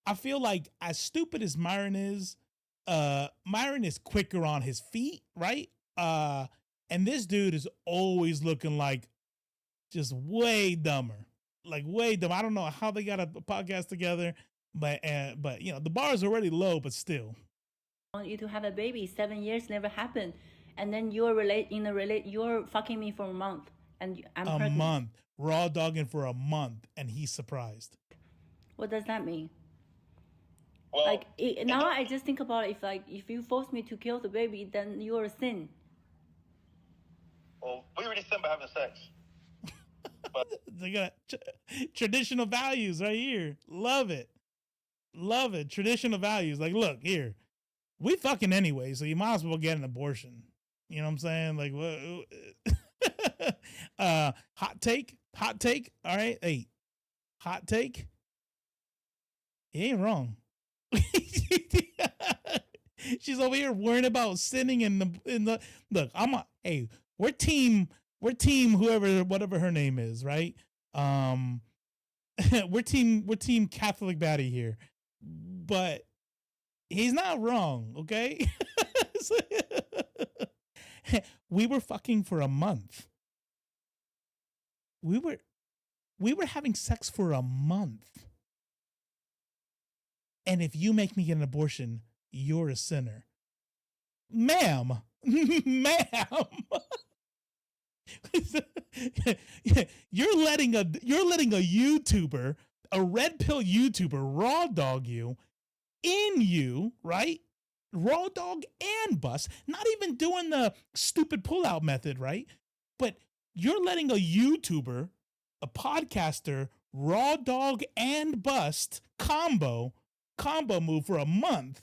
I feel like as stupid as Myron is quicker on his feet, right? And this dude is always looking like just way dumber. Like way dumb. I don't know how they got a podcast together. But the bar is already low, but still. I want you to have a baby. 7 years never happened, and then you're fucking me for a month, and I'm pregnant. A month, raw dogging for a month, and he's surprised. What does that mean? Well, now I just think about it, if you force me to kill the baby, then you're a sin. Well, we already sinned by having sex. But They got traditional values right here. Love it. Traditional values. Like, look here, we fucking anyway, so you might as well get an abortion. You know what I'm saying? Like, what? Hot take. All right, hey, hot take. He ain't wrong. She's over here worrying about sinning in the look. We're team whatever her name is, right? We're team Catholic baddie here, but he's not wrong, okay? We were fucking for a month. We were having sex for a month. And if you make me get an abortion, you're a sinner. Ma'am. You're letting a YouTuber, a red pill YouTuber, raw dog you, right? Raw dog and bust, not even doing the stupid pullout method, right? But you're letting a YouTuber, a podcaster, raw dog and bust combo move for a month,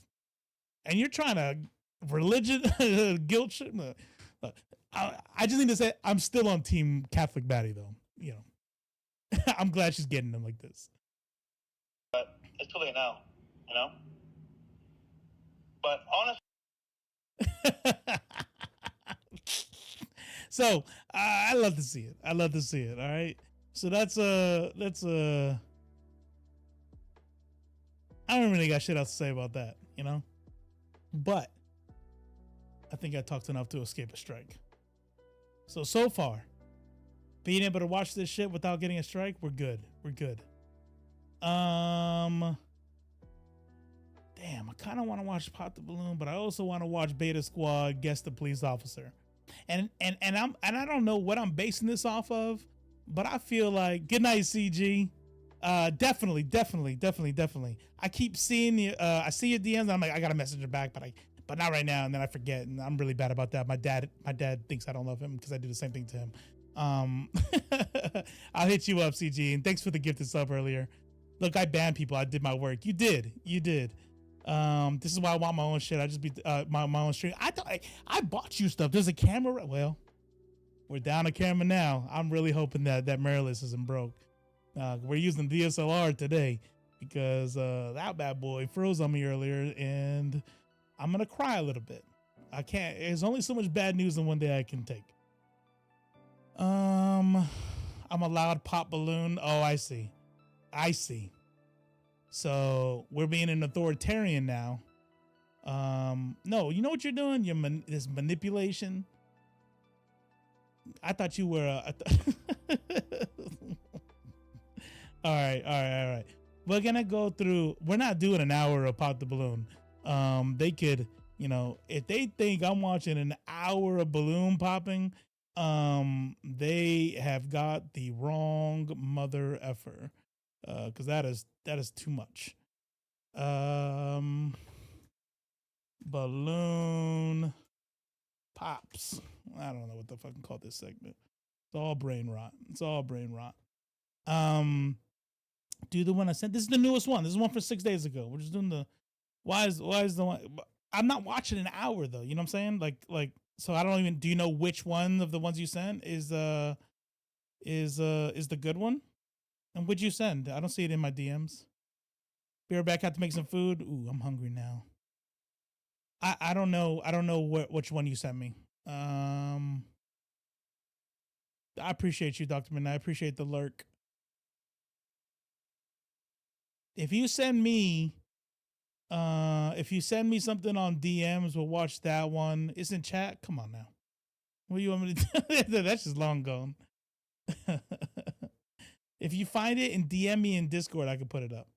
and you're trying to religion guilt shit. I just need to say I'm still on team Catholic baddie though. You know, I'm glad she's getting them like this. But it's too late now, you know. But honestly, so I love to see it. All right. So that's I don't really got shit else to say about that, you know? But I think I talked enough to escape a strike. So far, being able to watch this shit without getting a strike, we're good. Damn, I kind of want to watch Pop the Balloon, but I also want to watch Beta Squad Guess the Police Officer. And I don't know what I'm basing this off of, but I feel like, good night, CG. Definitely. I keep seeing you. I see your DMs. And I'm like, I gotta message her back, but not right now. And then I forget, and I'm really bad about that. My dad thinks I don't love him because I do the same thing to him. I'll hit you up, CG, and thanks for the gifted sub earlier. Look, I banned people. I did my work. You did. This is why I want my own shit. I just be my own stream. I thought I bought you stuff. There's a camera. Well, we're down a camera now. I'm really hoping that mirrorless isn't broke. We're using DSLR today because that bad boy froze on me earlier, and I'm gonna cry a little bit. I can't. There's only so much bad news in one day I can take. I'm allowed pop balloon. Oh, I see. So we're being an authoritarian now. No, you know what you're doing? This manipulation. I thought you were. All right. We're gonna go through. We're not doing an hour of Pop the Balloon. They could, if they think I'm watching an hour of balloon popping, they have got the wrong mother effer. Because that is too much. Balloon pops. I don't know what the fucking call this segment. It's all brain rot. Do the one I sent. This is the newest one. This is one for 6 days ago. We're just doing the. Why is the one? I'm not watching an hour though. You know what I'm saying? Like. So I don't even. Do you know which one of the ones you sent is the good one? And what'd you send? I don't see it in my DMs. Be right back. Have to make some food. Ooh, I'm hungry now. I don't know. I don't know which one you sent me. I appreciate you, Dr. Midnight. I appreciate the lurk. If you send me something on DMs, we'll watch that one. It's in chat. Come on now. What do you want me to do? That's just long gone. If you find it and DM me in Discord, I can put it up.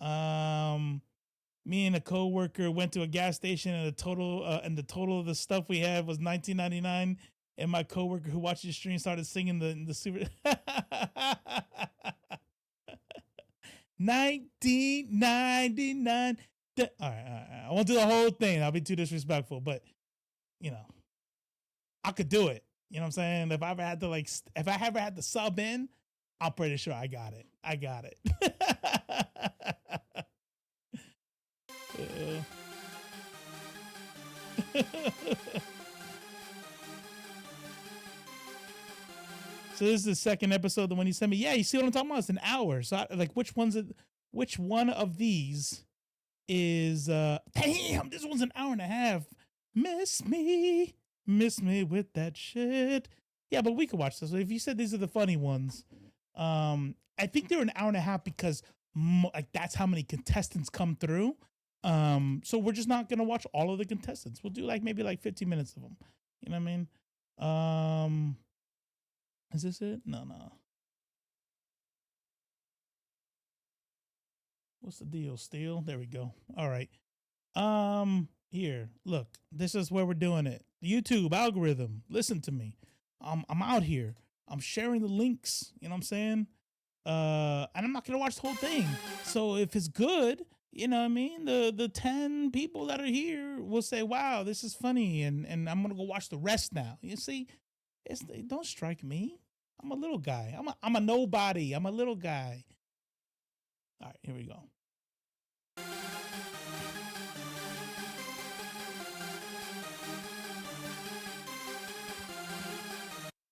Me and a coworker went to a gas station, and the total of the stuff we had was $19.99. And my coworker who watched the stream started singing the super $19.99. All right. I won't do the whole thing. I'll be too disrespectful, but you know, I could do it. You know what I'm saying? If I ever had to sub in, I'm pretty sure I got it. So this is the second episode, the one you sent me. Yeah, you see what I'm talking about? It's an hour. So which one of these is damn, this one's an hour and a half. Miss me with that shit. Yeah, but we could watch this. So if you said these are the funny ones, I think they're an hour and a half because that's how many contestants come through. So we're just not gonna watch all of the contestants. We'll do maybe 15 minutes of them. You know what I mean? Is this it? No. What's the deal? Steel? There we go. All right. Here, look. This is where we're doing it. YouTube algorithm. Listen to me. I'm out here. I'm sharing the links. You know what I'm saying? And I'm not gonna watch the whole thing. So if it's good, you know what I mean? The 10 people that are here will say, "Wow, this is funny," and I'm gonna go watch the rest now. You see, don't strike me. I'm a little guy. I'm a nobody. I'm a little guy. All right, here we go.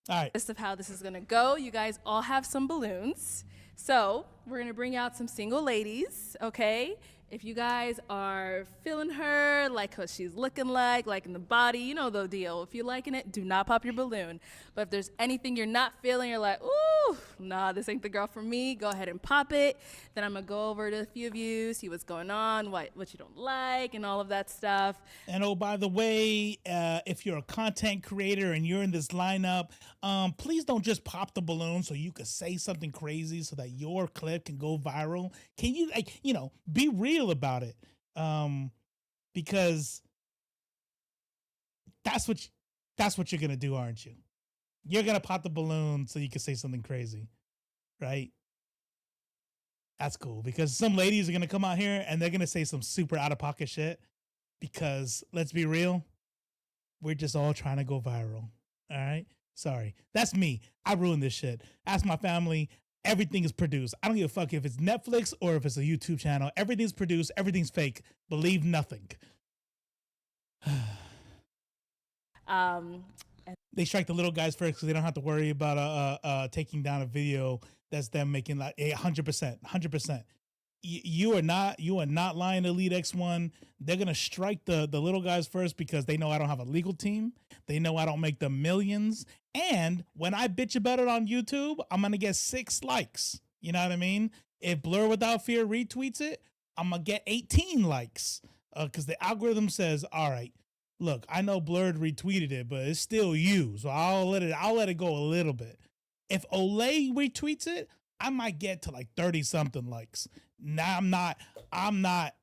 All right. List of how this is gonna go. You guys all have some balloons. So we're gonna bring out some single ladies, okay? If you guys are feeling her, like what she's looking like in the body, you know the deal. If you're liking it, do not pop your balloon. But if there's anything you're not feeling, you're like, ooh, nah, this ain't the girl for me, go ahead and pop it. Then I'm gonna go over to a few of you, see what's going on, what you don't like, and all of that stuff. And oh, by the way, if you're a content creator and you're in this lineup, please don't just pop the balloon so you could say something crazy so that your clip can go viral. Can you, be real about it? Because that's what you're gonna do, aren't you? You're gonna pop the balloon so you can say something crazy, right? That's cool, because some ladies are gonna come out here and they're gonna say some super out of pocket shit, because let's be real, we're just all trying to go viral. All right, sorry, that's me. I ruined this shit. Ask my family. Everything is produced. I don't give a fuck if it's Netflix or if it's a YouTube channel. Everything's produced. Everything's fake. Believe nothing. They strike the little guys first because they don't have to worry about taking down a video that's them making 100%. You are not lying to Elite X1. They're gonna strike the little guys first because they know I don't have a legal team. They know I don't make the millions. And when I bitch about it on YouTube, I'm gonna get 6 likes. You know what I mean? If Blur Without Fear retweets it, I'm gonna get 18 likes. Because the algorithm says, all right, look, I know Blurred retweeted it, but it's still you, so I'll let it go a little bit. If Olay retweets it, I might get to 30 something likes. Now I'm not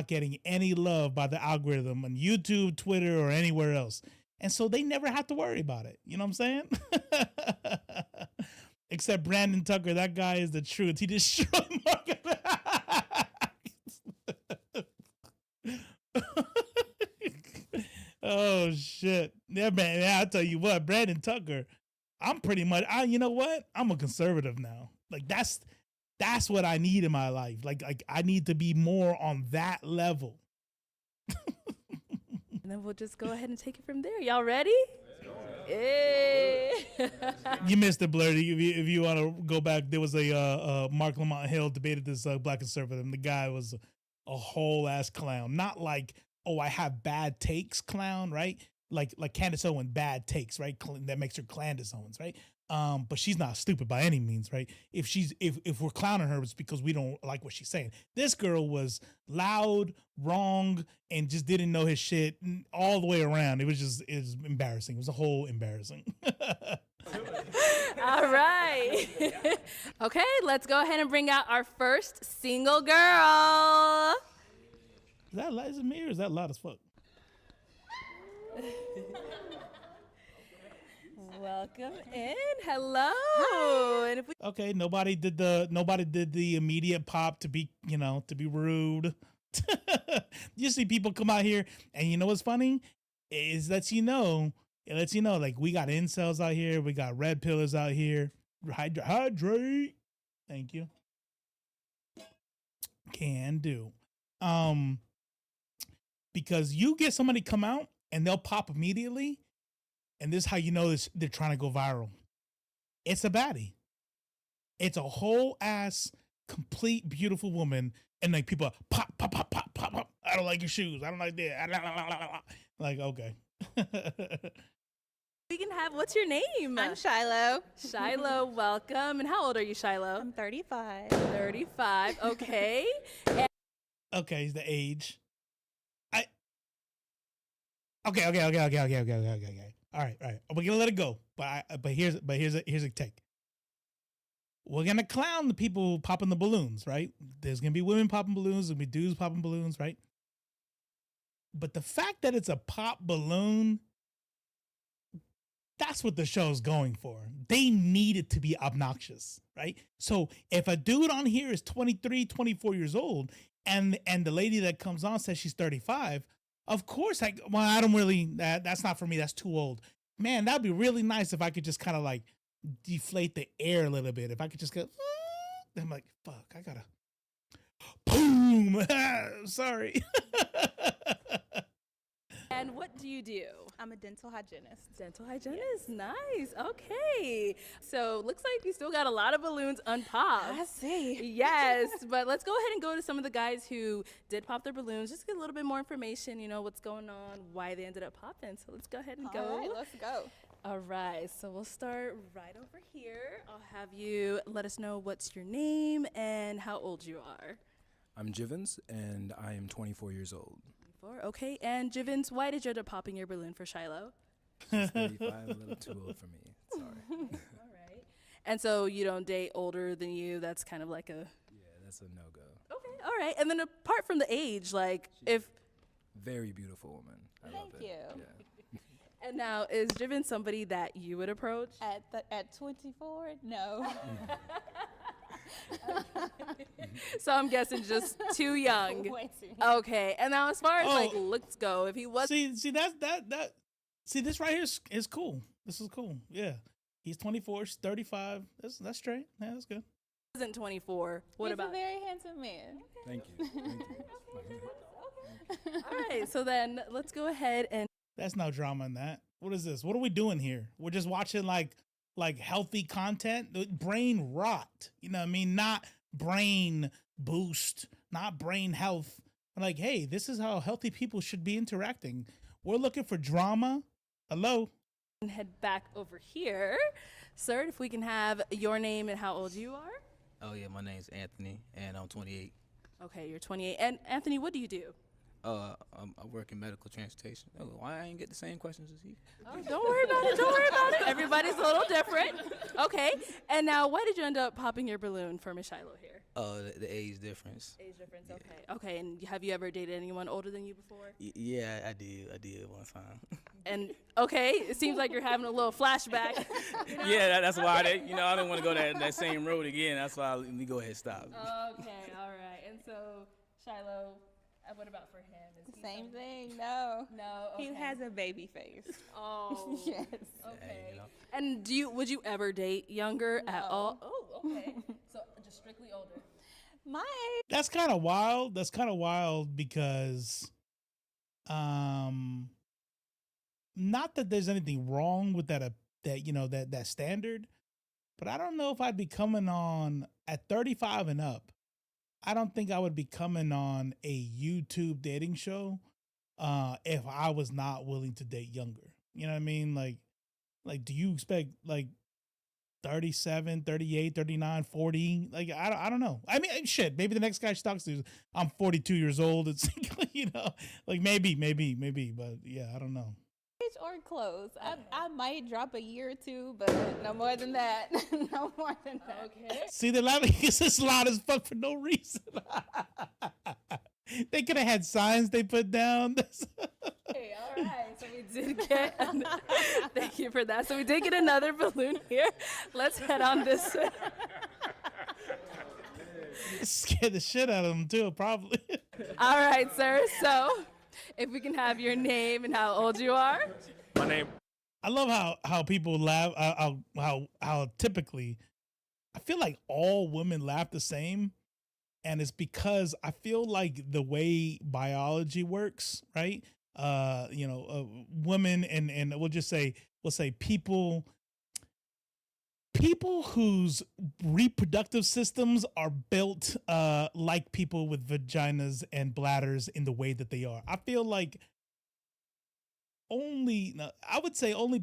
getting any love by the algorithm on YouTube, Twitter, or anywhere else. And so they never have to worry about it. You know what I'm saying? Except Brandon Tucker, that guy is the truth. He destroyed market. Oh shit. Yeah, man. Yeah, I'll tell you what, Brandon Tucker, I'm pretty much you know what? I'm a conservative now. That's what I need in my life. Like I need to be more on that level. And then we'll just go ahead and take it from there. Y'all ready? Hey. You missed it, Blurry. If you want to go back, there was a Marc Lamont Hill debated this black conservative, and the guy was a whole ass clown. Not like, oh, I have bad takes clown, right? Like Candace Owen, bad takes, right? That makes her Candace Owens, right? But she's not stupid by any means, right? If we're clowning her, it's because we don't like what she's saying. This girl was loud, wrong, and just didn't know his shit all the way around. It was embarrassing. It was a whole embarrassing. All right. Okay, let's go ahead and bring out our first single girl. Is it me or is that loud as fuck? Welcome in. Hello. Hi. And if we Okay, nobody did the immediate pop to be rude. You see people come out here, and you know what's funny? It lets you know, like, we got incels out here, we got red pillars out here. Hydrate. Thank you. Can do. Because you get somebody come out and they'll pop immediately, and this is how you know they're trying to go viral. It's a baddie. It's a whole ass, complete, beautiful woman, and like people are pop, pop, pop, pop, pop, pop. I don't like your shoes. I don't like that. Like, okay. We can have, what's your name? I'm Shiloh. Shiloh, welcome. And how old are you, Shiloh? I'm 35. 35, okay. Okay, is the age. Okay. All right. We're gonna let it go. But here's a take. We're gonna clown the people popping the balloons, right? There's gonna be women popping balloons, there's gonna be dudes popping balloons, right? But the fact that it's a pop balloon, that's what the show's going for. They need it to be obnoxious, right? So if a dude on here is 23, 24 years old, and the lady that comes on says she's 35, of course, I don't really, that's not for me, that's too old. Man, that'd be really nice if I could just kind of like deflate the air a little bit. If I could just go, I'm like, fuck, I gotta, boom, sorry. And what do you do? I'm a dental hygienist. Dental hygienist, nice. Okay. So looks like you still got a lot of balloons unpopped. I see. Yes, but let's go ahead and go to some of the guys who did pop their balloons, just to get a little bit more information, what's going on, why they ended up popping. So let's go ahead and go. All right, let's go. All right, so we'll start right over here. I'll have you let us know what's your name and how old you are. I'm Jivens, and I am 24 years old. Okay, and Jivens, why did you end up popping your balloon for Shiloh? She's 35, a little too old for me. Sorry. All right. And so you don't date older than you? That's kind of like a... Yeah, that's a no-go. Okay, all right. And then apart from the age, like, if... Very beautiful woman. I love Thank it. you. Yeah. And now, is Jivens somebody that you would approach? At 24? No. So I'm guessing just too young. Way too young. Okay, and now as far as like looks go, if he was see this right here is cool. This is cool. Yeah, he's 24, she's 35. That's straight. Yeah, that's good. Wasn't 24. What He's about? a very handsome man. Thank you. Thank you. All right, so then let's go ahead and. That's no drama in that. What is this? What are we doing here? We're just watching like healthy content, brain rot. You know what I mean? Not brain boost, not brain health. Like, hey, this is how healthy people should be interacting. We're looking for drama. Hello? And head back over here. Sir, if we can have your name and how old you are. Oh, yeah, my name's Anthony, and I'm 28. Okay, you're 28. And Anthony, what do you do? I work in medical transportation. Oh, why I ain't get the same questions as he? Oh, don't worry about it. Don't worry about it. Everybody's a little different. Okay. And now, why did you end up popping your balloon for Miss Shiloh here? The age difference. Age difference. Yeah. Okay. Okay. And have you ever dated anyone older than you before? Yeah, I did one time. And okay, it seems like you're having a little flashback. Yeah, that's why I don't want to go that same road again. That's why we go ahead and stop. Okay. All right. And so, Shiloh. What about for him? Same thing. No. No. Okay. He has a baby face. Oh. Yes. Okay. And would you ever date younger at all? Oh, okay. So just strictly older. My age. That's kind of wild. That's kind of wild because, not that there's anything wrong with that standard, but I don't know if I'd be coming on at 35 and up. I don't think I would be coming on a YouTube dating show if I was not willing to date younger. You know what I mean? Like do you expect like 37, 38, 39, 40? Like, I don't know. I mean, shit, maybe the next guy she talks to, I'm 42 years old. It's, like maybe, but yeah, I don't know. age or close. I might drop a year or two, but no more than that. No more than that. Okay. See, they're laughing because it's loud as fuck for no reason. They could have had signs they put down. Okay, all right. So we did get. Thank you for that. So we did get another balloon here. Let's head on this way. Scared the shit out of them too, probably. All right, sir. So, if we can have your name and how old you are. My name. I love how people laugh. How typically, I feel like all women laugh the same, and it's because I feel like the way biology works, right? Women and we'll say people whose reproductive systems are built like people with vaginas and bladders in the way that they are. I feel like only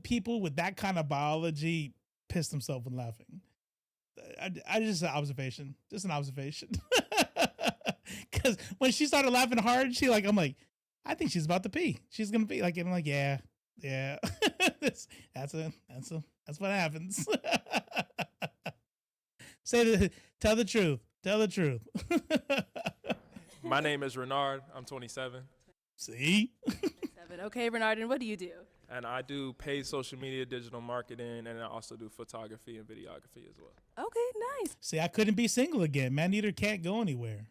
people with that kind of biology piss themselves when laughing. I just an observation. Because when she started laughing hard, I'm like, I think she's about to pee. She's gonna pee. Like, and I'm like, yeah. that's what happens. Tell the truth. My name is Renard. I'm 27. See? Okay, Renard, and what do you do? And I do paid social media, digital marketing, and I also do photography and videography as well. Okay, nice. See, I couldn't be single again. Man Eater can't go anywhere.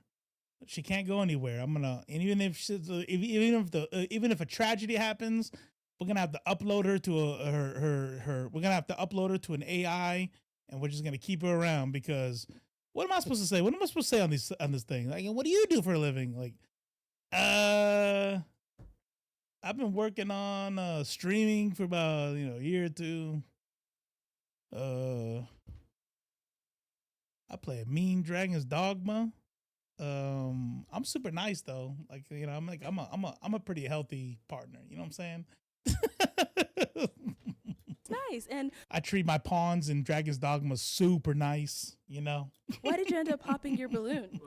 She can't go anywhere. And even if a tragedy happens, we're gonna have to upload her to we're gonna have to upload her to an AI, and we're just gonna keep her around because what am I supposed to say? What am I supposed to say on this thing? Like, what do you do for a living? Like, I've been working on streaming for about a year or two. I play a Mean Dragon's Dogma. I'm super nice though. Like, I'm a pretty healthy partner. You know what I'm saying? Nice. And I treat my pawns in Dragon's Dogma super nice. Why did you end up popping your balloon?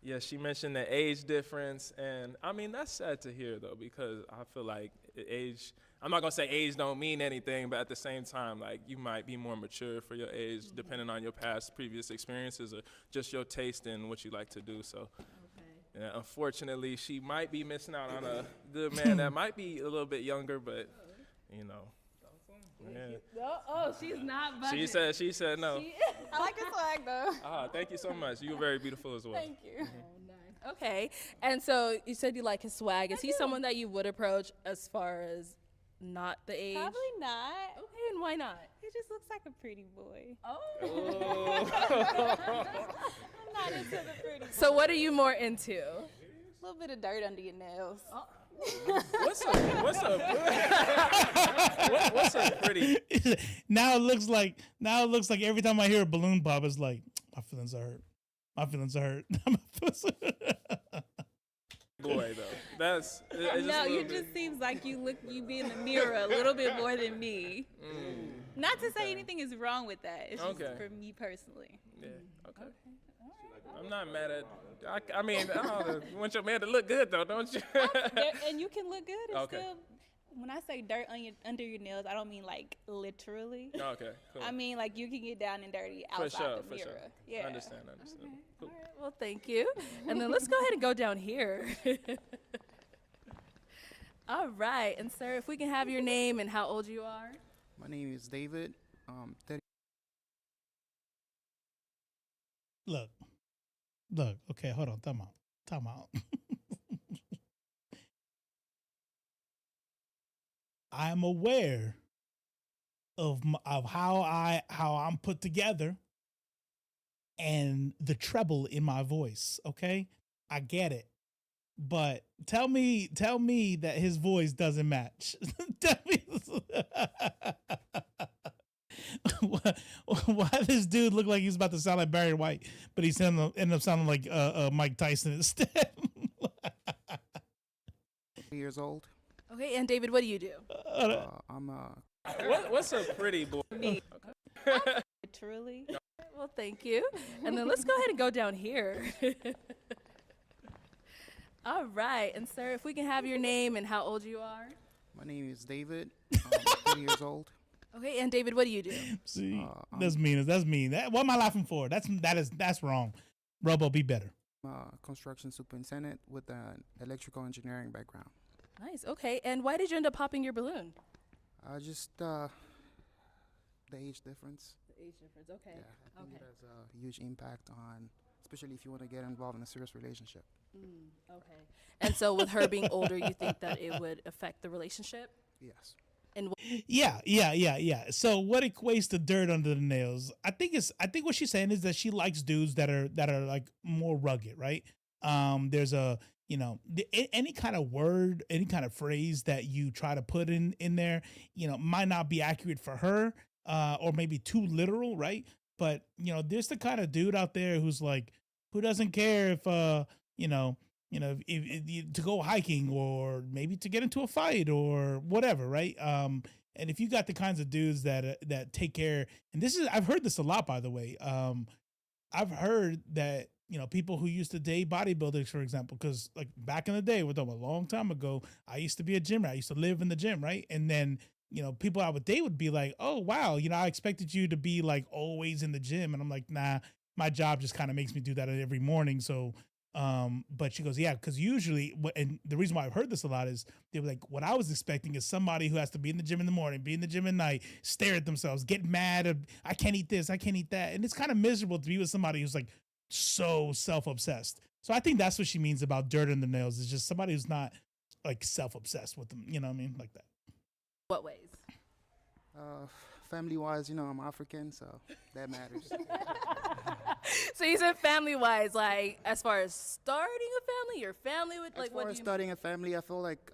Yeah, she mentioned the age difference, and I mean that's sad to hear though, because I feel like age. I'm not gonna say age don't mean anything, but at the same time, like you might be more mature for your age, depending on your previous experiences, or just your taste in what you like to do. So, yeah, unfortunately, she might be missing out on a good man that might be a little bit younger, but Yeah. She's not budging. She said no. I like your swag though. Thank you so much. You were very beautiful as well. Thank you. Nice. Okay. And so you said you like his swag. Is he someone that you would approach as far as not the age? Probably not. Okay, and why not? He just looks like a pretty boy. Oh. I'm not into the pretty boy. So what are you more into? A little bit of dirt under your nails. Oh. What's a pretty? Now it looks like every time I hear a balloon pop, it's like my feelings are hurt. Boy, though, that's no. You just seems like you be in the mirror a little bit more than me. Not to say anything is wrong with that. It's just for me personally. Yeah. Okay. I'm not mad at. I mean, you want your man to look good though, don't you? And you can look good. Okay. Still, when I say dirt under your nails, I don't mean like literally. Okay, cool. I mean like you can get down and dirty outside the mirror. Yeah. I understand. Okay. Cool. All right, well, thank you. And then let's go ahead and go down here. All right. And sir, if we can have your name and how old you are. My name is David. 30. Look, okay, hold on, time out. I'm aware of how I'm put together and the treble in my voice, okay? I get it. But tell me that his voice doesn't match. Tell me why this dude look like he's about to sound like Barry White, but he's end up sounding like Mike Tyson instead. Years old. Okay, and David, what do you do? I'm What's a pretty boy? Me. Literally. Well, thank you. And then let's go ahead and go down here. All right, and sir, if we can have your name and how old you are. My name is David. 30 years old. Okay, and David, what do you do? See, that's mean. That's mean. What am I laughing for? That's wrong. Robo, be better. Construction superintendent with an electrical engineering background. Nice. Okay, and why did you end up popping your balloon? Just the age difference. The age difference. Okay. Yeah, I think it has a huge impact on, especially if you want to get involved in a serious relationship. Okay. And so, with her being older, you think that it would affect the relationship? Yes. And yeah. So what equates to dirt under the nails? I think what she's saying is that she likes dudes that are like more rugged, right? There's any kind of word, any kind of phrase that you try to put in there, might not be accurate for her, or maybe too literal, right? But there's the kind of dude out there who's like, who doesn't care if if to go hiking or maybe to get into a fight or whatever, right? And if you got the kinds of dudes that take care, and I've heard this a lot, by the way. I've heard that people who used to date bodybuilders, for example, because like back in the day, we're talking a long time ago, I used to be a gym rat. I used to live in the gym, right? And then people I would date would be like, oh wow, I expected you to be like always in the gym, and I'm like, nah, my job just kind of makes me do that every morning, so. But she goes, yeah, because usually, and the reason why I've heard this a lot is they were like, what I was expecting is somebody who has to be in the gym in the morning, be in the gym at night, stare at themselves, get mad, I can't eat this, I can't eat that. And it's kind of miserable to be with somebody who's like so self-obsessed. So I think that's what she means about dirt in the nails, is just somebody who's not like self-obsessed with them. You know what I mean? Like that. What ways? Family-wise, I'm African, so that matters. So you said family-wise, like as far as starting a family, your family would like. As far as starting a family, I feel like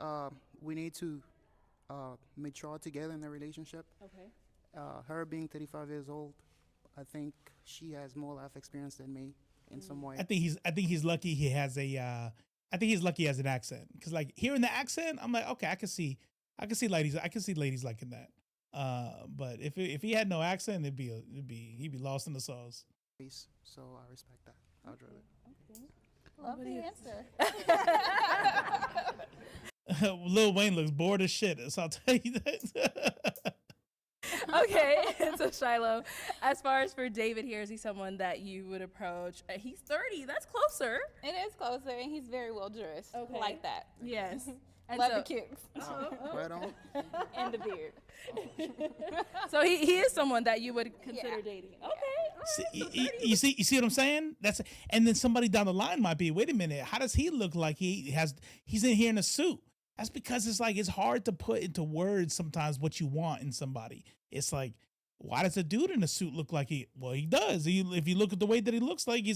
we need to mature together in the relationship. Okay. Her being 35 years old, I think she has more life experience than me in some way. I think he's lucky he has a. I think he's lucky he has an accent, because like hearing the accent, I'm like, okay, I can see ladies liking that. But if he had no accent, he'd be lost in the sauce. So I respect that. I'll draw it. Love the answer. Lil Wayne looks bored as shit, so I'll tell you that. Okay, so Shiloh, as far as for David here, is he someone that you would approach? He's 30, that's closer. It is closer, and he's very well dressed. Okay. Like that. Yes. And love so, the kicks. Right on. And the beard. So he is someone that you would consider dating. Okay. You see what I'm saying? And then somebody down the line might be, wait a minute, how does he look like he's in here in a suit? That's because it's hard to put into words sometimes what you want in somebody. It's like, why does a dude in a suit look like he does? If you look at the way that he looks like he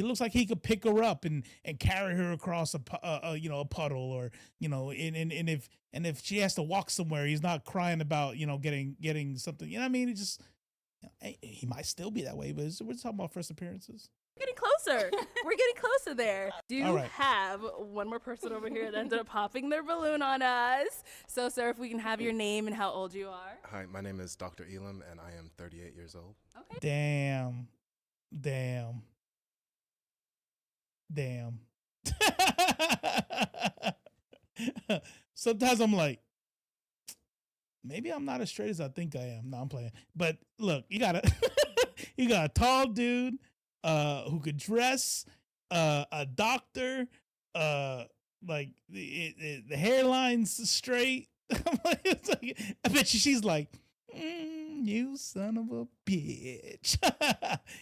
looks like he could pick her up and carry her across a puddle, or and if she has to walk somewhere, he's not crying about getting something. You know what I mean? It just he might still be that way, but we're talking about first appearances. We're getting closer. We're getting closer there. Do you right. have one more person over here that ended up popping their balloon on us? So, sir, if we can have your name and how old you are. Hi, my name is Dr. Elam, and I am 38 years old. Okay. Damn. Sometimes I'm like, maybe I'm not as straight as I think I am. No, I'm playing. But look, you got a tall dude who could dress, a doctor, like the hairline's straight. I bet she's like, you son of a bitch.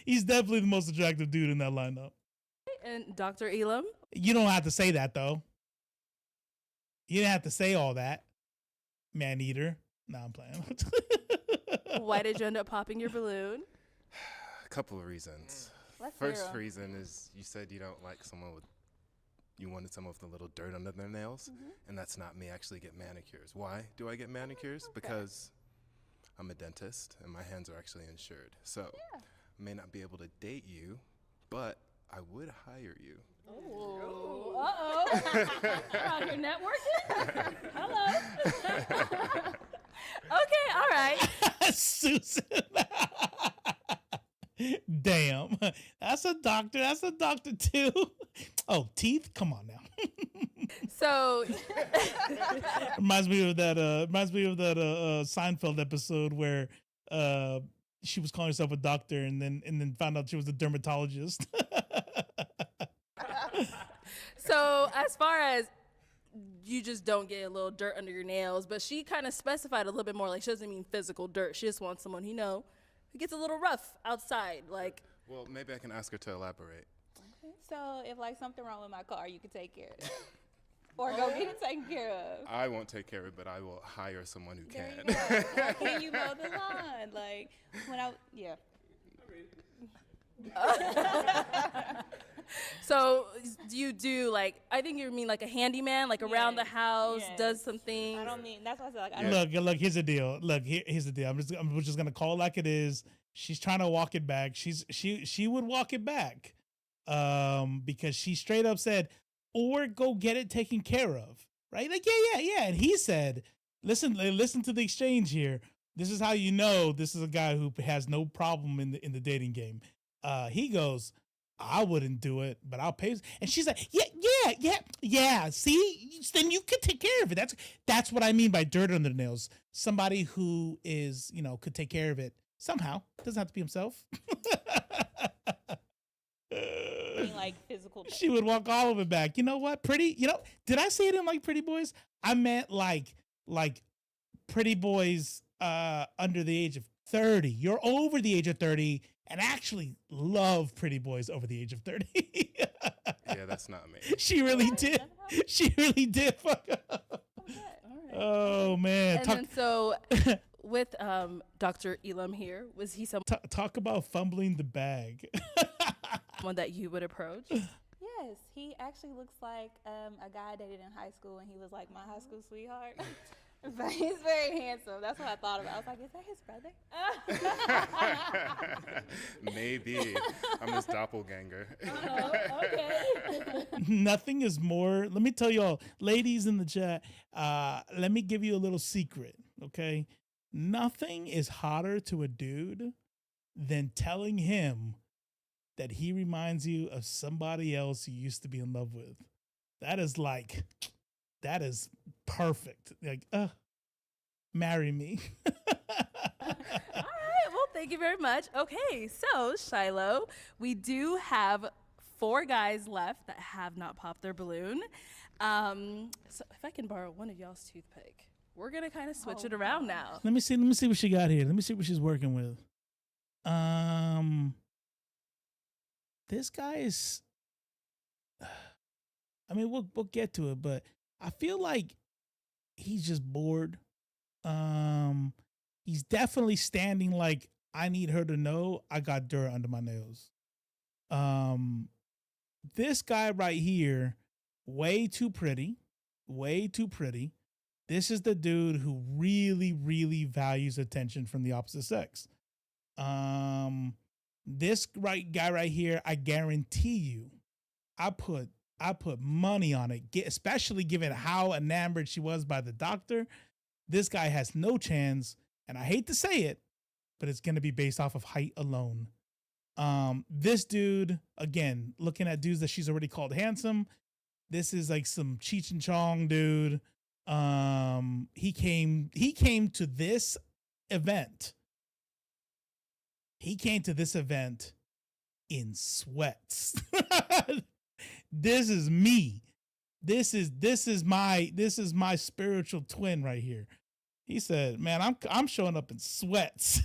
He's definitely the most attractive dude in that lineup. And Dr. Elam? You don't have to say that, though. You didn't have to say all that, man eater. No, I'm playing. Why did you end up popping your balloon? A couple of reasons. First reason is you said you don't like you wanted someone with a little dirt under their nails, and that's not me. I actually get manicures. Why do I get manicures? Because I'm a dentist, and my hands are actually insured. So I may not be able to date you, but I would hire you. Oh, We're out here networking? Hello. Okay, all right. Susan. Damn. That's a doctor too. Oh, teeth? Come on now. So reminds me of that Seinfeld episode where she was calling herself a doctor and then found out she was a dermatologist. So as far as you just don't get a little dirt under your nails, but she kind of specified a little bit more, like she doesn't mean physical dirt. She just wants someone who gets a little rough outside. Like, well, maybe I can ask her to elaborate. Okay. So if like something wrong with my car, you could take care of it. Or go get it taken care of. I won't take care of it, but I will hire someone who There can. you go. Or can you mow the lawn? Like yeah. So do you do like, I think you mean like a handyman, like around the house, does some things? I don't mean, that's why I said like, I don't Look, here's the deal. Here's the deal. I'm just gonna call it like it is. She's trying to walk it back. She would walk it back. Because she straight up said, or go get it taken care of. Right? Like, yeah. And he said, listen to the exchange here. This is how you know this is a guy who has no problem in the dating game. He goes, I wouldn't do it, but I'll pay. And she's like, yeah. See, then you could take care of it. That's what I mean by dirt under the nails. Somebody who is, could take care of it somehow. Doesn't have to be himself. like physical. She would walk all of it back. You know what? Pretty. Did I say it in like Pretty Boys? I meant like Pretty Boys under the age of 30. You're over the age of 30 and actually love Pretty Boys over the age of 30. Yeah, that's not me. She really did. She really did. Fuck up. Okay. All right. Oh man. And then so with Dr. Elam here, was he someone talk about fumbling the bag? One that you would approach? Yes, he actually looks like a guy I dated in high school, and he was like my high school sweetheart. But he's very handsome. That's what I thought about. I was like, is that his brother? Maybe. I'm his doppelganger. Okay. Nothing is more. Let me tell y'all, ladies in the chat, let me give you a little secret, okay? Nothing is hotter to a dude than telling him that he reminds you of somebody else you used to be in love with. That is perfect. Like, marry me. All right. Well, thank you very much. Okay. So, Shiloh, we do have 4 guys left that have not popped their balloon. So if I can borrow one of y'all's toothpick, we're going to kind of switch it around now. Let me see what she got here. Let me see what she's working with. This guy is, I mean, we'll get to it, but I feel like he's just bored. He's definitely standing like, I need her to know I got dirt under my nails. This guy right here, way too pretty. This is the dude who really, really values attention from the opposite sex. This guy right here, I guarantee you, I put money on it, especially given how enamored she was by the doctor. This guy has no chance, and I hate to say it, but it's going to be based off of height alone. This dude, again, looking at dudes that she's already called handsome, this is like some Cheech and Chong dude. He came to this event. He came to this event in sweats. This is me. This is my spiritual twin right here. He said, "Man, I'm showing up in sweats."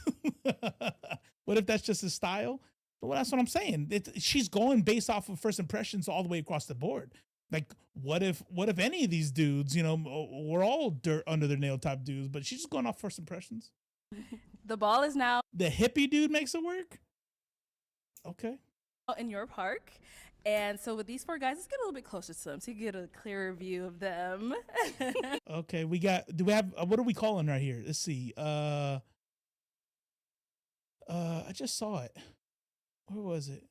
What if that's just his style? Well, that's what I'm saying. She's going based off of first impressions all the way across the board. Like, what if any of these dudes, we're all dirt under their nail type dudes, but she's just going off first impressions. The ball is now the hippie dude makes it work. Okay. In your park. And so with these 4 guys, let's get a little bit closer to them so you get a clearer view of them. Okay, do we have, what are we calling right here? Let's see. I just saw it. Where was it?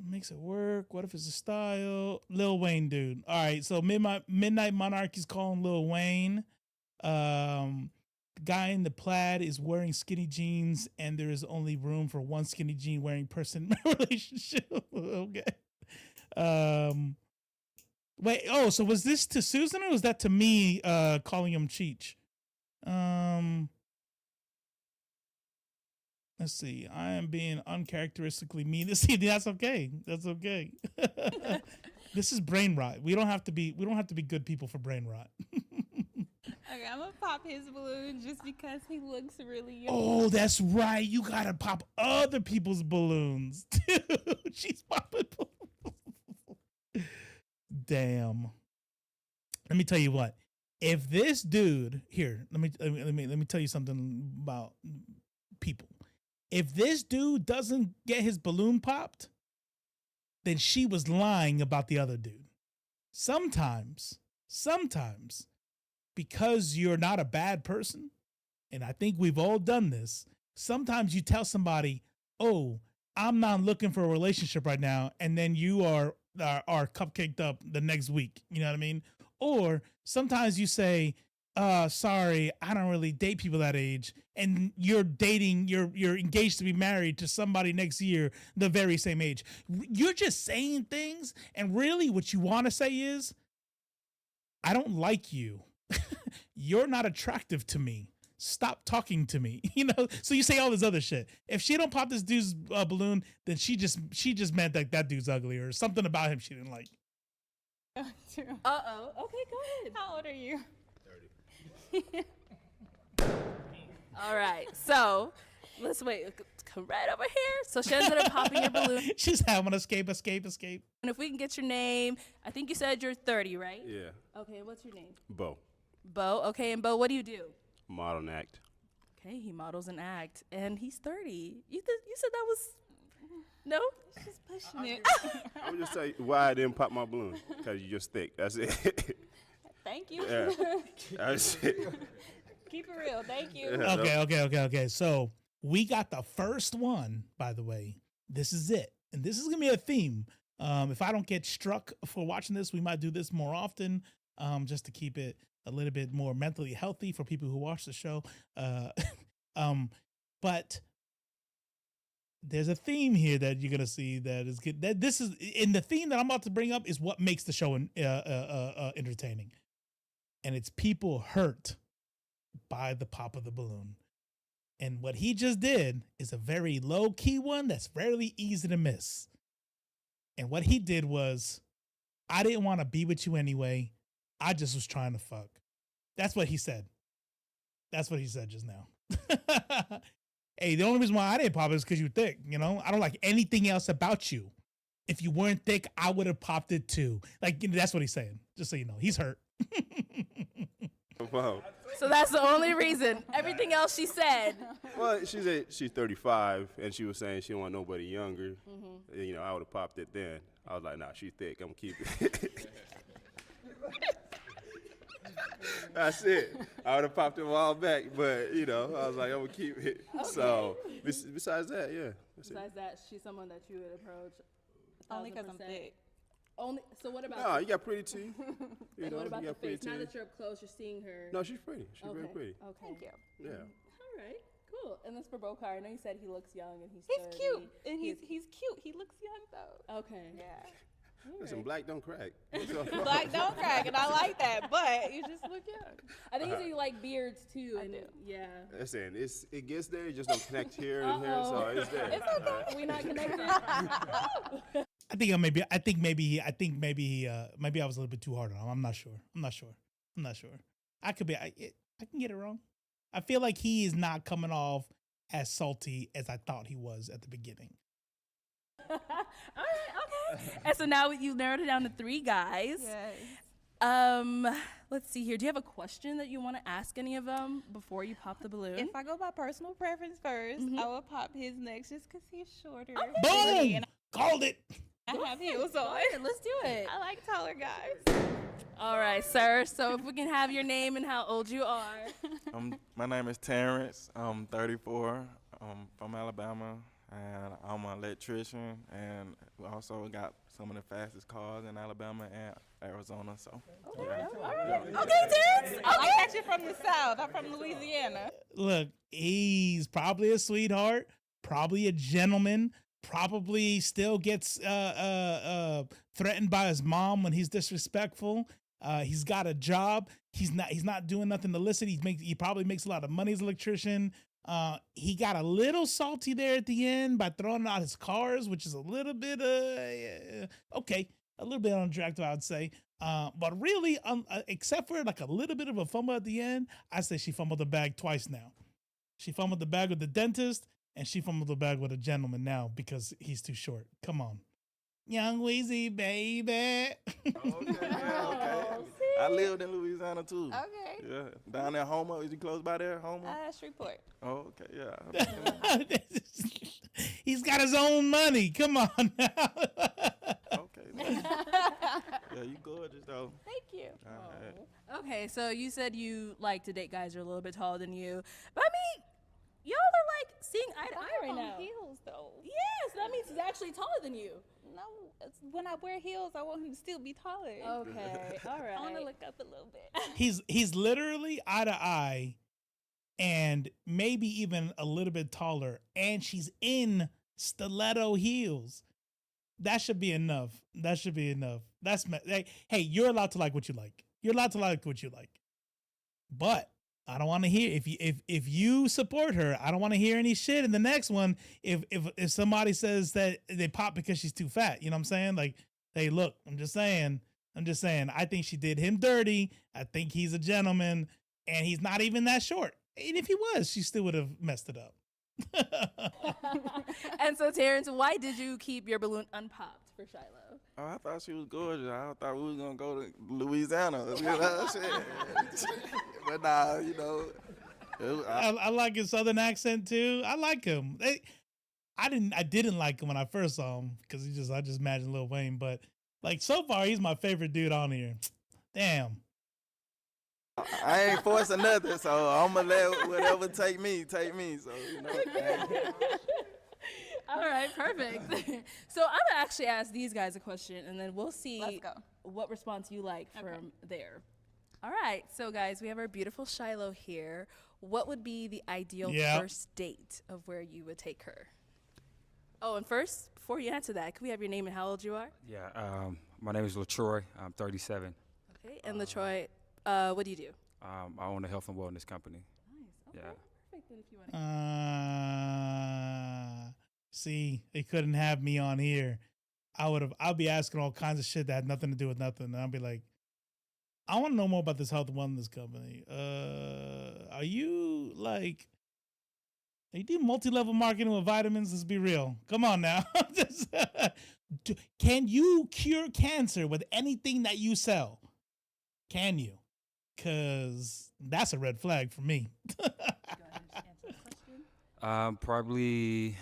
Makes it work. What if it's a style? Lil Wayne dude. All right, so Midnight Monarch is calling Lil Wayne. The guy in the plaid is wearing skinny jeans, and there is only room for one skinny jean wearing person relationship. Okay. Wait, so was this to Susan or was that to me calling him Cheech? Let's see. I am being uncharacteristically mean. See, that's okay. That's okay. This is brain rot. We don't have to be good people for brain rot. Okay, I'm gonna pop his balloon just because he looks really young. Oh, that's right. You gotta pop other people's balloons. Dude, she's popping balloons. Damn. Let me tell you what. If this dude here, let me tell you something about people. If this dude doesn't get his balloon popped, then she was lying about the other dude. Sometimes, because you're not a bad person, and I think we've all done this, sometimes you tell somebody, oh, I'm not looking for a relationship right now, and then you are cupcaked up the next week. You know what I mean? Or sometimes you say, sorry, I don't really date people that age, and you're engaged to be married to somebody next year the very same age. You're just saying things, and really what you want to say is, I don't like you. You're not attractive to me. Stop talking to me. You know, so you say all this other shit. If she don't pop this dude's balloon, then she just meant that dude's ugly or something about him she didn't like. Okay, go ahead. How old are you? 30. All right, so let's wait. Come right over here. So she ended up popping your balloon. She's having escape. And if we can get your name, I think you said you're 30, right? Yeah. Okay, what's your name? Bo. Bo. Okay, and Bo, what do you do? Model and act. Okay, he models and act, and he's 30. You said that was no? She's pushing it. I would just say why I didn't pop my balloon. Because you're just thick. That's it. Thank you. Yeah. That's it. Keep it real. Thank you. Okay. So we got the first one, by the way. This is it. And this is going to be a theme. If I don't get struck for watching this, we might do this more often, just to keep it a little bit more mentally healthy for people who watch the show. But there's a theme here that you're going to see that is good. That this is in the theme that I'm about to bring up is what makes the show entertaining. And it's people hurt by the pop of the balloon. And what he just did is a very low key one that's fairly easy to miss. And what he did was, I didn't want to be with you anyway. I just was trying to fuck. That's what he said. That's what he said just now. Hey, the only reason why I didn't pop it is because you're thick. You know, I don't like anything else about you. If you weren't thick, I would have popped it too. Like, that's what he's saying. Just so you know, he's hurt. Wow. So that's the only reason. Everything else she said. Well, she said she's 35, and she was saying she don't want nobody younger. Mm-hmm. You know, I would have popped it then. I was like, nah, she's thick. I'm going to keep it. That's it. I would have popped it a while back, but, you know, I was like, I'm going to keep it. Okay. So, besides that, yeah. Besides that, she's someone that you would approach. Only because I'm thick. Only. So what about? No, you got pretty teeth. You know, what about you the got face? pretty Now teeth. that you're up close, you're seeing her. No, she's pretty. She's very pretty. Okay. Thank you. Yeah. All right. Cool. And that's for Bokar. I know you said he looks young and he's 30. Cute. And he's cute. He looks young though. Okay. Yeah. Listen, black don't crack. Black don't crack, and I like that. But you just look young. I think you like beards too. I do. Yeah. Listen, it gets there. It just don't connect here and here, so it's there. It's okay. We're not connected. I think maybe I was a little bit too hard on him. I'm not sure. I could be. I can get it wrong. I feel like he is not coming off as salty as I thought he was at the beginning. All right. Okay. And so now you narrowed it down to 3 guys. Yes. Let's see here. Do you have a question that you want to ask any of them before you pop the balloon? If I go by personal preference first, I will pop his next just because he's shorter. Okay. Boom! Called it. I have heels on. Let's do it. I like taller guys. All right, sir. So if we can have your name and how old you are. My name is Terrence. I'm 34. I'm from Alabama, and I'm an electrician. And we also got some of the fastest cars in Alabama and Arizona. So. Yeah. Okay, Terrence. I like that you're from the South. I'm from Louisiana. Look, he's probably a sweetheart, probably a gentleman. probably still gets threatened by his mom when he's disrespectful. He's got a job. He's not doing nothing illicit. He probably makes a lot of money as an electrician. He got a little salty there at the end by throwing out his cars, which is a little bit okay, a little bit unattractive, I would say. But really, except for like a little bit of a fumble at the end, I say she fumbled the bag twice now. She fumbled the bag with the dentist, and she fumbled the bag with a gentleman now because he's too short. Come on. Young Weezy, baby. I lived in Louisiana too. Okay. Yeah, down there, Homer. Is you close by there, Homer? Shreveport. Oh, okay, yeah. He's got his own money. Come on now. Okay. Yeah, you gorgeous though. Thank you. All right. Okay, so you said you like to date guys who are a little bit taller than you, but I mean, y'all are like seeing eye to eye right now. Heels though. Yes, that means he's actually taller than you. No, when I wear heels, I want him to still be taller. Okay, all right. I want to look up a little bit. He's literally eye to eye, and maybe even a little bit taller, and she's in stiletto heels. That should be enough. That should be enough. Hey, you're allowed to like what you like. You're allowed to like what you like. But I don't want to hear if you support her. I don't want to hear any shit in the next one. If somebody says that they pop because she's too fat, you know what I'm saying? Like, hey, look, I'm just saying. I think she did him dirty. I think he's a gentleman, and he's not even that short. And if he was, she still would have messed it up. And so, Terrence, why did you keep your balloon unpopped for Shiloh? Oh, I thought she was gorgeous. I thought we was gonna go to Louisiana. You know, shit. But nah, you know. I like his southern accent too. I like him. I didn't like him when I first saw him because I just imagined Lil Wayne. But like so far, he's my favorite dude on here. Damn. I ain't forcing nothing, so I'm gonna let whatever take me. So you know. All right, perfect. So I'm gonna actually ask these guys a question, and then we'll see what response you like from there. All right, so guys, we have our beautiful Shiloh here. What would be the ideal first date of where you would take her? Oh, and first, before you answer that, can we have your name and how old you are? Yeah, my name is LaTroy. I'm 37. Okay, and LaTroy, what do you do? I own a health and wellness company. Nice. Okay. Yeah. Perfect. Then if you want See, they couldn't have me on here. I'll be asking all kinds of shit that had nothing to do with nothing. And I'll be like, I want to know more about this health and wellness company. Are you doing multi-level marketing with vitamins? Let's be real. Come on now. Can you cure cancer with anything that you sell? Can you? Because that's a red flag for me. Probably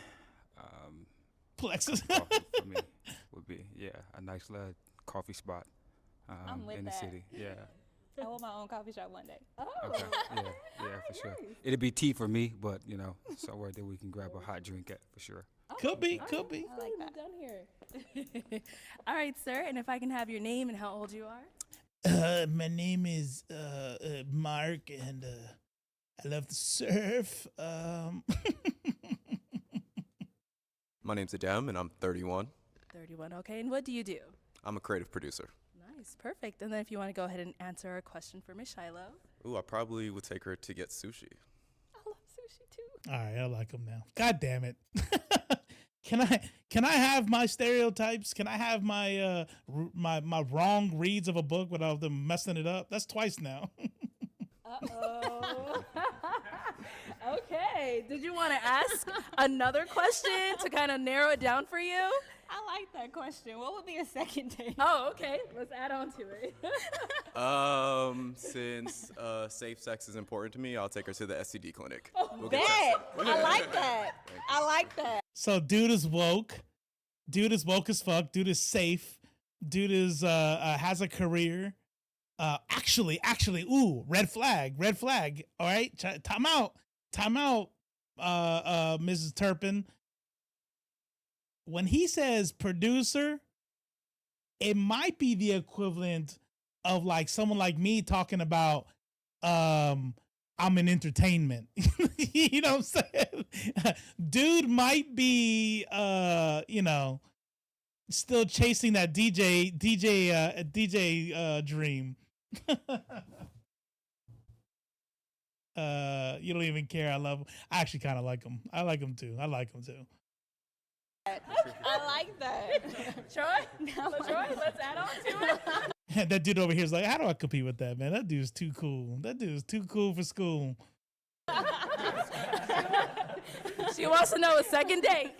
Plexus for me would be a nice little coffee spot in the city. Yeah. I want my own coffee shop one day. Oh. Okay. Yeah, for sure. It'd be tea for me, but somewhere that we can grab a hot drink at for sure. Could be. I like that. down here. All right, sir. And if I can have your name and how old you are? My name is Mark, and I love to surf. My name's Adem, and I'm 31. 31, okay. And what do you do? I'm a creative producer. Nice, perfect. And then if you want to go ahead and answer our question for Miss Shiloh. Ooh, I probably would take her to get sushi. I love sushi too. All right, I like him now. God damn it. Can I have my stereotypes? Can I have my my wrong reads of a book without them messing it up? That's twice now. Uh-oh. Okay. Did you want to ask another question to kind of narrow it down for you? I like that question. What would be a second date? Oh, okay. Let's add on to it. Since safe sex is important to me, I'll take her to the STD clinic. We'll I like that. I like that. So dude is woke. Dude is woke as fuck. Dude is safe. Dude is has a career. Actually, ooh, red flag. All right, time out, Mrs. Turpin. When he says producer, it might be the equivalent of like someone like me talking about I'm in entertainment. You know what I'm saying? Dude might be, still chasing that DJ dream. You don't even care. I love him. I actually kind of like him. I like him too. I like that. Troy? Troy, let's add on to it. That dude over here is like, how do I compete with that, man? That dude's too cool. That dude's too cool for school. She wants to know a second date.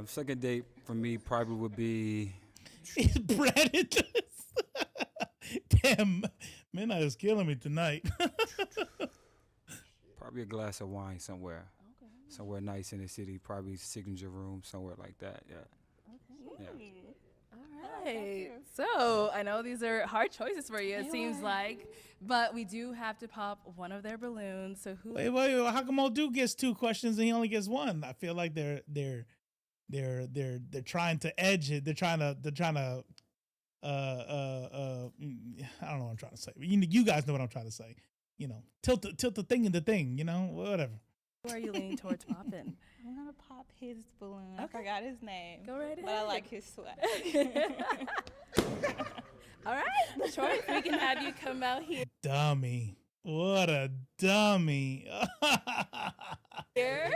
Second date for me probably would be... Brandon. Damn, midnight is killing me tonight. Probably a glass of wine somewhere. Okay. Somewhere nice in the city, probably signature room, somewhere like that, yeah. Okay. Yeah. All right. So I know these are hard choices for you, it seems like, but we do have to pop one of their balloons. So who? Wait. How come old dude gets 2 questions and he only gets 1? I feel like they're trying to edge it. They're trying to. I don't know what I'm trying to say. You guys know what I'm trying to say. Tilt the thing into thing. Whatever. Who are you leaning towards popping? I'm gonna pop his balloon. Okay. I forgot his name. Go right ahead. But I like his sweat. All right, Troy, if we can have you come out here. Dummy. What a dummy. Here.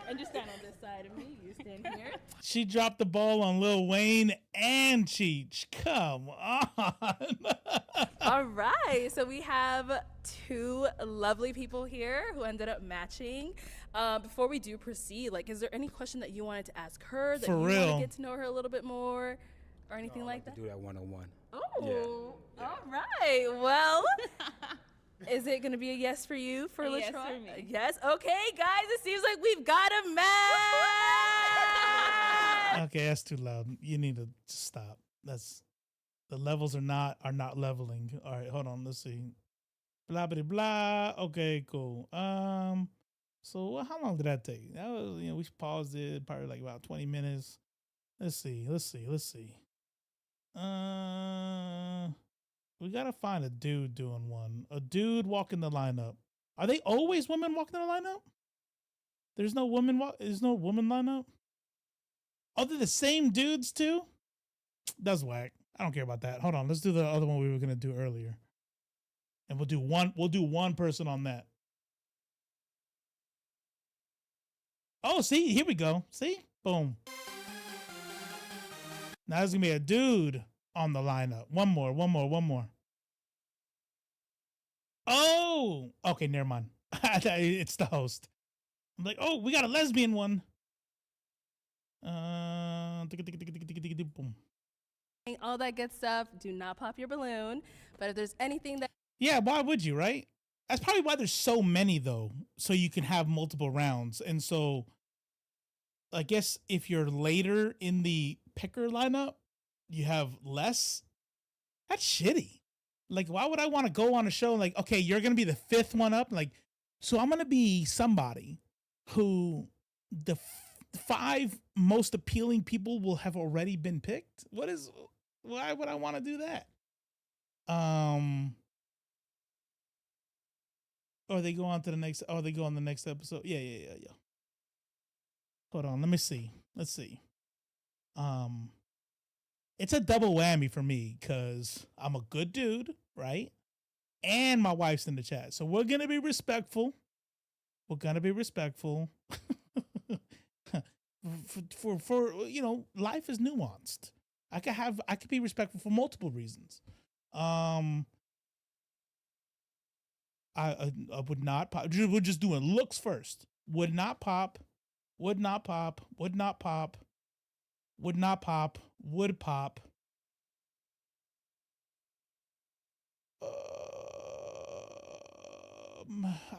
And just stand on this side of me. You stand here. She dropped the ball on Lil Wayne and Cheech. Come on. All right. So we have 2 lovely people here who ended up matching. Before we do proceed, is there any question that you wanted to ask her that For you real. want to get to know her a little bit more or anything like that? Do that one-on-one. Oh, yeah. All right. Well, is it going to be a yes for you, for LaTroy? Yes for me. Yes. Okay, guys, it seems like we've got a match. Okay, that's too loud. You need to stop. The levels are not leveling. All right, hold on. Let's see. Blah blah blah. Okay, cool. So how long did that take? That was, we paused it probably like about 20 minutes. Let's see. We gotta find a dude doing one. A dude walking the lineup. Are they always women walking the lineup? There's no woman lineup? Are they the same dudes too? That's whack. I don't care about that. Hold on, let's do the other one we were gonna do earlier. And we'll do one person on that. Oh, see, here we go. See? Boom. Now there's gonna be a dude on the lineup. One more. Oh, okay, never mind. It's the host. I'm like, oh, we got a lesbian one. Boom. All that good stuff. Do not pop your balloon. But if there's anything that... Yeah, why would you, right? That's probably why there's so many, though, so you can have multiple rounds. And so I guess if you're later in the picker lineup, you have less. That's shitty. Why would I want to go on a show like, okay, you're going to be the 5th one up? So I'm going to be somebody who the 5 most appealing people will have already been picked? Why would I want to do that? Or they go on to the next, they go on the next episode. Yeah. Hold on, let me see. Let's see. It's a double whammy for me because I'm a good dude, right? And my wife's in the chat. So we're going to be respectful. For life is nuanced. I could be respectful for multiple reasons. I would not pop. We're just doing looks first. Would not pop. Would pop.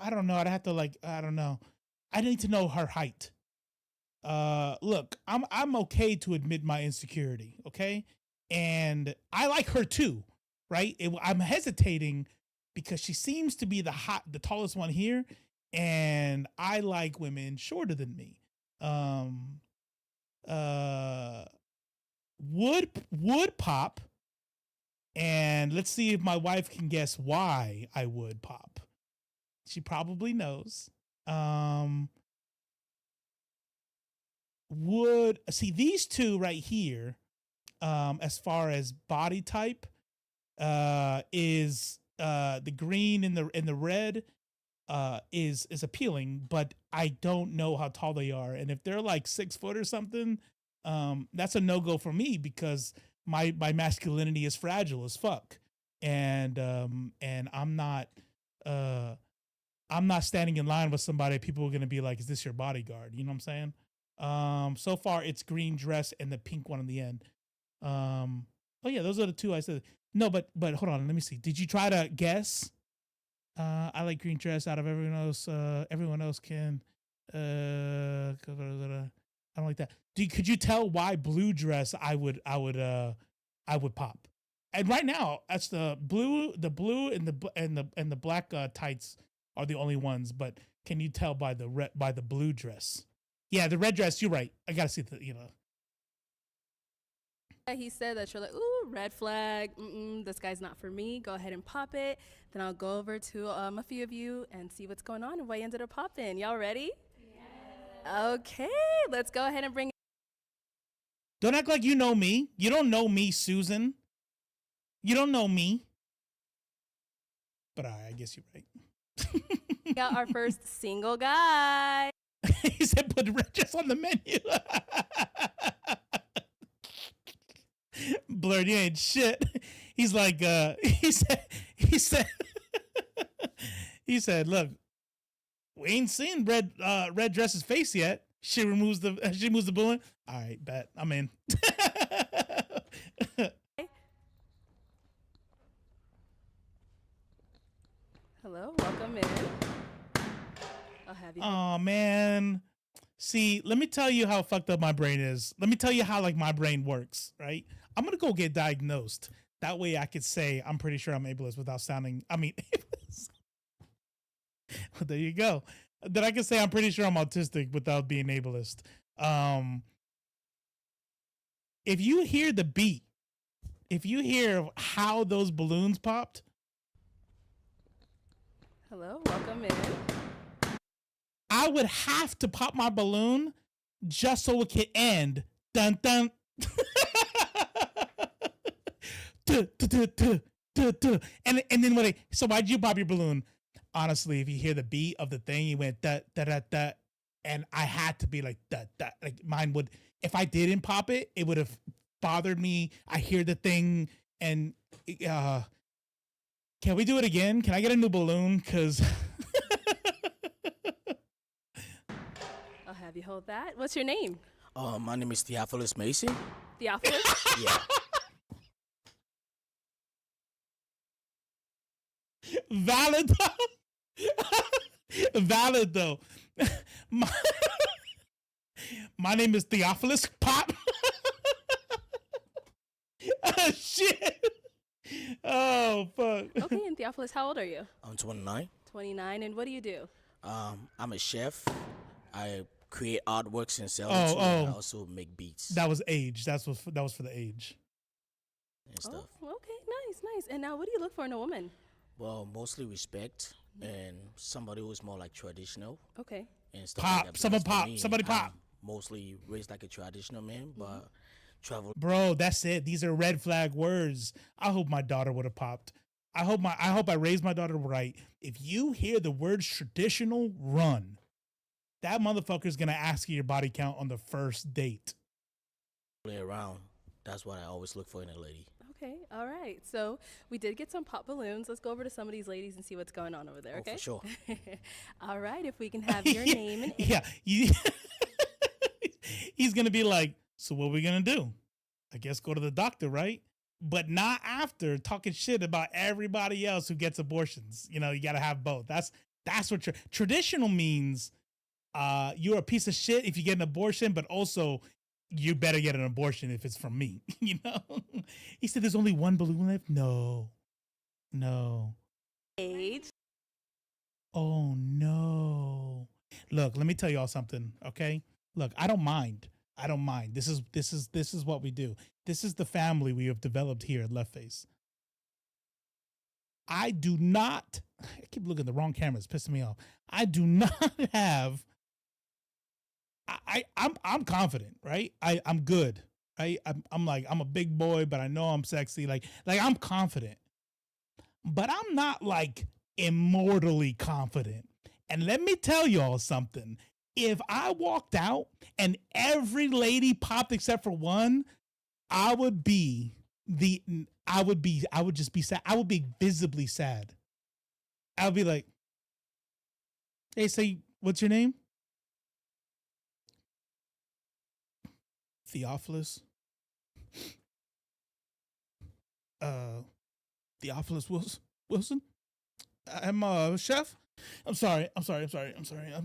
I don't know. I'd have to I don't know. I need to know her height. Look, I'm okay to admit my insecurity, okay? And I like her too, right? I'm hesitating because she seems to be the tallest one here, and I like women shorter than me. Would pop, And let's see if my wife can guess why I would pop. She probably knows. Would see these two right here, as far as body type, is the green and the red is appealing, but I don't know how tall they are. And if they're like 6 foot or something, that's a no-go for me because my masculinity is fragile as fuck. And I'm not standing in line with somebody. People are gonna be like, is this your bodyguard? You know what I'm saying? So far it's green dress and the pink one in the end. Oh yeah, those are the two I said. No, but hold on, let me see. Did you try to guess? I like green dress out of everyone else. Everyone else can. I don't like that. Could you tell why blue dress I would pop? And right now, that's the blue and the black tights are the only ones. But can you tell by the blue dress? Yeah, the red dress. You're right. I gotta see the He said that you're like, ooh, red flag. This guy's not for me. Go ahead and pop it. Then I'll go over to a few of you and see what's going on and why you ended up popping. Y'all ready? Yeah. Okay, let's go ahead and bring. Don't act like you know me. You don't know me, Susan. You don't know me. But I guess you're right. We got our first single guy. He said, "Put red dress on the menu." Blurred, you ain't shit. He's like, he said, look, we ain't seen red dress's face yet. She moves the balloon. All right, bet. I'm in. Hello, welcome in. I'll have you. Oh man. See, let me tell you how fucked up my brain is. Let me tell you how like my brain works, right? I'm gonna go get diagnosed. That way I could say I'm pretty sure I'm ableist without sounding, ableist. Well, there you go. Then I can say I'm pretty sure I'm autistic without being ableist. If you hear the beat, if you hear how those balloons popped. Hello, welcome in. I would have to pop my balloon just so it could end. Dun dun. And then when so why'd you pop your balloon? Honestly, if you hear the beat of the thing, you went da da da da, and I had to be like da da. Like mine would. If I didn't pop it, it would have bothered me. I hear the thing, and can we do it again? Can I get a new balloon? Cause I'll have you hold that. What's your name? My name is Theophilus Mason. Theophilus? Yeah. Valid though. My name is Theophilus Pop. Oh, shit. Oh, fuck. Okay, and Theophilus, how old are you? I'm 29. 29, and what do you do? I'm a chef. I create artworks and sell Oh, it. oh. And I also make beats. That was age. That was for the age. And stuff. Oh, okay, nice. And now, what do you look for in a woman? Well, mostly respect and somebody who's more like traditional. Okay. And stuff Pop. like that. Someone Because for pop. me, Somebody pop. I'm mostly raised like a traditional man, but travel. Bro, that's it. These are red flag words. I hope my daughter would have popped. I hope I raised my daughter right. If you hear the words traditional, run. That motherfucker's gonna ask you your body count on the first date. Play around. That's what I always look for in a lady. Okay, all right. So we did get some pop balloons. Let's go over to some of these ladies and see what's going on over there, okay? For sure. All right, if we can have your name and age. Yeah. He's going to be like, so what are we going to do? I guess go to the doctor, right? But not after talking shit about everybody else who gets abortions. You know, you got to have both. That's what traditional means. You're a piece of shit if you get an abortion, but also you better get an abortion if it's from me. You know? He said there's only one balloon left. No. Age. Oh no. Look, let me tell y'all something, okay? Look, I don't mind. This is what we do. This is the family we have developed here at LeftFace. I do not. I keep looking at the wrong camera. It's pissing me off. I do not have. I'm confident, right? I'm good. I'm like, I'm a big boy, but I know I'm sexy. Like I'm confident, but I'm not like immortally confident. And let me tell y'all something. If I walked out and every lady popped except for one, I would just be sad. I would be visibly sad. I would be like, hey, say, what's your name? Theophilus. Theophilus Wilson. I'm a chef. I'm sorry. I'm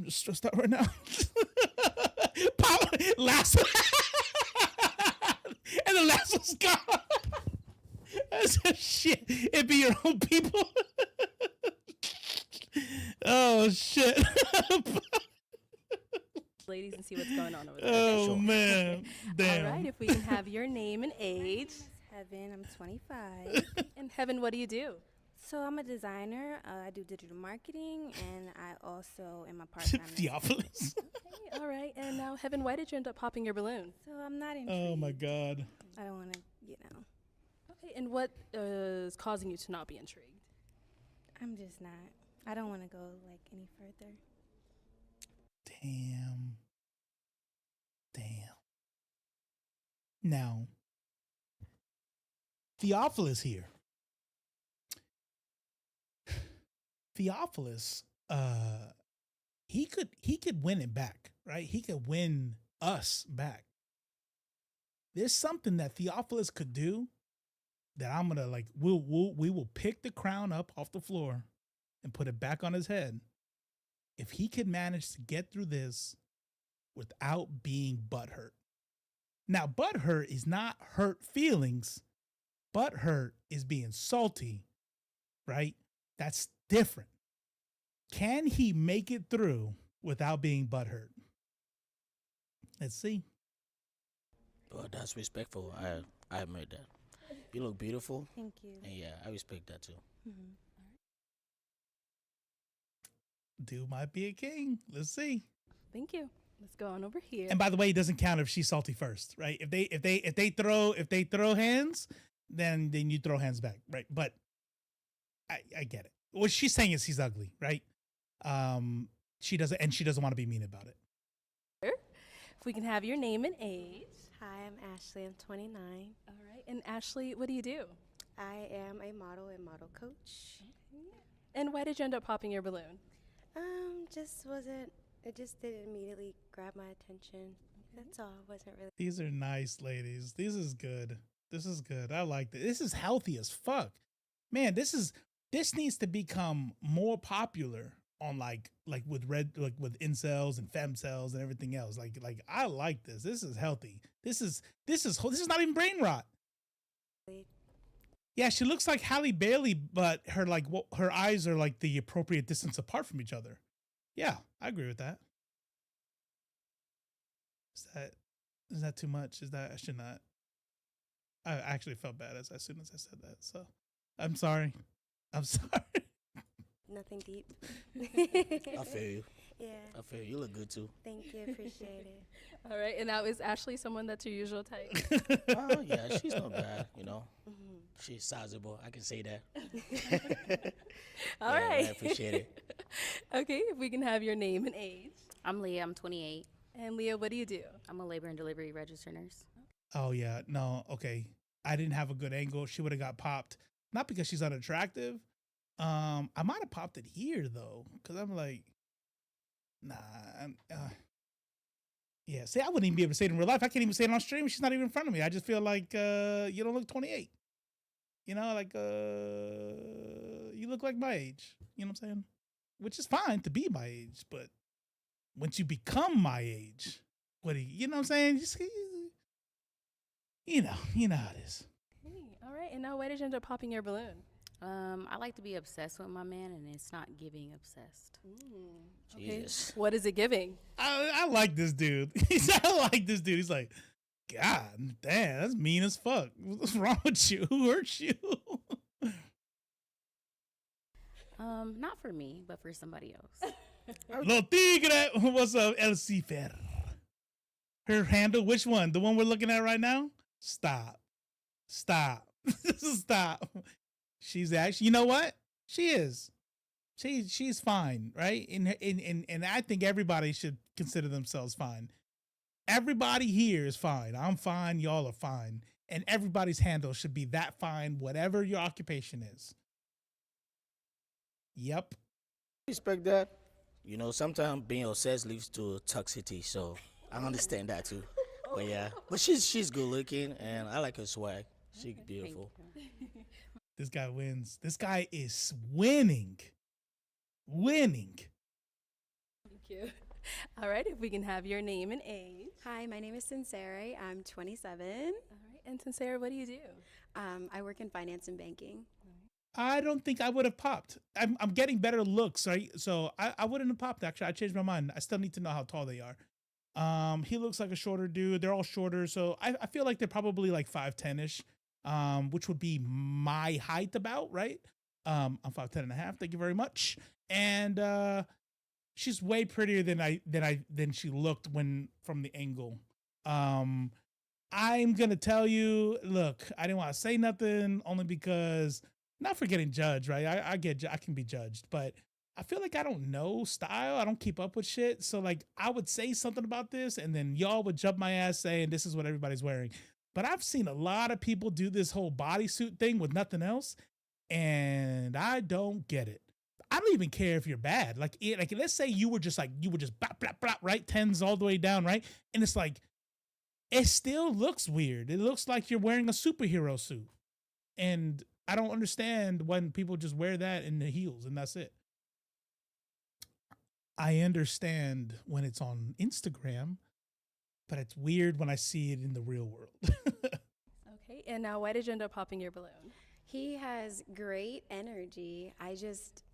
just stressed out right now. Last and the last one's gone. That's shit. It be your own people. Oh shit. Ladies, and see what's going on over there. Oh man. Damn. All right, if we can have your name and age. Heaven, I'm 25. And Heaven, what do you do? So I'm a designer. I do digital marketing, and I also am a part-time. Theophilus. Okay, all right. And now, Heaven, why did you end up popping your balloon? So I'm not intrigued. Oh my God. I don't want to, Okay, and what is causing you to not be intrigued? I'm just not. I don't want to go like any further. Damn. Now, Theophilus here. Theophilus, he could win it back, right? He could win us back. There's something that Theophilus could do that I'm gonna like. We will pick the crown up off the floor and put it back on his head. If he could manage to get through this without being butthurt. Now, butthurt is not hurt feelings. Butthurt is being salty, right? That's different. Can he make it through without being butthurt? Let's see. Well, that's respectful. I admit that. You look beautiful. Thank you. And yeah, I respect that too. Mm-hmm. Dude might be a king. Let's see. Thank you. Let's go on over here. And by the way, it doesn't count if she's salty first, right? If they throw hands, then you throw hands back, right? But I get it. What she's saying is he's ugly, right? She doesn't want to be mean about it. If we can have your name and age. Hi, I'm Ashley. I'm 29. All right. And Ashley, what do you do? I am a model and model coach. And why did you end up popping your balloon? It just didn't immediately grab my attention. That's all. It wasn't really. These are nice ladies. This is good. I like this. This is healthy as fuck. Man, this needs to become more popular on like with incels and femcels and everything else. Like I like this. This is healthy. This is not even brain rot. Yeah, she looks like Halle Bailey, but her eyes are like the appropriate distance apart from each other. Yeah, I agree with that. Is that too much? I should not. I actually felt bad as soon as I said that. So I'm sorry. Nothing deep. I feel you. Yeah. I feel you. You look good too. Thank you. Appreciate it. All right. And now, is Ashley someone that's your usual type? Oh, yeah. She's not bad, you know. Mm-hmm. She's sizable. I can say that. All right. I appreciate it. Okay. If we can have your name and age. I'm Leah. I'm 28. And Leah, what do you do? I'm a labor and delivery registered nurse. Oh, yeah. No. Okay. I didn't have a good angle. She would have got popped. Not because she's unattractive. I might have popped it here though, because I'm like, nah. Yeah. See, I wouldn't even be able to say it in real life. I can't even say it on stream. She's not even in front of me. I just feel like you don't look 28. You know, like you look like my age. You know what I'm saying? Which is fine to be my age, but once you become my age, you know what I'm saying? Just, you know how it is. Okay. All right. And now, why did you end up popping your balloon? I like to be obsessed with my man, and it's not giving obsessed. Okay. What is it giving? I like this dude. I like this dude. He's like, God damn, that's mean as fuck. What's wrong with you? Who hurt you? Not for me, but for somebody else. Lo Tigre, what's up, El Cifer? Her handle, which one? The one we're looking at right now? Stop. Stop. She's actually, you know what? She is. She's fine, right? And I think everybody should consider themselves fine. Everybody here is fine. I'm fine. Y'all are fine. And everybody's handle should be that fine, whatever your occupation is. Yep. Respect that. You know, sometimes being obsessed leads to toxicity, so I understand that too. But yeah, but she's good looking, and I like her swag. She's beautiful. This guy wins. This guy is winning. Winning. Thank you. All right, if we can have your name and age. Hi, my name is Sincere. I'm 27. All right, and Sincere, what do you do? I work in finance and banking. I don't think I would have popped. I'm getting better looks, right? So I wouldn't have popped, actually. I changed my mind. I still need to know how tall they are. He looks like a shorter dude. They're all shorter. So I feel like they're probably like 5'10"-ish, which would be my height about, right? I'm 5'10" and a half. Thank you very much. And she's way prettier than she looked when from the angle. I'm gonna tell you, look, I didn't want to say nothing only because not for getting judged, right? I can be judged, but I feel like I don't know style. I don't keep up with shit. So like I would say something about this and then y'all would jump my ass saying this is what everybody's wearing. But I've seen a lot of people do this whole bodysuit thing with nothing else. And I don't get it. I don't even care if you're bad. Like let's say you were just blah, blah, blah, right? 10s all the way down, right? And it's like, it still looks weird. It looks like you're wearing a superhero suit. And I don't understand when people just wear that in the heels and that's it. I understand when it's on Instagram, but it's weird when I see it in the real world. Okay, and now why did you end up popping your balloon? He has great energy. I just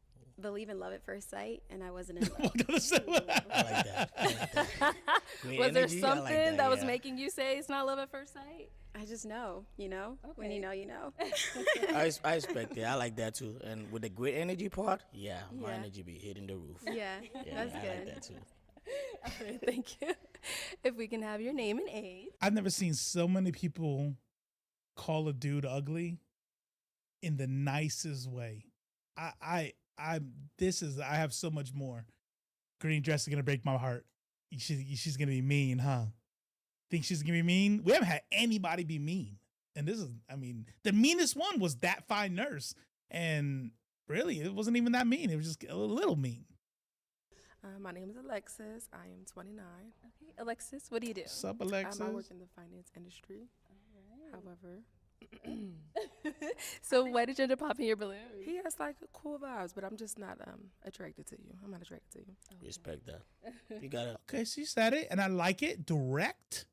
believe in love at first sight, and I wasn't in love. I like that. Great Was there energy, I something like that was yeah. making you say it's not love at first sight? I just know, you know? Okay. When you know, you know. I expect it. I like that too. And with the great energy part, my energy be hitting the roof. Yeah, that's I good. like that too. All right, thank you. If we can have your name and age. I've never seen so many people call a dude ugly in the nicest way. I have so much more. Green dress is gonna break my heart. She's gonna be mean, huh? Think she's gonna be mean? We haven't had anybody be mean. And this is, I mean, the meanest one was that fine nurse. And really, it wasn't even that mean. It was just a little mean. My name is Alexis. I am 29. Okay, Alexis, what do you do? What's up, Alexis? I work in the finance industry. However, so why did you end up popping your balloon? he has like cool vibes, but I'm just not attracted to you. I'm not attracted to you. Respect that. You gotta. Okay, she said it, and I like it. Direct.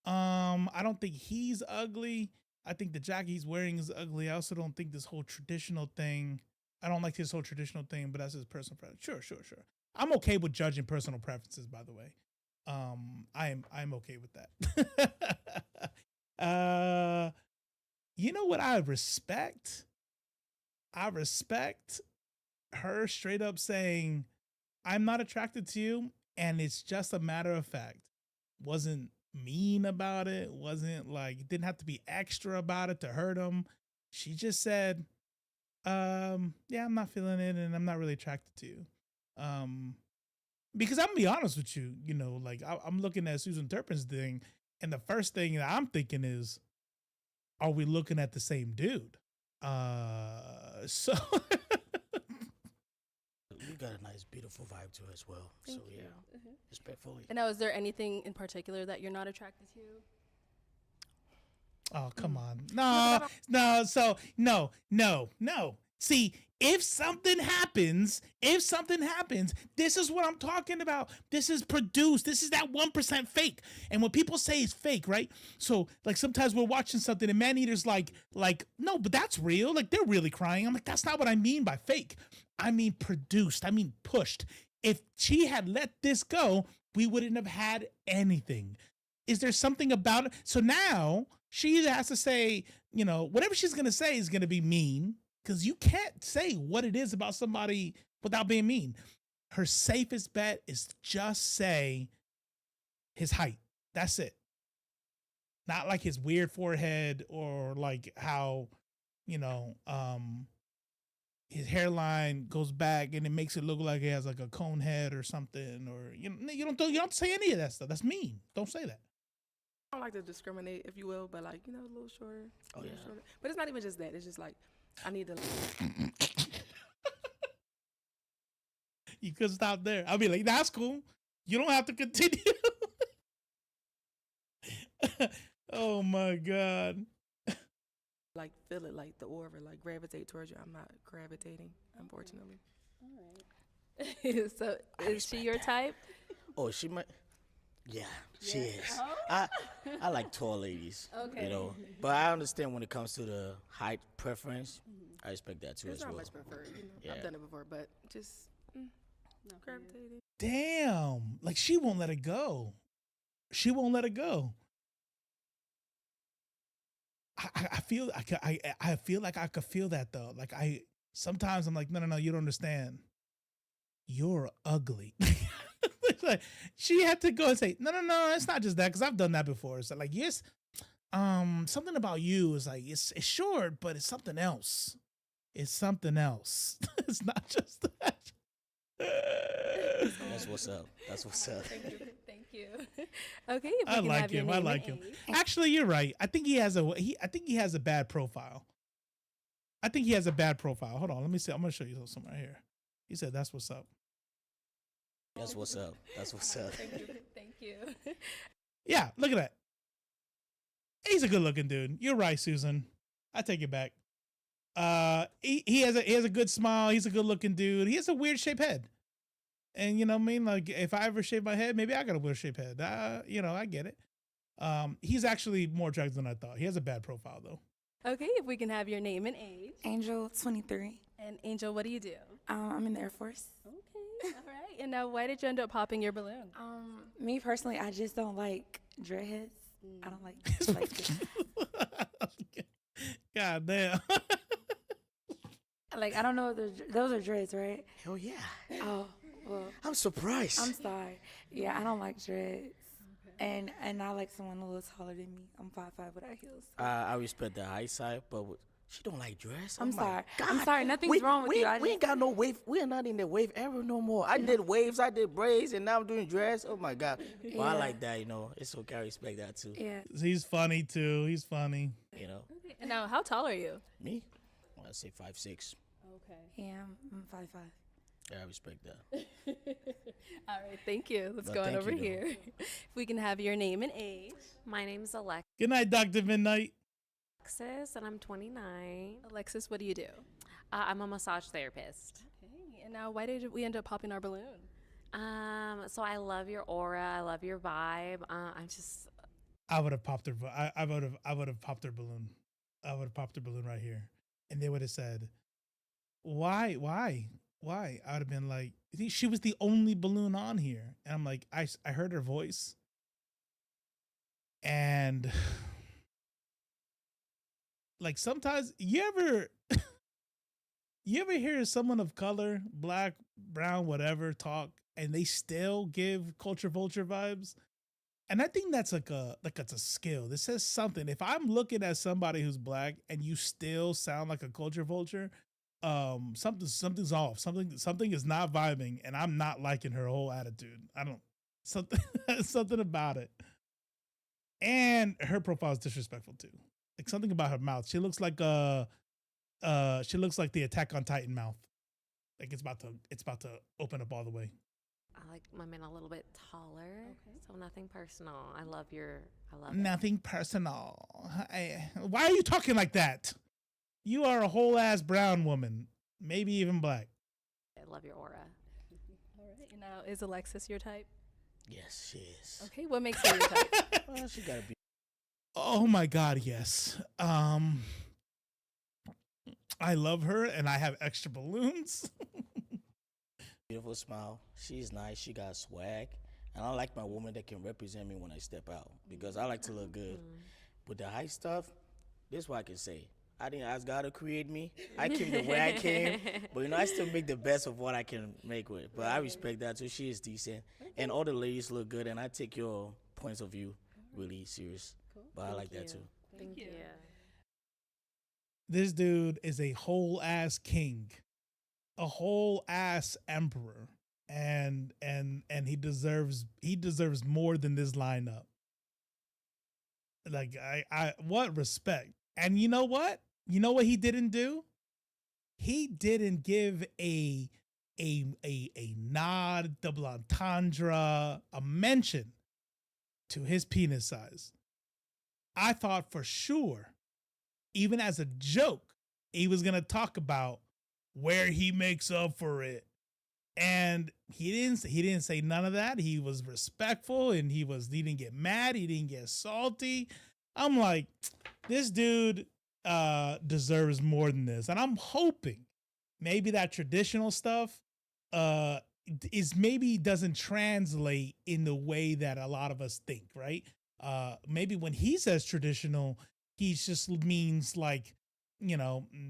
I don't think he's ugly. I think the jacket he's wearing is ugly. I also don't think this whole traditional thing. I don't like his whole traditional thing, but that's his personal preference. Sure. I'm okay with judging personal preferences, by the way. I'm okay with that. You know what I respect? I respect her straight up saying, I'm not attracted to you, and it's just a matter of fact. Wasn't mean about it, wasn't like, didn't have to be extra about it to hurt him. She just said, yeah, I'm not feeling it, and I'm not really attracted to you. Because I'm gonna be honest with you, you know, like I'm looking at Susan Turpin's thing, and the first thing that I'm thinking is, are we looking at the same dude? So You got a nice, beautiful vibe to her as well. Thank so you. yeah, respectfully. And now, is there anything in particular that you're not attracted to? Oh, come on. No. So no. See, if something happens, this is what I'm talking about. This is produced. This is that 1% fake. And when people say it's fake, right? So like sometimes we're watching something and Maneater's like, no, but that's real. Like they're really crying. I'm like, that's not what I mean by fake. I mean produced. I mean pushed. If she had let this go, we wouldn't have had anything. Is there something about it? So now she either has to say, you know, whatever she's going to say is going to be mean, because you can't say what it is about somebody without being mean. Her safest bet is just say his height. That's it. Not like his weird forehead or like how, his hairline goes back and it makes it look like he has like a cone head or something, or you don't say any of that stuff. That's mean. Don't say that. I don't like to discriminate, if you will, but like, a little shorter. Oh, yeah. Shorter. But it's not even just that. It's just like, I need to. You could stop there. I'll be like, that's cool. You don't have to continue. Oh my God. Like, feel it, like the aura, like gravitate towards you. I'm not gravitating, unfortunately. All right. So is she your type? Oh, she might. Yeah, she is. I like tall ladies. Okay. But I understand when it comes to the height preference. I respect that too It's as well. not much preferred. Yeah. I've done it before, but just gravitating. Damn. Like she won't let it go. She won't let it go. I feel like I could feel that though. Like sometimes I'm like, no, you don't understand. You're ugly. It's like, she had to go and say, no, it's not just that, because I've done that before. So like, yes, something about you is like it's short, but it's something else. It's something else. It's not just that. That's what's up. That's what's up. Thank you. Okay, if we I can like have your him. I name like and him. age. Actually, you're right. I think he has a bad profile. I think he has a bad profile. Hold on, let me see. I'm gonna show you something right here. He said, "That's what's up." That's what's up. That's what's up. Thank you. Yeah, look at that. He's a good looking dude. You're right, Susan. I take it back. He has a good smile. He's a good looking dude. He has a weird shaped head. And you know what I mean? Like if I ever shave my head, maybe I got a weird shaped head. I get it. He's actually more attractive than I thought. He has a bad profile though. Okay, if we can have your name and age. Angel, 23. And Angel, what do you do? I'm in the Air Force. Okay, all right. And now, why did you end up popping your balloon? Me personally, I just don't like dreadheads. I don't like God damn. Like, I don't know if those are dreads, right? Hell yeah. Oh, well. I'm surprised. I'm sorry. Yeah, I don't like dreads. And I like someone a little taller than me. I'm 5'5" without heels. I respect the high side, but she don't like dress. I'm Oh my sorry. God. I'm sorry. Nothing's wrong with you. We ain't got no wave. We are not in the wave era no more. I did waves. I did braids, and now I'm doing dress. Oh my God. Well, I like that. It's okay. I respect that too. Yeah. He's funny too. He's funny. Okay. And now, how tall are you? Me? Well, I say 5'6". Okay. Yeah, I'm 5'5". Yeah, I respect that. All right, thank you. Let's No, go on thank over you, though. here. If we can have your name and age. My name's Alexis, Good night, Dr. Midnight. and I'm 29. Alexis, what do you do? I'm a massage therapist. Okay. And now, why did we end up popping our balloon? So I love your aura. I love your vibe. I would have popped her. I would have popped her balloon. I would have popped her balloon right here, and they would have said, "Why? I would have been like, she was the only balloon on here, and I'm like, I heard her voice, and like sometimes you ever hear someone of color, black, brown, whatever, talk, and they still give culture vulture vibes. And I think that's it's a skill. This says something. If I'm looking at somebody who's black and you still sound like a culture vulture, something's off. Something is not vibing, and I'm not liking her whole attitude. Something about it. And her profile is disrespectful too. Like something about her mouth. She looks like the Attack on Titan mouth. Like it's about to open up all the way. I like my man a little bit taller, so nothing personal. I love it. Nothing personal. Why are you talking like that? You are a whole ass brown woman, maybe even black. I love your aura. All right. And now, is Alexis your type? Yes, she is. Okay. What makes her your type? Well, she gotta be. Oh my God, yes. I love her, and I have extra balloons. Beautiful smile. She's nice. She got swag. And I like my woman that can represent me when I step out because I like to look good. With the height stuff, this is what I can say. I didn't ask God to create me. I came the way I came, but I still make the best of what I can make with. But I respect that too. She is decent, and all the ladies look good, and I take your points of view really serious. But I like that too. Thank you. This dude is a whole ass king, a whole ass emperor, and he deserves more than this lineup. Like I what respect. And you know what? You know what he didn't do? He didn't give a nod, double entendre, a mention to his penis size. I thought for sure, even as a joke, he was gonna talk about where he makes up for it. And he didn't say none of that. He was respectful, and he didn't get mad, he didn't get salty. I'm like, this dude deserves more than this. And I'm hoping maybe that traditional stuff doesn't translate in the way that a lot of us think, right? Maybe when he says traditional, he just means like,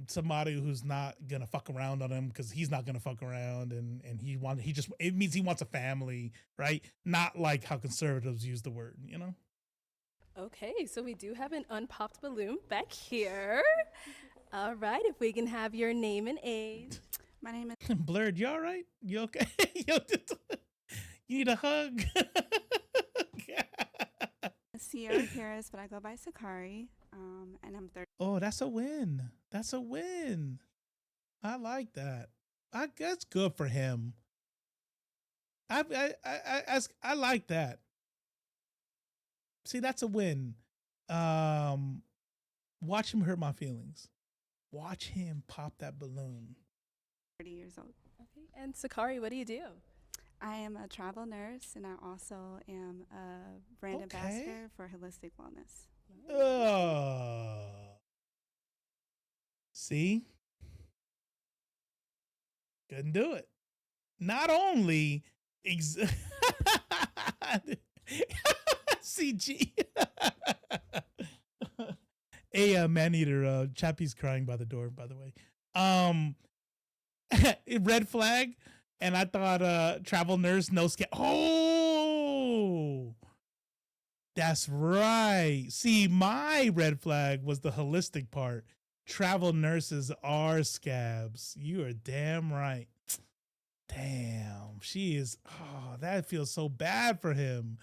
somebody who's not gonna fuck around on him because he's not gonna fuck around, and it means he wants a family, right? Not like how conservatives use the word, Okay, so we do have an unpopped balloon back here. All right, if we can have your name and age. My name is Blurred. You all right? You okay? You need a hug? Sierra Harris, but I go by Sakari, and I'm 30. Oh, that's a win. That's a win. I like that. That's good for him. I like that. See, that's a win. Watch him hurt my feelings. Watch him pop that balloon. 30 years old. Okay, and Sakari, what do you do? I am a travel nurse, and I also am a brand ambassador for holistic wellness. See? Couldn't do it. Not only CG. Hey, Maneater, Chappie's crying by the door, by the way. Red flag, and I thought travel nurse, no scab. Oh, that's right. See, my red flag was the holistic part. Travel nurses are scabs. You are damn right. Damn, she is. Oh, that feels so bad for him,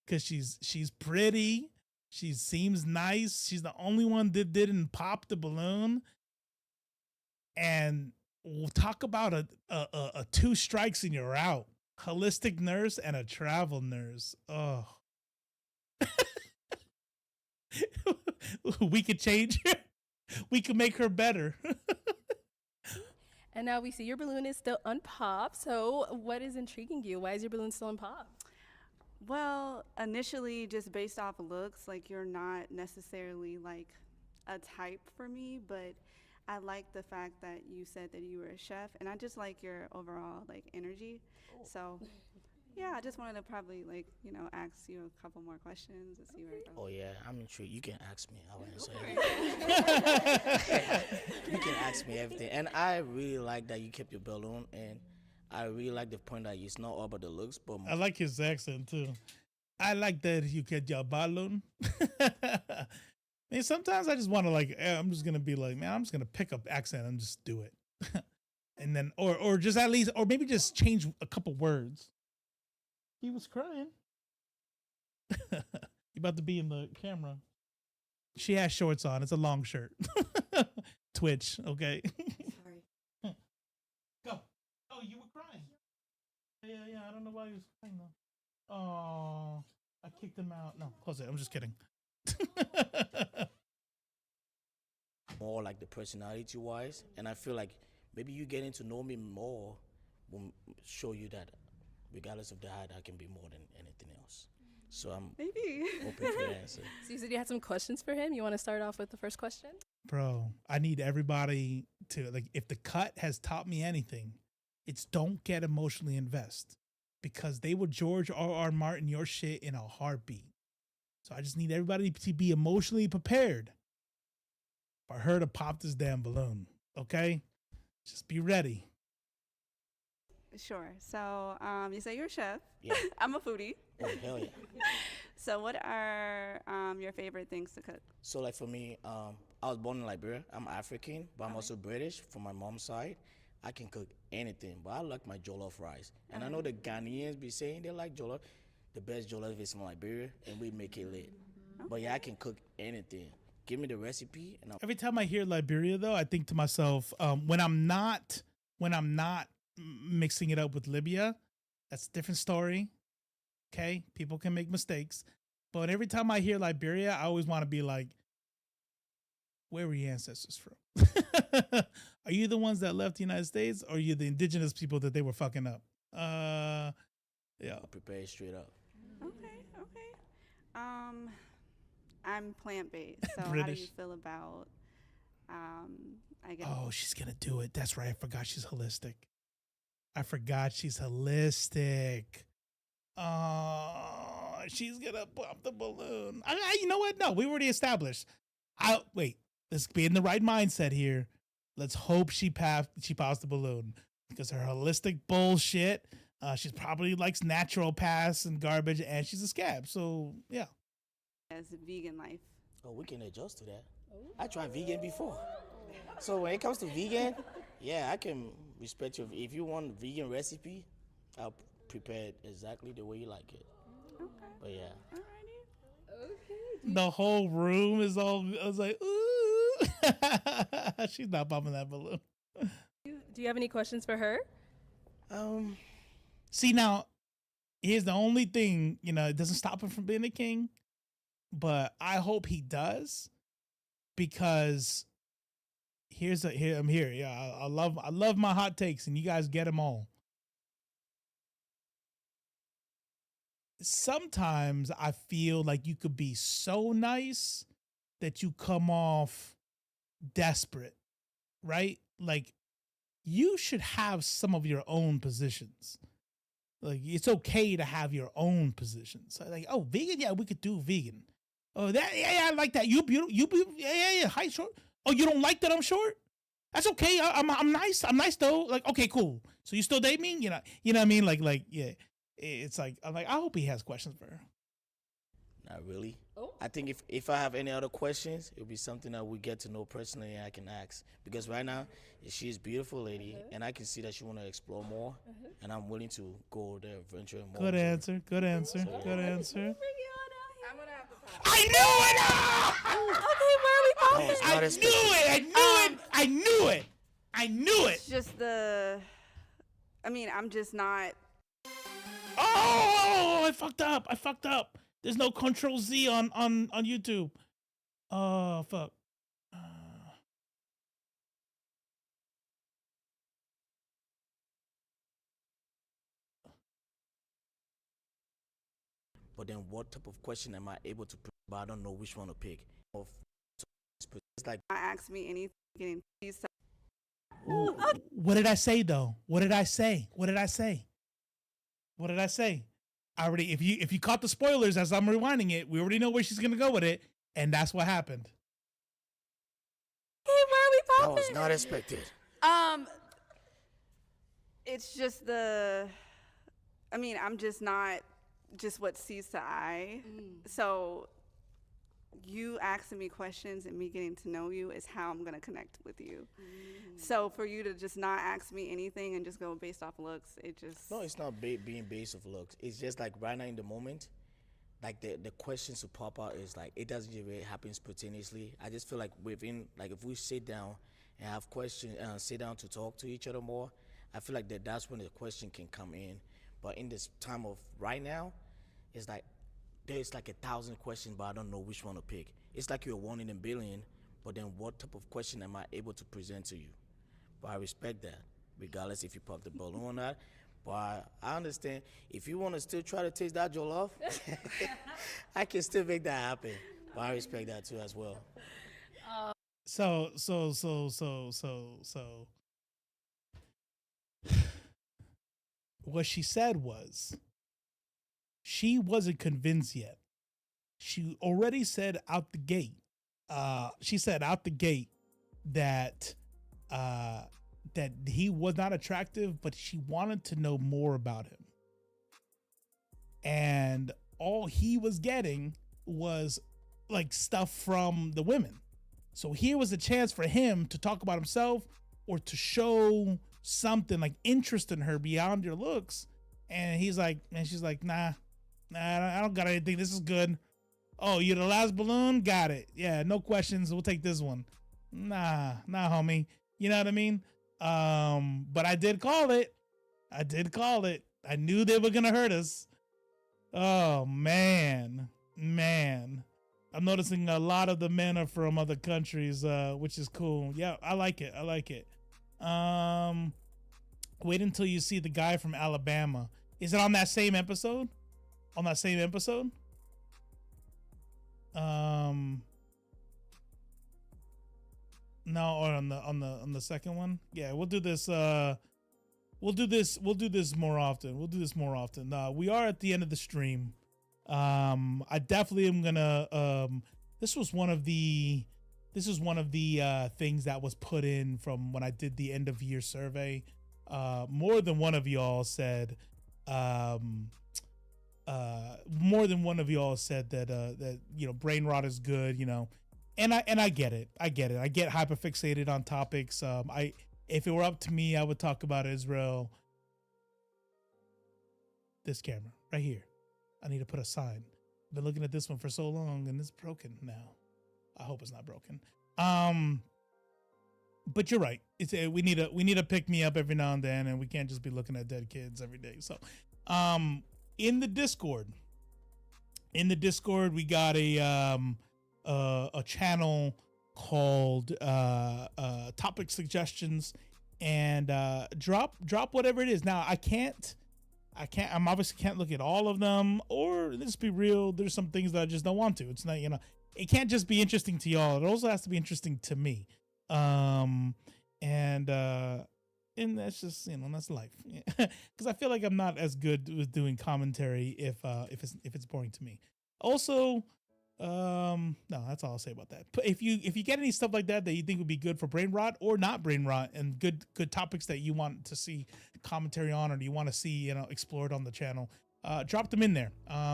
because she's pretty. She seems nice. She's the only one that didn't pop the balloon. And we'll talk about a 2 strikes and you're out. Holistic nurse and a travel nurse. Oh. We could change her. We could make her better. And now we see your balloon is still unpopped. So what is intriguing you? Why is your balloon still unpopped? Well, initially, just based off of looks, like you're not necessarily like a type for me, but I like the fact that you said that you were a chef, and I just like your overall like energy. So yeah, I just wanted to probably ask you a couple more questions and see where it goes. Oh yeah, I'm intrigued. You can ask me. I wouldn't say you can ask me everything, and I really like that you kept your balloon, and I really like the point that it's not all about the looks, but I like his accent too. I like that you get your balloon. Man, sometimes I just want to I'm just gonna be like, man, I'm just gonna pick up accent and just do it, and then or just at least, or maybe just change a couple words. He was crying. You about to be in the camera. She has shorts on. It's a long shirt. Twitch, okay. Sorry. Go. Oh, you were crying. Yeah. I don't know why he was crying though. Oh, I kicked him out. No, close it. I'm just kidding. more like the personality wise, and I feel like maybe you getting to know me more will show you that regardless of the height, I can be more than anything else. So I'm maybe open for the answer. So you said you had some questions for him. You want to start off with the first question? Bro, I need everybody to, if the cut has taught me anything, it's don't get emotionally invested, because they will George R.R. Martin your shit in a heartbeat. So I just need everybody to be emotionally prepared for her to pop this damn balloon. Okay? Just be ready. Sure. So you say you're a chef. Yeah. I'm a foodie. Oh, hell yeah. So what are your favorite things to cook? So like for me, I was born in Liberia. I'm African, but I'm also British from my mom's side. I can cook anything, but I like my jollof rice. And I know the Ghanaians be saying they like jollof. The best jollof is from Liberia, and we make it lit. But yeah, I can cook anything. Give me the recipe, and Every time I hear Liberia, though, I think to myself, when I'm not mixing it up with Libya, that's a different story. Okay, people can make mistakes, but every time I hear Liberia, I always want to be like, where were your ancestors from? Are you the ones that left the United States, or are you the indigenous people that they were fucking up? Yeah. Prepare straight up. Okay. I'm plant-based, so how do British. you feel about I guess Oh, she's gonna do it. That's right. I forgot she's holistic. Oh, she's gonna pop the balloon. You know what? No, we already established. Wait. Let's be in the right mindset here. Let's hope she pops the balloon, because her holistic bullshit. She's probably likes natural paths and garbage, and she's a scab. So yeah. as vegan life? Oh, we can adjust to that. I tried vegan before. So when it comes to vegan, yeah, I can respect you. If you want a vegan recipe, I'll prepare it exactly the way you like it. Okay. But yeah. The whole room is all. I was like, ooh. She's not popping that balloon. Do you have any questions for her? See, now, here's the only thing, it doesn't stop him from being a king, but I hope he does, because I'm here. Yeah, I love my hot takes, and you guys get them all. Sometimes I feel like you could be so nice that you come off desperate, right? Like, you should have some of your own positions. Like, it's okay to have your own positions. Like, oh, vegan? Yeah, we could do vegan. Oh, yeah, I like that. You beautiful. Yeah. Height short. Oh, you don't like that I'm short? That's okay. I'm nice. I'm nice though. Like, okay, cool. So you still date me? You know what I mean? Like, yeah. It's like, I'm like, I hope he has questions for her. Not really. I think if I have any other questions, it'll be something that we get to know personally and I can ask. Because right now, she's a beautiful lady, and I can see that she want to explore more, and I'm willing to go there, venture more. Good answer. Good answer. So, yeah. Good answer. I'm gonna have to pop. I knew it! Okay, where are we popping? Oh, it's not expected. I knew it! It's just I'm just not. Oh, I fucked up. There's no Control Z on YouTube. Oh, fuck. But then what type of question am I able to put? But I don't know which one to pick. It's like, Ask me anything. What did I say though? What did I say? I already, if you caught the spoilers as I'm rewinding it, we already know where she's gonna go with it, and that's what happened. Hey, where are we that popping? was not expected. It's just I'm just not just what sees to eye. So you asking me questions and me getting to know you is how I'm gonna connect with you. So for you to just not ask me anything and just go based off looks, it just No, it's not being based off looks. It's just like right now in the moment, like the questions to pop out is like it doesn't really happen spontaneously. I just feel like if we sit down and have questions, sit down to talk to each other more, I feel like that's when the question can come in. But in this time of right now, it's like there's like 1,000 questions, but I don't know which one to pick. It's like you're 1 in a billion, but then what type of question am I able to present to you? But I respect that, regardless if you pop the balloon or not. But I understand if you want to still try to taste that jollof, I can still make that happen. But I respect that too as well. So. What she said was, she wasn't convinced yet. She already said out the gate. She said out the gate, that that he was not attractive, but she wanted to know more about him. And all he was getting was like stuff from the women. So here was a chance for him to talk about himself or to show something like interest in her beyond your looks. And he's like, and she's like, nah, I don't got anything. This is good. Oh, you're the last balloon? Got it. Yeah, no questions. We'll take this one. Nah, homie. You know what I mean? But I did call it. I knew they were going to hurt us. Oh, man. I'm noticing a lot of the men are from other countries, which is cool. Yeah, I like it. Wait until you see the guy from Alabama. Is it on that same episode? No, or on the second one. Yeah, we'll do this. We'll do this more often. We are at the end of the stream. I definitely am gonna. This was one of the things that was put in from when I did the end of year survey. More than one of y'all said. More than one of y'all said that brain rot is good. And I get it. I get hyperfixated on topics. If it were up to me, I would talk about Israel. This camera right here. I need to put a sign. I've been looking at this one for so long and it's broken now. I hope it's not broken. But you're right. We need to pick me up every now and then, and we can't just be looking at dead kids every day. So, in the Discord, we got a channel called topic suggestions, and drop whatever it is. Now I obviously can't look at all of them, or let's be real, there's some things that I just don't want to. It's not, it can't just be interesting to y'all. It also has to be interesting to me. And that's just, that's life. Because I feel like I'm not as good with doing commentary if it's boring to me. Also, no, that's all I'll say about that. If you get any stuff like that you think would be good for brain rot or not brain rot, and good topics that you want to see commentary on, or you want to see explored on the channel, drop them in there.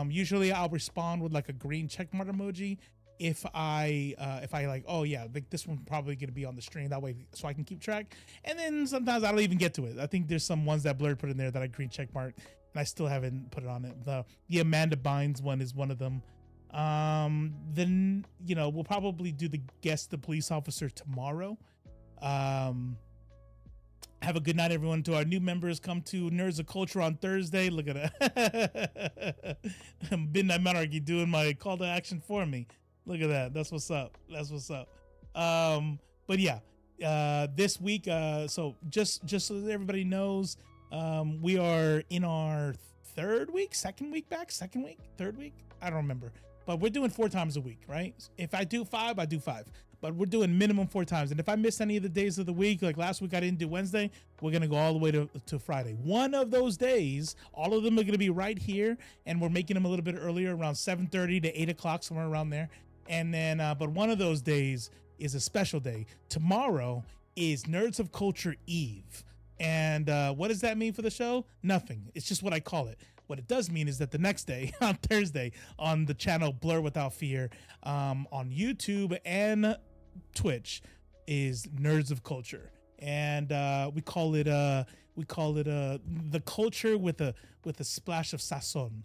Usually I'll respond with like a green checkmark emoji if I like, oh yeah, like this one's probably gonna be on the stream, that way so I can keep track. And then sometimes I don't even get to it. I think there's some ones that Blurred put in there that I green checkmark and I still haven't put it on it. The Amanda Bynes one is one of them. Then we'll probably do the guest the police officer tomorrow. Have a good night, everyone. To our new members, come to Nerds of Culture on Thursday. Look at that. Midnight Monarchy doing my call to action for me. Look at that. That's what's up. But yeah, this week, so just so that everybody knows, we are in our third week. I don't remember. But we're doing 4 times a week, right? If I do 5, I do 5. But we're doing minimum 4 times. And if I miss any of the days of the week, like last week I didn't do Wednesday, we're going to go all the way to Friday. One of those days, all of them are going to be right here. And we're making them a little bit earlier, around 7:30 to 8 o'clock, somewhere around there. And then, but one of those days is a special day. Tomorrow is Nerds of Culture Eve. And what does that mean for the show? Nothing. It's just what I call it. What it does mean is that the next day, on Thursday, on the channel Blur Without Fear, on YouTube and Twitch, is Nerds of Culture, and we call it the culture with a splash of sazon.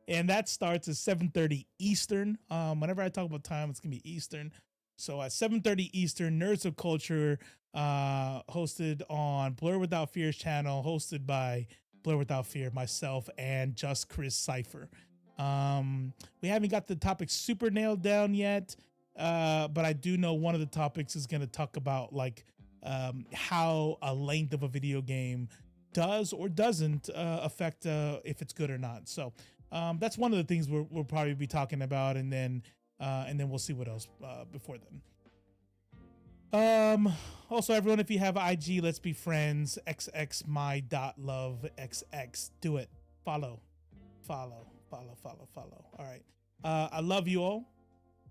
And that starts at 7:30 Eastern. Whenever I talk about time, it's gonna be Eastern. So at 7:30 Eastern, Nerds of Culture, hosted on Blur Without Fear's channel, hosted by Blur Without Fear, myself, and Just Chris Cypher. We haven't got the topics super nailed down yet, but I do know one of the topics is going to talk about like how a length of a video game does or doesn't affect if it's good or not. So that's one of the things we'll probably be talking about, and then we'll see what else before then. Also, everyone, if you have IG, let's be friends. xxmy.lovexx. Do it. Follow. All right. I love you all.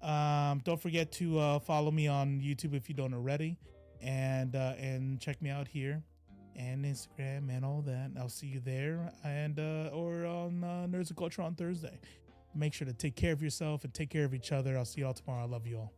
Don't forget to follow me on YouTube if you don't already, and check me out here and Instagram and all that. I'll see you there, and or on Nerds of Culture on Thursday. Make sure to take care of yourself and take care of each other. I'll see you all tomorrow. I love you all.